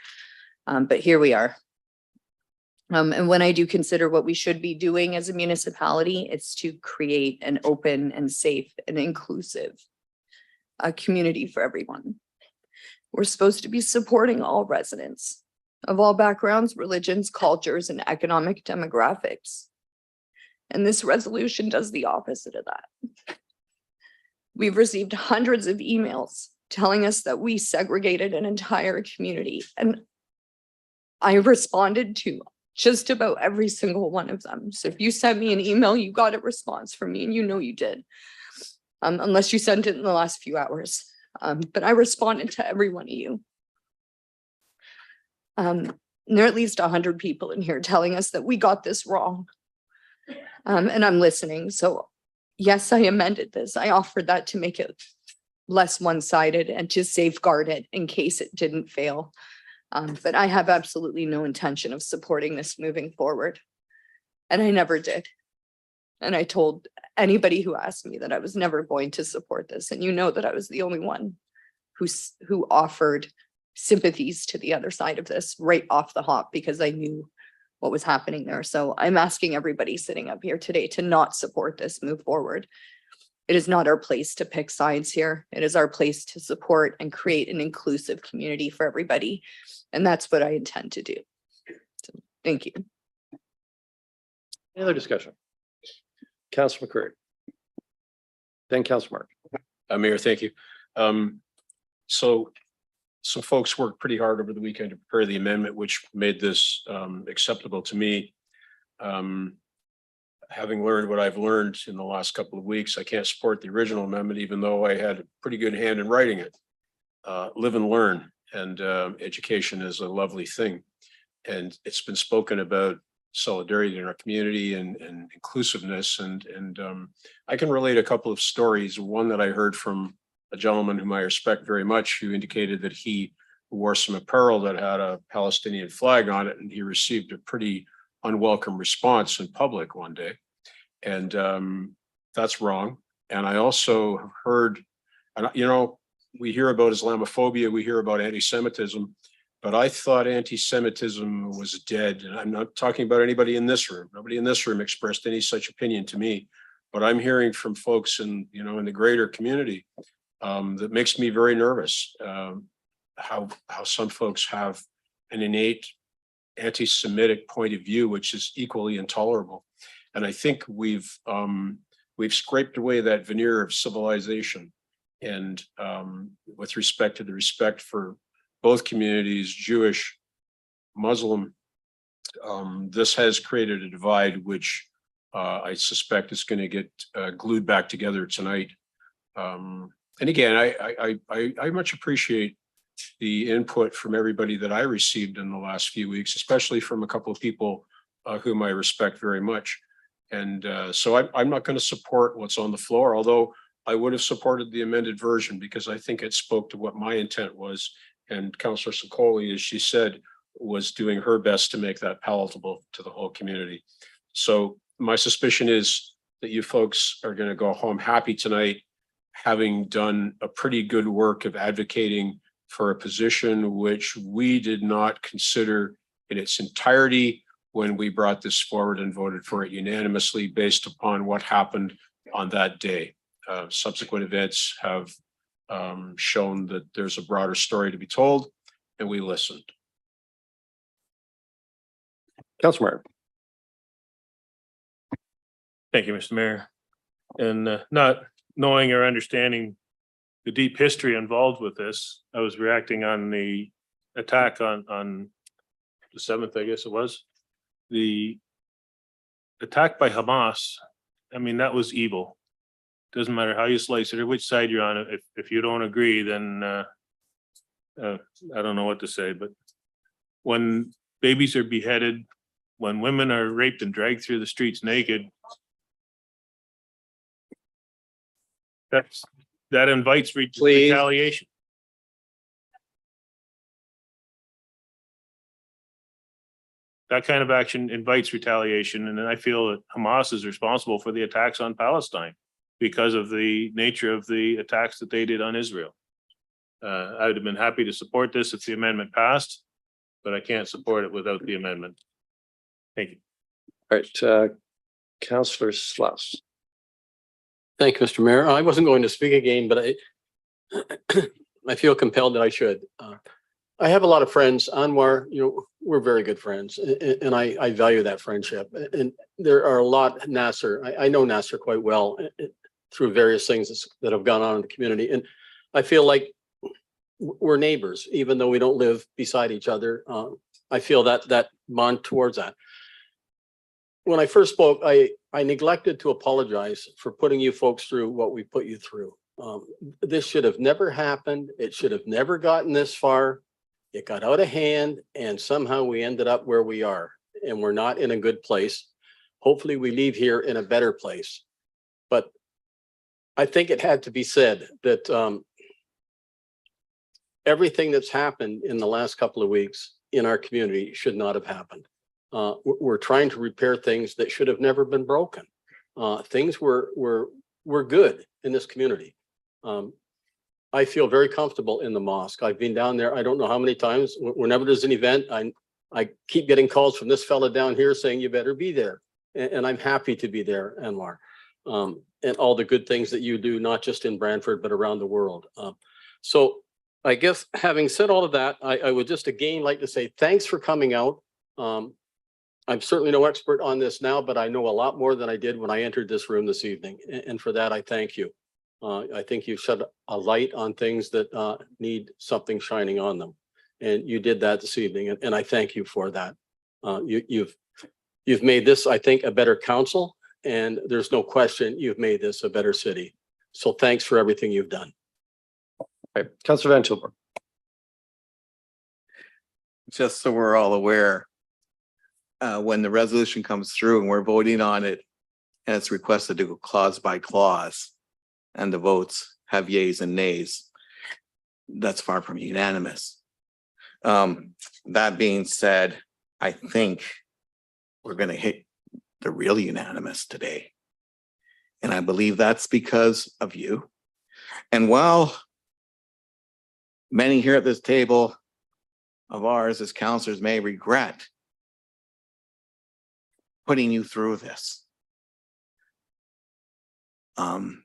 But here we are. And when I do consider what we should be doing as a municipality, it's to create an open and safe and inclusive community for everyone. We're supposed to be supporting all residents of all backgrounds, religions, cultures, and economic demographics. And this resolution does the opposite of that. We've received hundreds of emails telling us that we segregated an entire community, and I responded to just about every single one of them. So if you sent me an email, you got a response from me, and you know you did, unless you sent it in the last few hours. But I responded to every one of you. There are at least 100 people in here telling us that we got this wrong. And I'm listening. So yes, I amended this. I offered that to make it less one-sided and to safeguard it in case it didn't fail. But I have absolutely no intention of supporting this moving forward. And I never did. And I told anybody who asked me that I was never going to support this. And you know that I was the only one who offered sympathies to the other side of this right off the hop, because I knew what was happening there. So I'm asking everybody sitting up here today to not support this move forward. It is not our place to pick sides here. It is our place to support and create an inclusive community for everybody. And that's what I intend to do. So, thank you. Any other discussion? Councillor McCreary. Then Councillor Mark. Mayor, thank you. So some folks worked pretty hard over the weekend to prepare the amendment, which made this acceptable to me. Having learned what I've learned in the last couple of weeks, I can't support the original amendment, even though I had a pretty good hand in writing it. Live and learn, and education is a lovely thing. And it's been spoken about solidarity in our community and inclusiveness. And I can relate a couple of stories. One that I heard from a gentleman whom I respect very much, who indicated that he wore some apparel that had a Palestinian flag on it, and he received a pretty unwelcome response in public one day. And that's wrong. And I also have heard, and you know, we hear about Islamophobia, we hear about anti-Semitism, but I thought anti-Semitism was dead. And I'm not talking about anybody in this room. Nobody in this room expressed any such opinion to me, but I'm hearing from folks in, you know, in the greater community that makes me very nervous. How some folks have an innate anti-Semitic point of view, which is equally intolerable. And I think we've scraped away that veneer of civilization. And with respect to the respect for both communities, Jewish, Muslim, this has created a divide, which I suspect is going to get glued back together tonight. And again, I much appreciate the input from everybody that I received in the last few weeks, especially from a couple of people whom I respect very much. And so I'm not going to support what's on the floor, although I would have supported the amended version because I think it spoke to what my intent was. And Councillor Sakoli, as she said, was doing her best to make that palatable to the whole community. So my suspicion is that you folks are going to go home happy tonight, having done a pretty good work of advocating for a position which we did not consider in its entirety when we brought this forward and voted for it unanimously based upon what happened on that day. Subsequent events have shown that there's a broader story to be told, and we listened. Councilor Martin. Thank you, Mr. Mayor. And not knowing or understanding the deep history involved with this, I was reacting on the attack on the 7th, I guess it was. The attack by Hamas, I mean, that was evil. Doesn't matter how you slice it or which side you're on. If you don't agree, then I don't know what to say, but when babies are beheaded, when women are raped and dragged through the streets naked, that invites retaliation. That kind of action invites retaliation, and I feel that Hamas is responsible for the attacks on Palestine because of the nature of the attacks that they did on Israel. I would have been happy to support this if the amendment passed, but I can't support it without the amendment. Thank you. All right, Councillor Sluss. Thank you, Mr. Mayor. I wasn't going to speak again, but I feel compelled that I should. I have a lot of friends. Anwar, we're very good friends, and I value that friendship. And there are a lot, Nasser, I know Nasser quite well through various things that have gone on in the community. And I feel like we're neighbors, even though we don't live beside each other. I feel that bond towards that. When I first spoke, I neglected to apologize for putting you folks through what we put you through. This should have never happened. It should have never gotten this far. It got out of hand, and somehow we ended up where we are, and we're not in a good place. Hopefully we leave here in a better place. But I think it had to be said that everything that's happened in the last couple of weeks in our community should not have happened. We're trying to repair things that should have never been broken. Things were good in this community. I feel very comfortable in the mosque. I've been down there, I don't know how many times. Whenever there's an event, I keep getting calls from this fella down here saying you better be there. And I'm happy to be there, Anwar. And all the good things that you do, not just in Brantford, but around the world. So I guess having said all of that, I would just again like to say thanks for coming out. I'm certainly no expert on this now, but I know a lot more than I did when I entered this room this evening. And for that, I thank you. I think you've shed a light on things that need something shining on them. And you did that this evening, and I thank you for that. You've made this, I think, a better council, and there's no question you've made this a better city. So thanks for everything you've done. All right, Councillor Van Tilburg. Just so we're all aware, when the resolution comes through and we're voting on it, and it's requested to go clause by clause, and the votes have yays and nays, that's far from unanimous. That being said, I think we're going to hit the real unanimous today. And I believe that's because of you. And while many here at this table of ours as councillors may regret putting you through this, can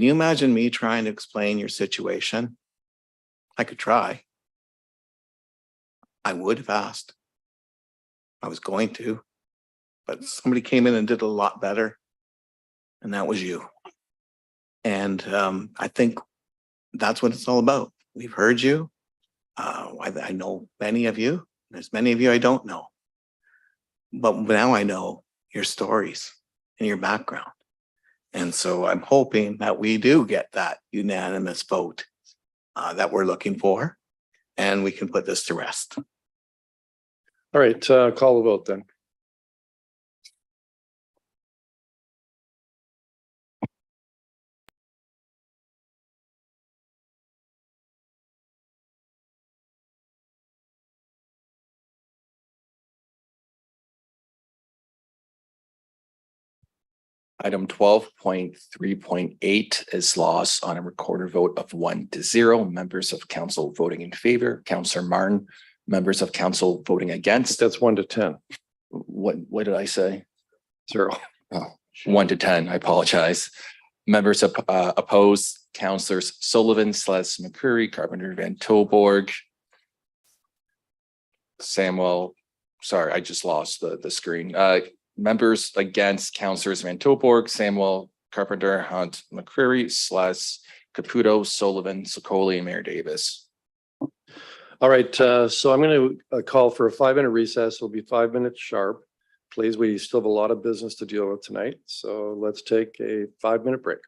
you imagine me trying to explain your situation? I could try. I would have asked. I was going to, but somebody came in and did a lot better, and that was you. And I think that's what it's all about. We've heard you. I know many of you. There's many of you I don't know. But now I know your stories and your background. And so I'm hoping that we do get that unanimous vote that we're looking for, and we can put this to rest. All right, call the vote then. Item 12.3.8 is lost on a recorded vote of 1-0. Members of council voting in favor. Councillor Martin. Members of council voting against. That's 1 to 10. What did I say? 0. Oh, 1 to 10. I apologize. Members of opposed. Councillors Sullivan, Sluss, McCreary, Carpenter, Van Tilburg, Samuel, sorry, I just lost the screen. Members against Councillors Van Tilburg, Samuel, Carpenter, Hunt, McCreary, Sless, Caputo, Sullivan, Sokoli, and Mayor Davis. All right, so I'm going to call for a 5-minute recess. It'll be 5 minutes sharp. Please, we still have a lot of business to deal with tonight, so let's take a 5-minute break.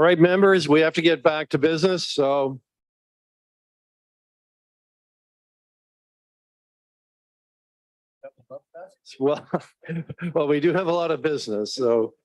All right, members, we have to get back to business, so. Well, well, we do have a lot of business, so.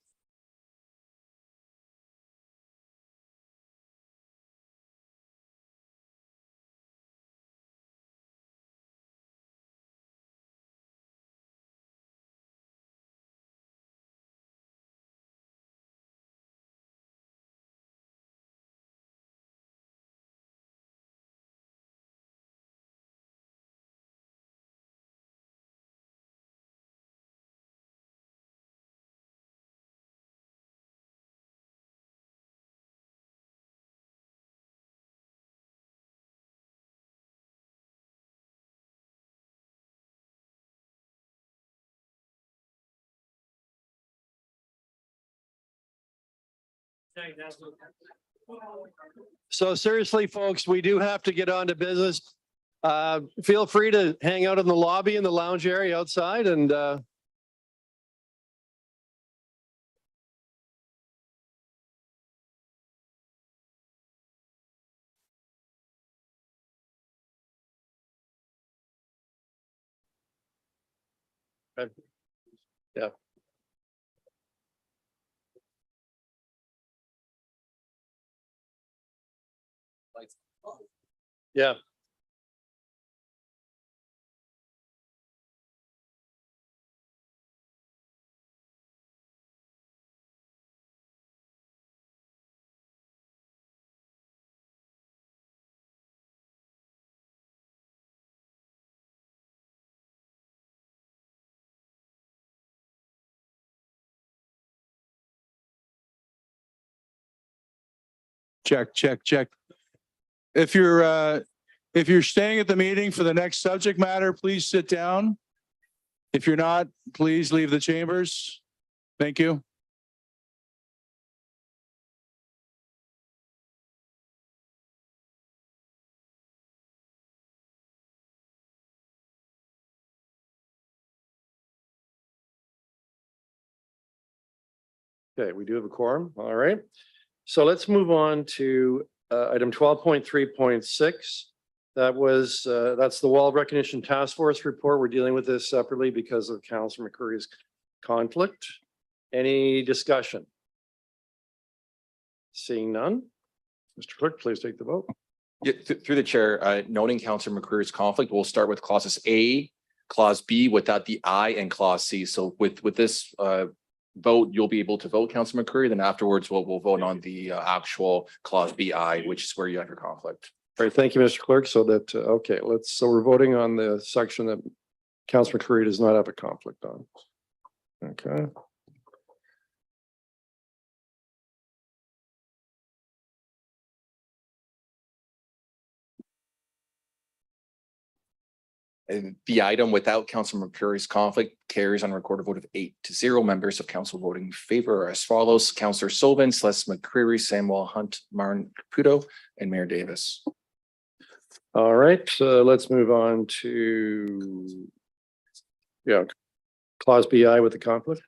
So seriously, folks, we do have to get on to business. Feel free to hang out in the lobby in the lounge area outside and yeah. Yeah. Check, check, check. If you're staying at the meeting for the next subject matter, please sit down. If you're not, please leave the chambers. Thank you. Okay, we do have a quorum. All right. So let's move on to item 12.3.6. That's the Wall Recognition Task Force report. We're dealing with this separately because of Councillor McCreary's conflict. Any discussion? Seeing none. Mr. Clerk, please take the vote. Yeah, through the chair, noting Councillor McCreary's conflict, we'll start with clauses A, clause B without the I, and clause C. So with this vote, you'll be able to vote, Councillor McCreary. Then afterwards, we'll vote on the actual clause BI, which is where you have your conflict. All right, thank you, Mr. Clerk. So that, okay, so we're voting on the section that Councillor McCreary does not have a conflict on. Okay. And the item without Councillor McCreary's conflict carries on a recorded vote of 8-0. Members of council voting in favor are as follows: Councillor Sullivan, Celeste McCreary, Samuel Hunt, Martin Caputo, and Mayor Davis. All right, let's move on to, yeah, clause BI with the conflict.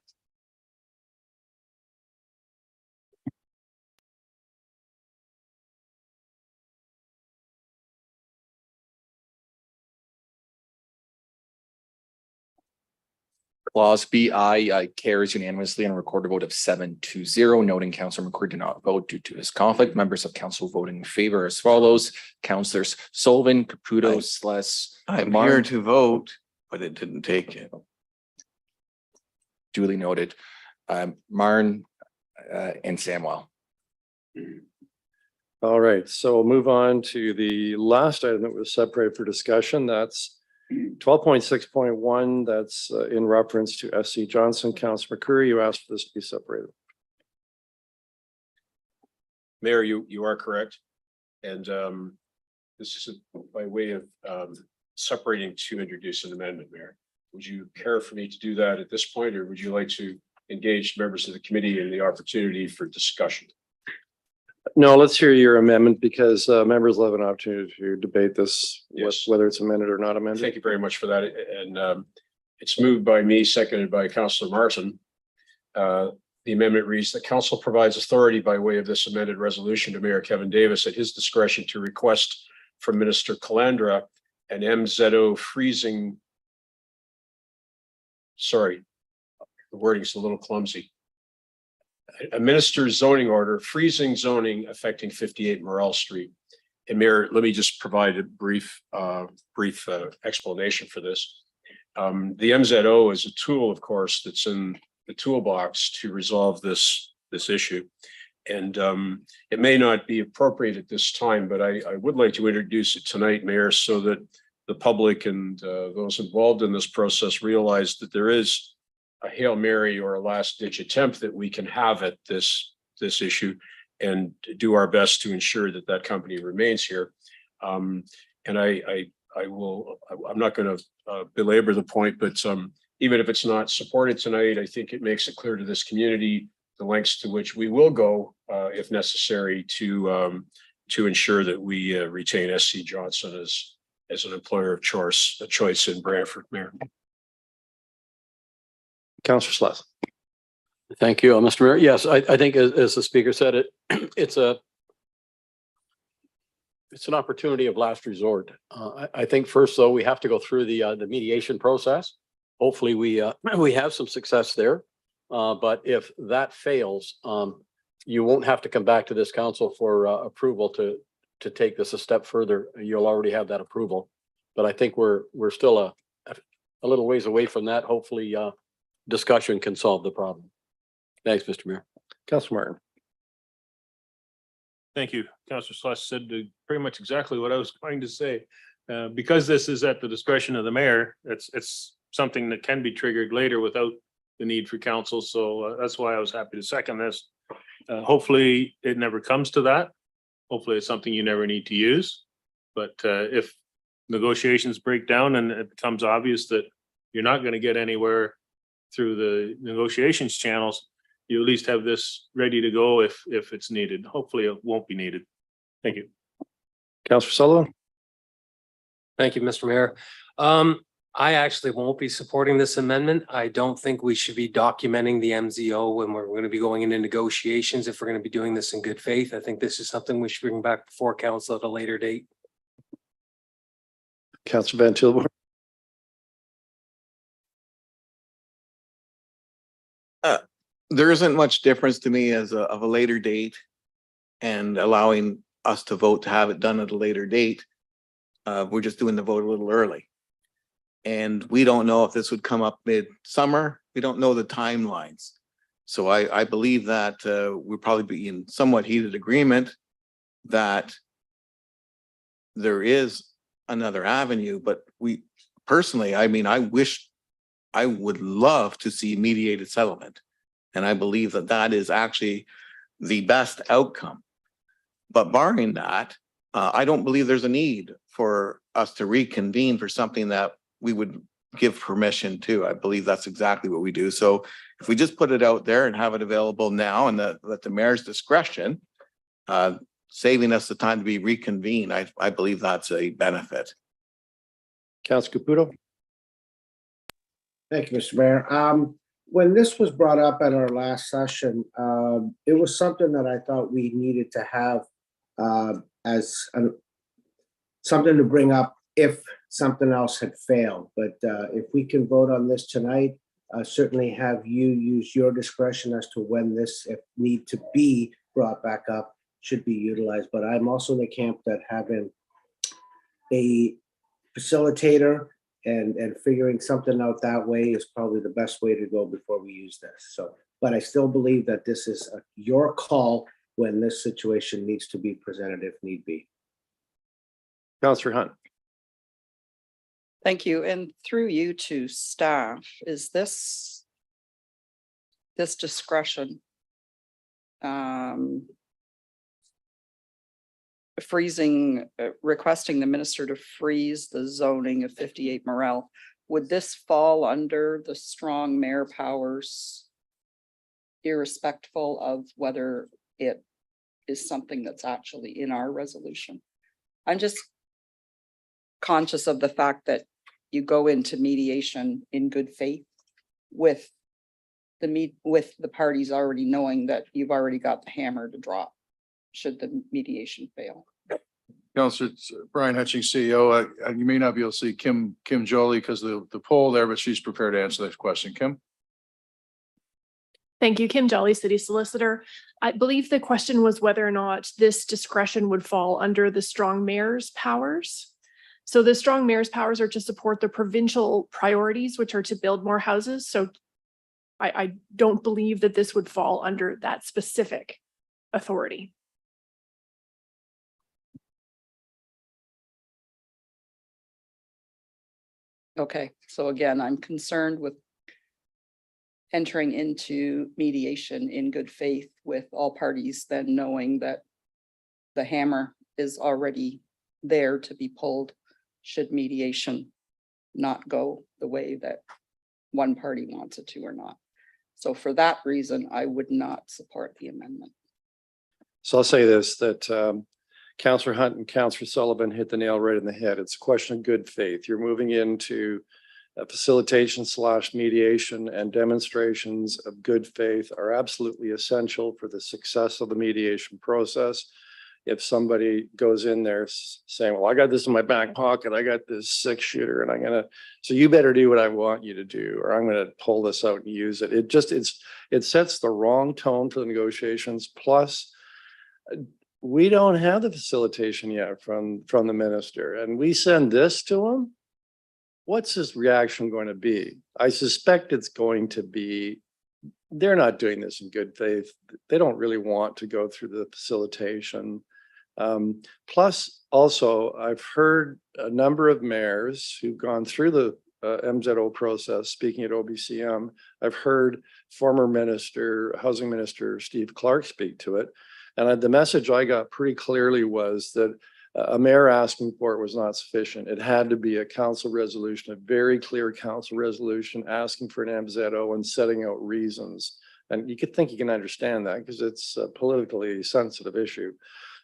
Clause BI carries unanimously on a recorded vote of 7-0, noting Councillor McCreary did not vote due to his conflict. Members of council voting in favor as follows: Councillors Sullivan, Caputo, Celeste. I'm here to vote, but it didn't take it. Duly noted. Marn and Samuel. All right, so we'll move on to the last item that was separated for discussion. That's 12.6.1. That's in reference to SC Johnson. Councillor McCreary, you asked for this to be separated. Mayor, you are correct. And this is by way of separating to introduce an amendment, Mayor. Would you care for me to do that at this point, or would you like to engage members of the committee in the opportunity for discussion? No, let's hear your amendment, because members will have an opportunity to debate this, Yes. whether it's amended or not amended. Thank you very much for that. And it's moved by me, seconded by Councillor Martin, The amendment reads that council provides authority by way of this amended resolution to Mayor Kevin Davis at his discretion to request from Minister Calandra an MZO freezing. Sorry, the wording's a little clumsy. A minister's zoning order freezing zoning affecting 58 Morel Street. And Mayor, let me just provide a brief explanation for this. The MZO is a tool, of course, that's in the toolbox to resolve this issue. And it may not be appropriate at this time, but I would like to introduce it tonight, Mayor, so that the public and those involved in this process realize that there is a Hail Mary or a last ditch attempt that we can have at this issue and do our best to ensure that that company remains here. And I'm not going to belabor the point, but even if it's not supported tonight, I think it makes it clear to this community the lengths to which we will go, if necessary, to ensure that we retain SC Johnson as an employer of choice in Brantford, Mayor. Councillor Sluss. Thank you, Mr. Mayor. Yes, I think as the speaker said, it's an opportunity of last resort. I think first, though, we have to go through the mediation process. Hopefully, we have some success there. But if that fails, you won't have to come back to this council for approval to take this a step further. You'll already have that approval. But I think we're still a little ways away from that. Hopefully, discussion can solve the problem. Thanks, Mr. Mayor. Councillor Martin. Thank you. Councillor Slush said pretty much exactly what I was going to say. Because this is at the discretion of the mayor, it's something that can be triggered later without the need for council. So that's why I was happy to second this. Hopefully it never comes to that. Hopefully it's something you never need to use. But if negotiations break down and it becomes obvious that you're not going to get anywhere through the negotiations channels, you at least have this ready to go if it's needed. Hopefully it won't be needed. Thank you. Councillor Sullivan. Thank you, Mr. Mayor. I actually won't be supporting this amendment. I don't think we should be documenting the MZO when we're going to be going into negotiations. If we're going to be doing this in good faith, I think this is something we should bring back before council at a later date. Councillor Van Tilburg. There isn't much difference to me of a later date and allowing us to vote to have it done at a later date. We're just doing the vote a little early. And we don't know if this would come up mid-summer. We don't know the timelines. So I believe that we'll probably be in somewhat heated agreement that there is another avenue, but we personally, I mean, I would love to see mediated settlement. And I believe that that is actually the best outcome. But barring that, I don't believe there's a need for us to reconvene for something that we would give permission to. I believe that's exactly what we do. So if we just put it out there and have it available now and let the mayor's discretion, saving us the time to be reconvened, I believe that's a benefit. Councillor Caputo. Thank you, Mr. Mayor. When this was brought up at our last session, it was something that I thought we needed to have something to bring up if something else had failed. But if we can vote on this tonight, certainly have you use your discretion as to when this, if need to be brought back up, should be utilized. But I'm also in the camp that having a facilitator and figuring something out that way is probably the best way to go before we use this. So, but I still believe that this is your call when this situation needs to be presented if need be. Councillor Hunt. Thank you. And through you to staff, is this discretion requesting the minister to freeze the zoning of 58 Morel, would this fall under the strong mayor powers, irrespectful of whether it is something that's actually in our resolution? I'm just conscious of the fact that you go into mediation in good faith with with the parties already knowing that you've already got the hammer to drop should the mediation fail. Counselor Brian Hutchings, CEO, you may not be able to see Kim Jolie because of the poll there, but she's prepared to answer that question. Kim? Thank you, Kim Jolly, City Solicitor. I believe the question was whether or not this discretion would fall under the strong mayor's powers. So the strong mayor's powers are to support the provincial priorities, which are to build more houses. So I don't believe that this would fall under that specific authority. Okay, so again, I'm concerned with entering into mediation in good faith with all parties, then knowing that the hammer is already there to be pulled should mediation not go the way that one party wants it to or not. So for that reason, I would not support the amendment. So I'll say this, that Councillor Hunt and Councillor Sullivan hit the nail right in the head. It's a question of good faith. You're moving into facilitation / mediation, and demonstrations of good faith are absolutely essential for the success of the mediation process. If somebody goes in there saying, well, I got this in my back pocket, I got this 6-shooter and so you better do what I want you to do, or I'm going to pull this out and use it. It sets the wrong tone for the negotiations. Plus, we don't have the facilitation yet from the minister, and we send this to him. What's his reaction going to be? I suspect it's going to be, they're not doing this in good faith. They don't really want to go through the facilitation. Plus, also, I've heard a number of mayors who've gone through the MZO process, speaking at OBCM. I've heard former Housing Minister Steve Clark speak to it. And the message I got pretty clearly was that a mayor asking for it was not sufficient. It had to be a council resolution, a very clear council resolution asking for an MZO and setting out reasons. And you could think you can understand that because it's a politically sensitive issue.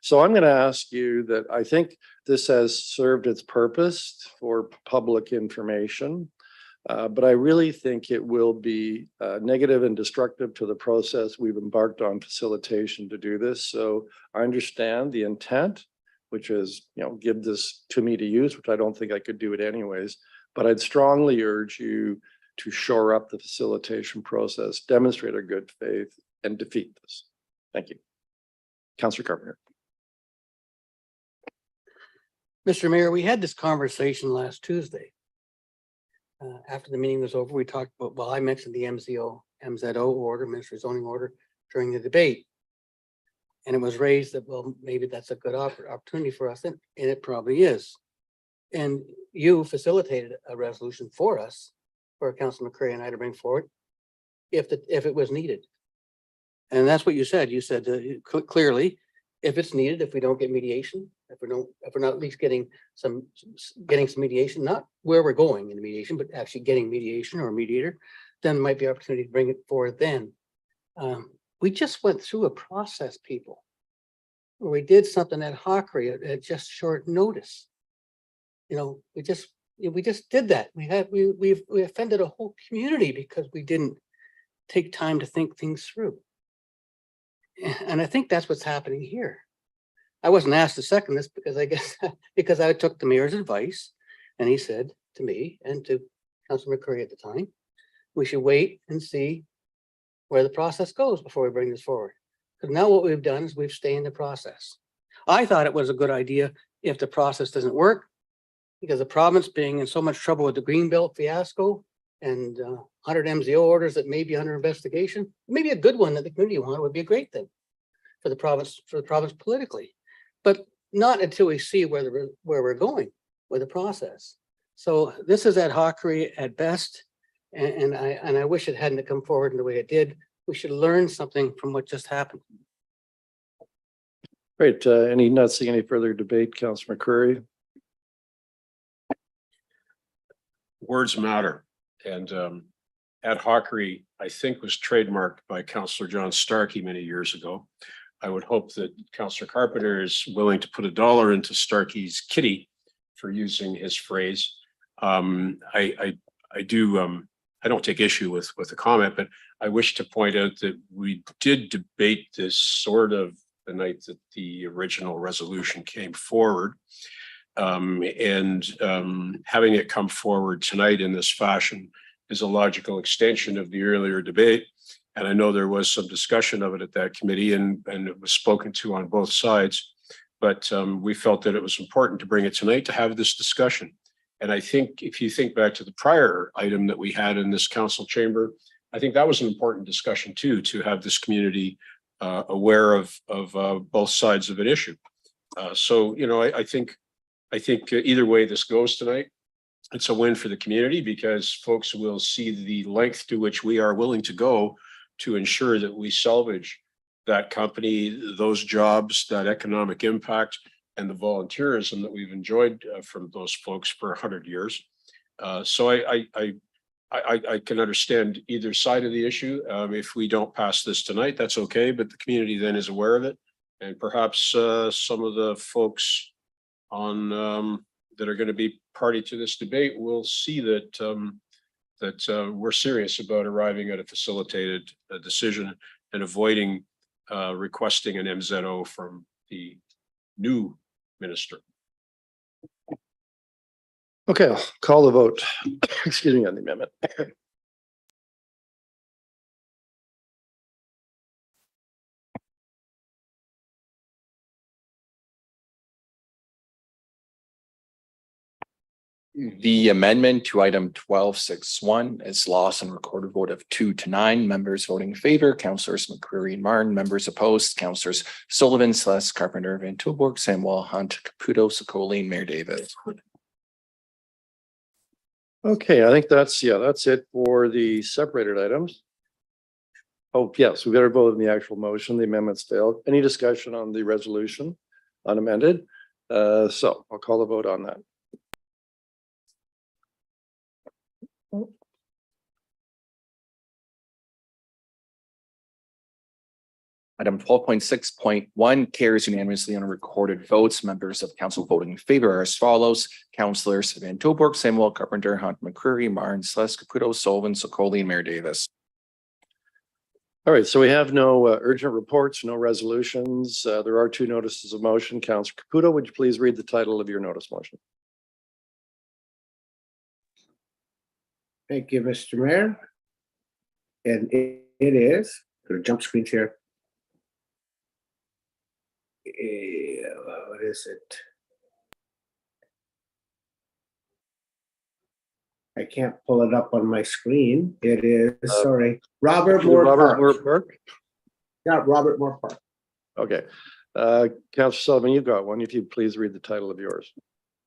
So I'm going to ask you that I think this has served its purpose for public information, but I really think it will be negative and destructive to the process we've embarked on facilitation to do this. So I understand the intent, which is, give this to me to use, which I don't think I could do it anyways, but I'd strongly urge you to shore up the facilitation process, demonstrate our good faith, and defeat this. Thank you. Councillor Carpenter. Mr. Mayor, we had this conversation last Tuesday. After the meeting was over, we talked about, well, I mentioned the MZO order, Ministry Zoning Order, during the debate. And it was raised that, well, maybe that's a good opportunity for us, and it probably is. And you facilitated a resolution for us, for Councilor McCray and I to bring forward, if it was needed. And that's what you said. You said clearly, if it's needed, if we don't get mediation, if we're not at least getting some mediation, not where we're going in the mediation, but actually getting mediation or a mediator, then there might be opportunity to bring it forward then. We just went through a process, people, where we did something at Hockery at just short notice. We just did that. We offended a whole community because we didn't take time to think things through. And I think that's what's happening here. I wasn't asked to second this because I took the mayor's advice, and he said to me and to Councilor McCurry at the time, we should wait and see where the process goes before we bring this forward. Because now what we've done is we've stayed in the process. I thought it was a good idea if the process doesn't work, because the province being in so much trouble with the Greenbelt fiasco and 100 MZO orders that may be under investigation, maybe a good one that the community wanted would be a great thing for the province politically, but not until we see where we're going with the process. So this is ad hockery at best. And I wish it hadn't come forward in the way it did. We should learn something from what just happened. Great. Not seeing any further debate, Councillor McCurry. Words matter. And ad hockery, I think, was trademarked by Councillor John Starkey many years ago. I would hope that Councillor Carpenter is willing to put $1 into Starkey's kitty for using his phrase. I do I don't take issue with the comment, but I wish to point out that we did debate this sort of the night that the original resolution came forward. Having it come forward tonight in this fashion is a logical extension of the earlier debate. And I know there was some discussion of it at that committee and it was spoken to on both sides. But we felt that it was important to bring it tonight to have this discussion. And I think if you think back to the prior item that we had in this council chamber, I think that was an important discussion too, to have this community aware of both sides of an issue. So, you know, I think either way this goes tonight, it's a win for the community because folks will see the length to which we are willing to go to ensure that we salvage that company, those jobs, that economic impact, and the volunteerism that we've enjoyed from those folks for 100 years. So I can understand either side of the issue. If we don't pass this tonight, that's okay, but the community then is aware of it. And perhaps some of the folks on that are going to be party to this debate will see that we're serious about arriving at a facilitated decision and avoiding requesting an MZO from the new minister. Okay, I'll call the vote. Excuse me on the amendment. The amendment to item 12.6.1 is lost on recorded vote of 2-9. Members voting in favor, Councillors McCreary and Martin. Members opposed, Councillors Sullivan, Celeste, Carpenter, Van Tilburg, Samuel, Hunt, Caputo, Sokoli, and Mayor Davis. Okay, I think that's it for the separated items. Oh, yes, we got to vote on the actual motion. The amendments failed. Any discussion on the resolution unamended? So I'll call the vote on that. Item 12.6.1 carries unanimously on recorded votes. Members of council voting in favor are as follows. Councillors Van Tilburg, Samuel, Carpenter, Hunt, McCreary, Martin, Celeste, Caputo, Sullivan, Sokoli, and Mayor Davis. All right, so we have no urgent reports, no resolutions. There are 2 notices of motion. Councillor Caputo, would you please read the title of your notice motion? Thank you, Mr. Mayor. And it is, go to jump screens here. What is it? I can't pull it up on my screen. It is, sorry, Robert Moore Park. Yeah, Robert Moore Park. Okay. Councillor Sullivan, you've got one. If you'd please read the title of yours.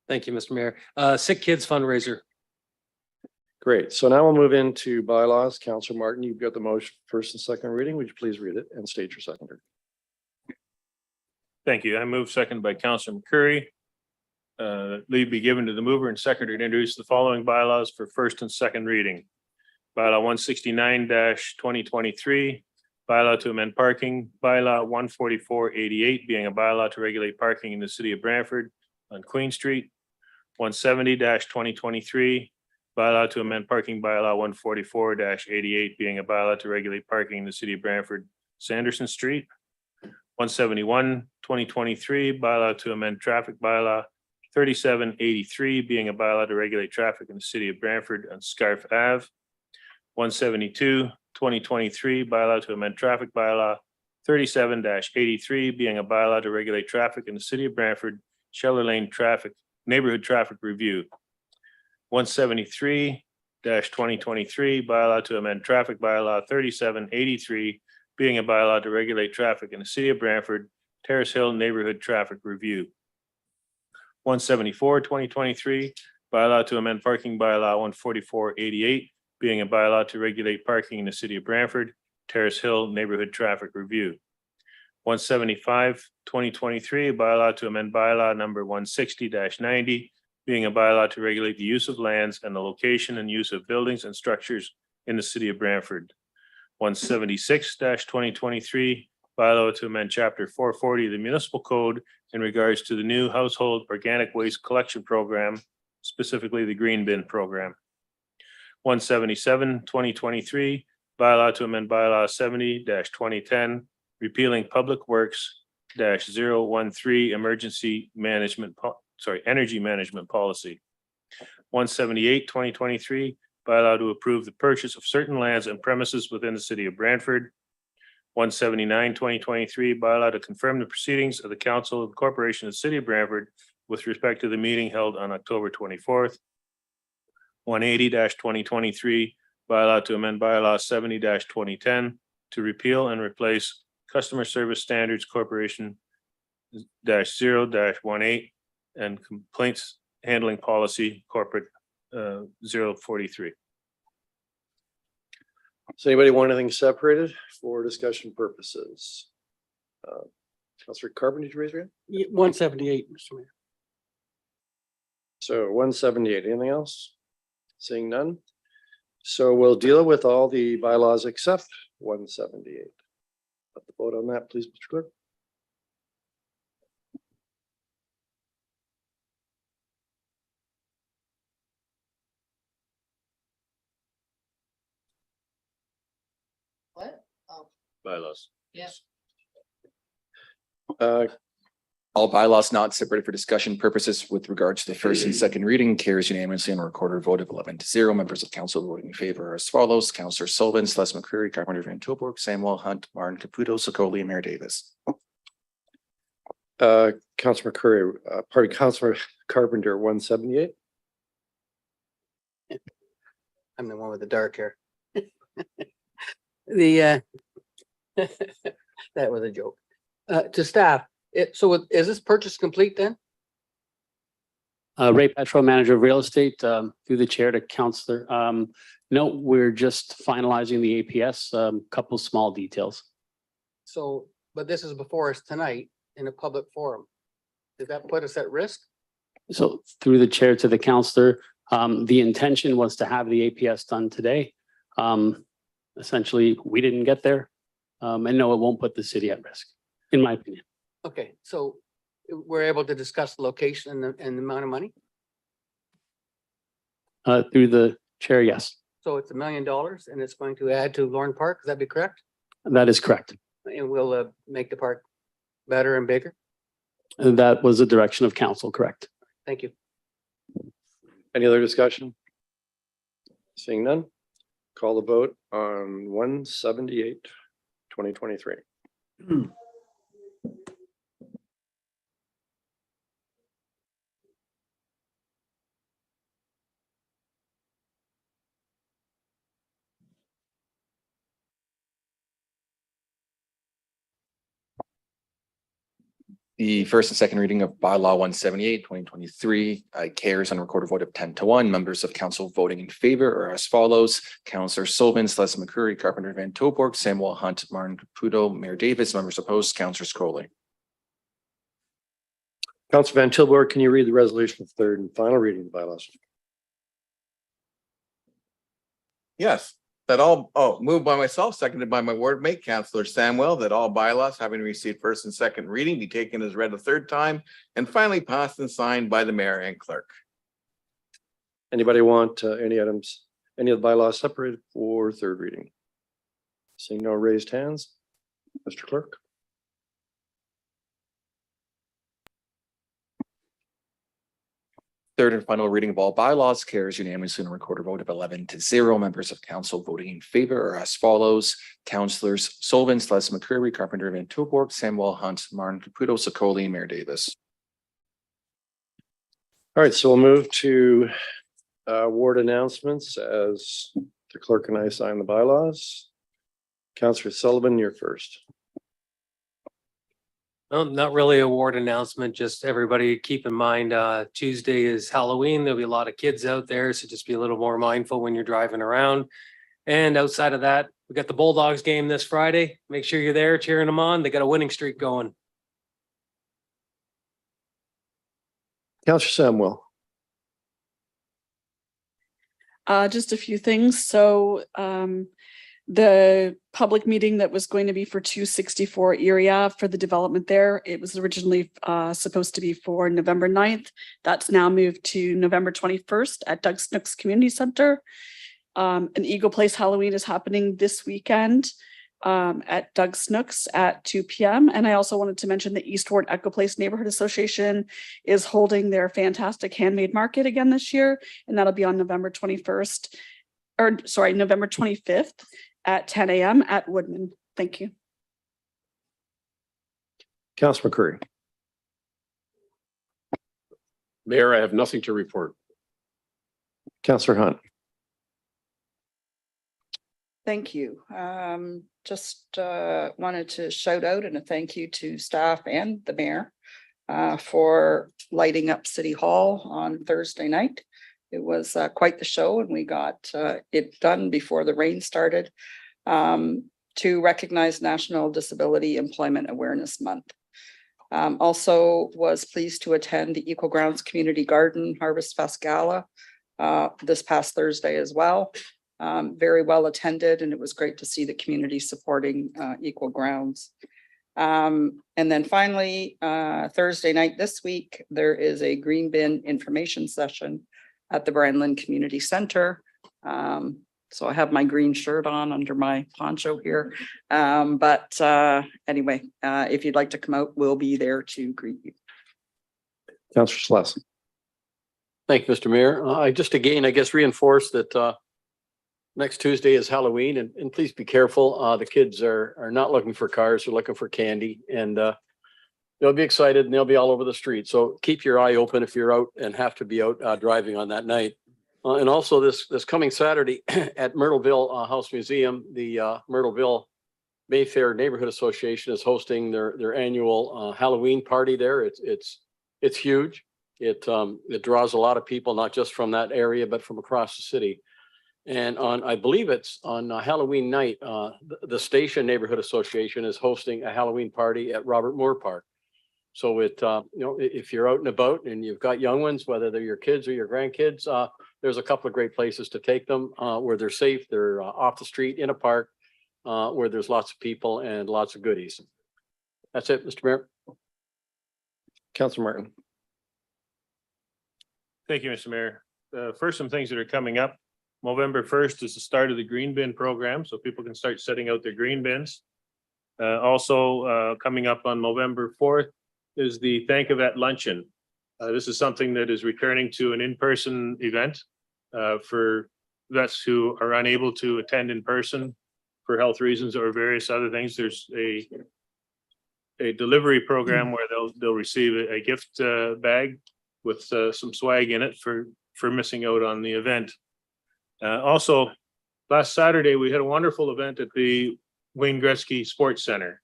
Thank you, Mr. Mayor. Sick Kids Fundraiser. Great. So now we'll move into bylaws. Councillor Martin, you've got the motion first and second reading. Would you please read it and state your seconder? Thank you. I move second by Councillor McCurry. Leave be given to the mover and seconder to introduce the following bylaws for first and second reading. Bylaw 169-2023, bylaw to amend parking, bylaw 14488 being a bylaw to regulate parking in the city of Brantford on Queen Street. 170-2023, bylaw to amend parking, bylaw 144-88 being a bylaw to regulate parking in the city of Brantford, Sanderson Street. 171-2023, bylaw to amend traffic, bylaw 3783 being a bylaw to regulate traffic in the city of Brantford on Scarf Ave. 172-2023, bylaw to amend traffic, bylaw 37-83 being a bylaw to regulate traffic in the city of Brantford, Scheller Lane traffic, neighborhood traffic review. 173-2023, bylaw to amend traffic, bylaw 3783 being a bylaw to regulate traffic in the city of Brantford, Terrace Hill neighborhood traffic review. 174-2023, bylaw to amend parking, bylaw 14488 being a bylaw to regulate parking in the city of Brantford, Terrace Hill neighborhood traffic review. 175-2023, bylaw to amend bylaw number 160-90 being a bylaw to regulate the use of lands and the location and use of buildings and structures in the city of Brantford. 176-2023, bylaw to amend chapter 440 of the municipal code in regards to the new household organic waste collection program, specifically the green bin program. 177, 2023, bylaw to amend bylaw 70-2010, repealing Public Works 013 emergency management, energy management policy. 178, 2023, bylaw to approve the purchase of certain lands and premises within the city of Brantford. 179, 2023, bylaw to confirm the proceedings of the Council of the Corporation of the City of Brantford with respect to the meeting held on October 24th. 180, 2023, bylaw to amend bylaw 70-2010 to repeal and replace Customer Service Standards Corporation -0-18 and Complaints Handling Policy Corporate 043. Does anybody want anything separated for discussion purposes? Councillor Carpenter, did you raise your hand? 178, Mr. Mayor. So 178, anything else? Seeing none. So we'll deal with all the bylaws except 178. Let the vote on that, please, Mr. Clerk. What? Oh, Bylaws. yes. All bylaws not separated for discussion purposes with regard to the first and second reading carries unanimously on a recorded vote of 11-0. Members of council voting in favor are as follows: Councillor Sullivan, Celeste McCreary, Carpenter Van Tilburg, Samuel Hunt, Martin Caputo, Sokoli, and Mayor Davis. Councillor McCurry, Councillor Carpenter, 178. I'm the one with the dark hair. The, that was a joke. To staff, is this purchase complete then? Ray Petro, Manager of Real Estate, through the chair to Councillor. No, we're just finalizing the APS, couple small details. So, but this is before us tonight in a public forum. Does that put us at risk? So through the chair to the councillor, the intention was to have the APS done today. Essentially, we didn't get there. And no, it won't put the city at risk, in my opinion. Okay, so we're able to discuss the location and the amount of money? Through the chair, yes, So it's $1 million and it's going to add to Lorne Park, is that be correct? that is correct. And we'll make the park better and bigger? That was the direction of council, correct? Thank you. Any other discussion? Seeing none, call the vote on 178, 2023. The first and second reading of bylaw 178, 2023 carries on a recorded vote of 10-1. Members of council voting in favor are as follows: Councillor Sullivan, Celeste McCreary, Carpenter Van Tilburg, Samuel Hunt, Martin Caputo, Mayor Davis. Members opposed, Councillor Scrolly. Councillor Van Tilburg, can you read the resolution of third and final reading of the bylaws? Yes, moved by myself, seconded by my ward mate, Councillor Samwell, that all bylaws having received first and second reading be taken as read a third time and finally passed and signed by the mayor and clerk. Anybody want any items, any of the bylaws separated for third reading? Seeing no raised hands, Mr. Clerk. Third and final reading of all bylaws carries unanimously on a recorded vote of 11-0. Members of council voting in favor are as follows: Councillors Sullivan, Celeste McCreary, Carpenter Van Tilburg, Samuel Hunt, Martin Caputo, Sokoli, and Mayor Davis. All right, so we'll move to ward announcements as the clerk and I sign the bylaws. Councillor Sullivan, you're first. Well, not really a ward announcement, just everybody keep in mind, Tuesday is Halloween. There'll be a lot of kids out there, so just be a little more mindful when you're driving around. And outside of that, we got the Bulldogs game this Friday. Make sure you're there cheering them on. They got a winning streak going. Councillor Samwell. Just a few things. So, the public meeting that was going to be for 264 Erie Ave for the development there, it was originally supposed to be for November 9th. That's now moved to November 21st at Doug Snooks Community Center. An Eagle Place Halloween is happening this weekend at Doug Snooks at 2 p.m. And I also wanted to mention the Eastward Echo Place Neighborhood Association is holding their fantastic handmade market again this year, and that'll be on November 21st, or sorry, November 25th at 10 a.m. at Woodman. Thank you. Councillor McCurry. Mayor, I have nothing to report. Councillor Hunt. Thank you. Just wanted to shout out and a thank you to staff and the mayor for lighting up City Hall on Thursday night. It was quite the show, and we got it done before the rain started to recognize National Disability Employment Awareness Month. Also was pleased to attend the Equal Grounds Community Garden Harvest Fest Gala this past Thursday as well. Very well attended, and it was great to see the community supporting Equal Grounds. And then finally, Thursday night this week, there is a green bin information session at the Brandland Community Center. So I have my green shirt on under my poncho here. But anyway, if you'd like to come out, we'll be there to greet you. Councillor Sless. Thank you, Mr. Mayor. I just again, I guess, reinforce that next Tuesday is Halloween, and please be careful. The kids are not looking for cars, they're looking for candy, and they'll be excited and they'll be all over the street. So keep your eye open if you're out and have to be out driving on that night. And also this coming Saturday at Myrtleville House Museum, the Myrtleville Mayfair Neighborhood Association is hosting their annual Halloween party there. It's huge. It draws a lot of people, not just from that area, but from across the city. And I believe it's on Halloween night, the Station Neighborhood Association is hosting a Halloween party at Robert Moore Park. So if you're out and about and you've got young ones, whether they're your kids or your grandkids, there's a couple of great places to take them where they're safe. They're off the street in a park where there's lots of people and lots of goodies. That's it, Mr. Mayor. Councillor Martin. Thank you, Mr. Mayor. First, some things that are coming up. November 1st is the start of the green bin program, so people can start setting out their green bins. Also, coming up on November 4th is the Thank a Vet Luncheon. This is something that is returning to an in-person event for vets who are unable to attend in person for health reasons or various other things. There's a delivery program where they'll receive a gift bag with some swag in it for missing out on the event. Also, last Saturday, we had a wonderful event at the Wayne Gretzky Sports Center.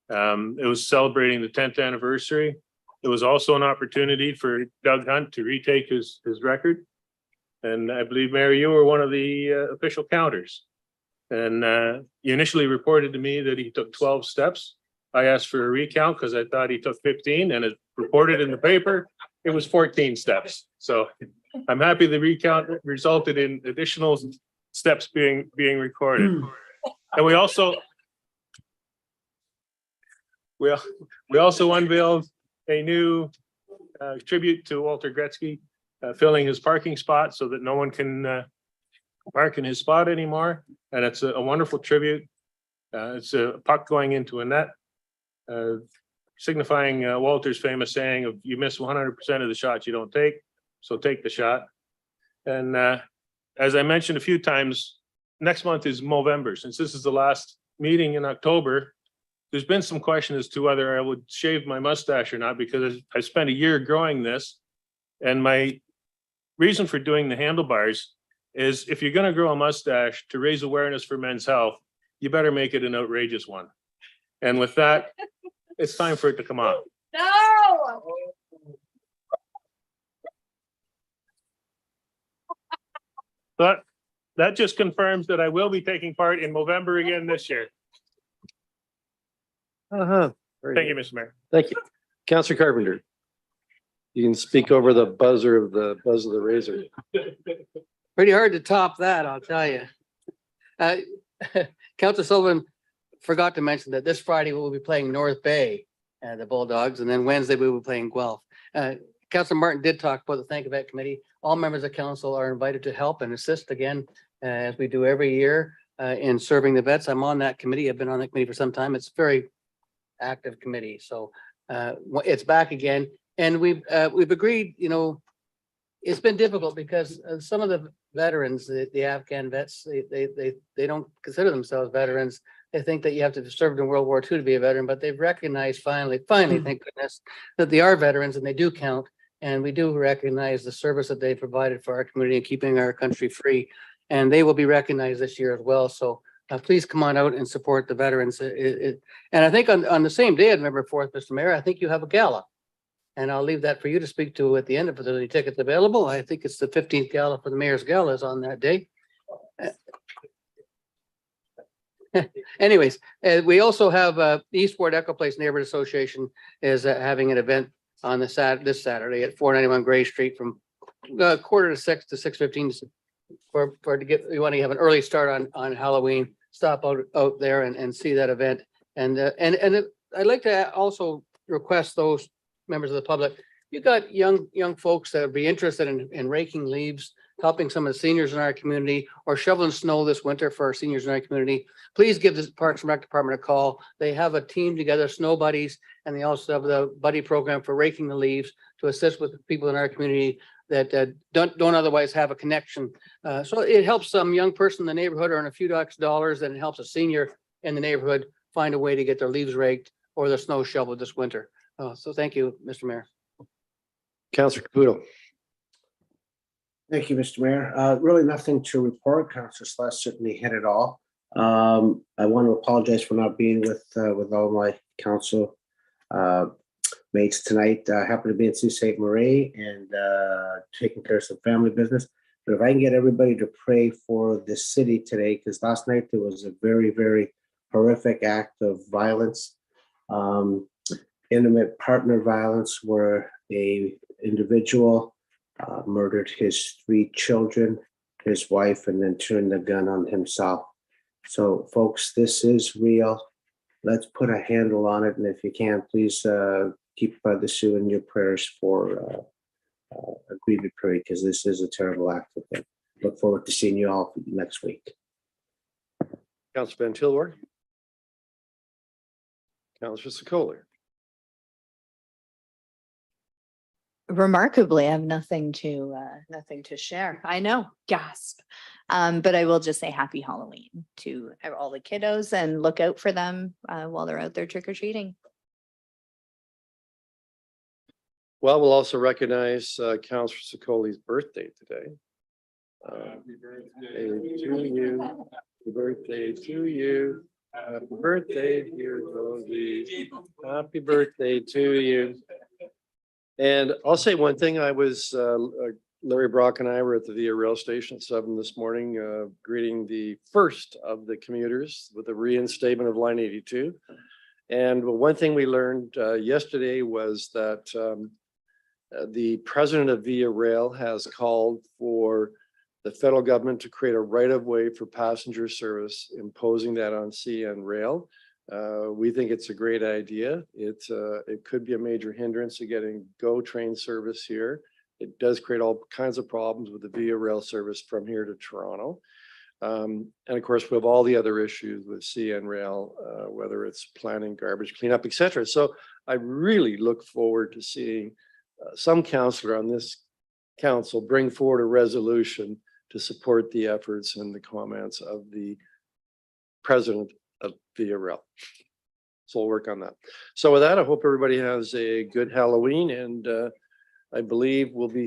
It was celebrating the 10th anniversary. It was also an opportunity for Doug Hunt to retake his record. And I believe, Mayor, you were one of the official counters. And you initially reported to me that he took 12 steps. I asked for a recount because I thought he took 15, and it reported in the paper, it was 14 steps. So I'm happy the recount resulted in additional steps being recorded. And we also unveiled a new tribute to Walter Gretzky, filling his parking spot so that no one can park in his spot anymore. And it's a wonderful tribute. It's a puck going into a net, signifying Walter's famous saying of you miss 100% of the shots you don't take, so take the shot. And as I mentioned a few times, next month is Movember. Since this is the last meeting in October, there's been some question as to whether I would shave my mustache or not, because I spent a year growing this. And my reason for doing the handlebars is if you're going to grow a mustache to raise awareness for men's health, you better make it an outrageous one. And with that, it's time for it to come out. No. But that just confirms that I will be taking part in Movember again this year. Thank you, Mr. Mayor. Thank you. Councillor Carpenter. You can speak over the buzz of the razor. Pretty hard to top that, I'll tell you. Councillor Sullivan forgot to mention that this Friday we'll be playing North Bay, the Bulldogs, and then Wednesday we will be playing Guelph. Councillor Martin did talk about the Thank a Vet Committee. All members of council are invited to help and assist again as we do every year in serving the vets. I'm on that committee. I've been on that committee for some time. It's a very active committee. So it's back again. And we've agreed, you know, it's been difficult because some of the veterans, the Afghan vets, they don't consider themselves veterans. They think that you have to have served in World War II to be a veteran, but they've recognized finally, thank goodness, that they are veterans and they do count. And we do recognize the service that they provided for our community and keeping our country free. And they will be recognized this year as well. So please come on out and support the veterans. And I think on the same day, November 4th, Mr. Mayor, I think you have a gala. And I'll leave that for you to speak to at the end if there's any tickets available. I think it's the 15th gala for the mayor's gala is on that day. Anyways, we also have Eastward Echo Place Neighborhood Association is having an event on this Saturday at 491 Gray Street from 5:45 to 6:15 you want to have an early start on Halloween. Stop out there and see that event. And I'd like to also request those members of the public, you got young folks that would be interested in raking leaves, helping some of the seniors in our community, or shoveling snow this winter for our seniors in our community. Please give the Parks and Rec Department a call. They have a team together, Snow Buddies, and they also have the buddy program for raking the leaves to assist with the people in our community that don't otherwise have a connection. So it helps some young person in the neighborhood earn a few dollars, and it helps a senior in the neighborhood find a way to get their leaves raked or their snow shoveled this winter. So thank you, Mr. Mayor. Councillor Caputo. Thank you, Mr. Mayor. Really nothing to report. Councillor Slush certainly hit it all. I want to apologize for not being with all my council mates tonight. I happen to be in Sault Ste. Marie and taking care of some family business. But if I can get everybody to pray for the city today, because last night there was a very, very horrific act of violence, intimate partner violence, where a individual murdered his 3 children, his wife, and then turned the gun on himself. So folks, this is real. Let's put a handle on it. And if you can, please keep the Sioux in your prayers for a grieved period, because this is a terrible act of them. Look forward to seeing you all next week. Councillor Van Tilburg. Councillor Sikoli. Remarkably, I have nothing to share. I know, gasp. But I will just say happy Halloween to all the kiddos and look out for them while they're out there trick-or-treating. Well, we'll also recognize Councillor Sikoli's birthday today. Happy birthday to you. Happy birthday to you. Happy birthday, dear Rosie. Happy birthday to you. And I'll say one thing. I was, Larry Brock and I were at the Via Rail Station at 7 this morning, greeting the first of the commuters with the reinstatement of Line 82. And one thing we learned yesterday was that the president of Via Rail has called for the federal government to create a right-of-way for passenger service, imposing that on CN Rail. We think it's a great idea. It could be a major hindrance to getting GO train service here. It does create all kinds of problems with the Via Rail service from here to Toronto. And of course, we have all the other issues with CN Rail, whether it's planning, garbage cleanup, et cetera. So I really look forward to seeing some councillor on this council bring forward a resolution to support the efforts and the comments of the president of Via Rail. So we'll work on that. So with that, I hope everybody has a good Halloween, and I believe we'll be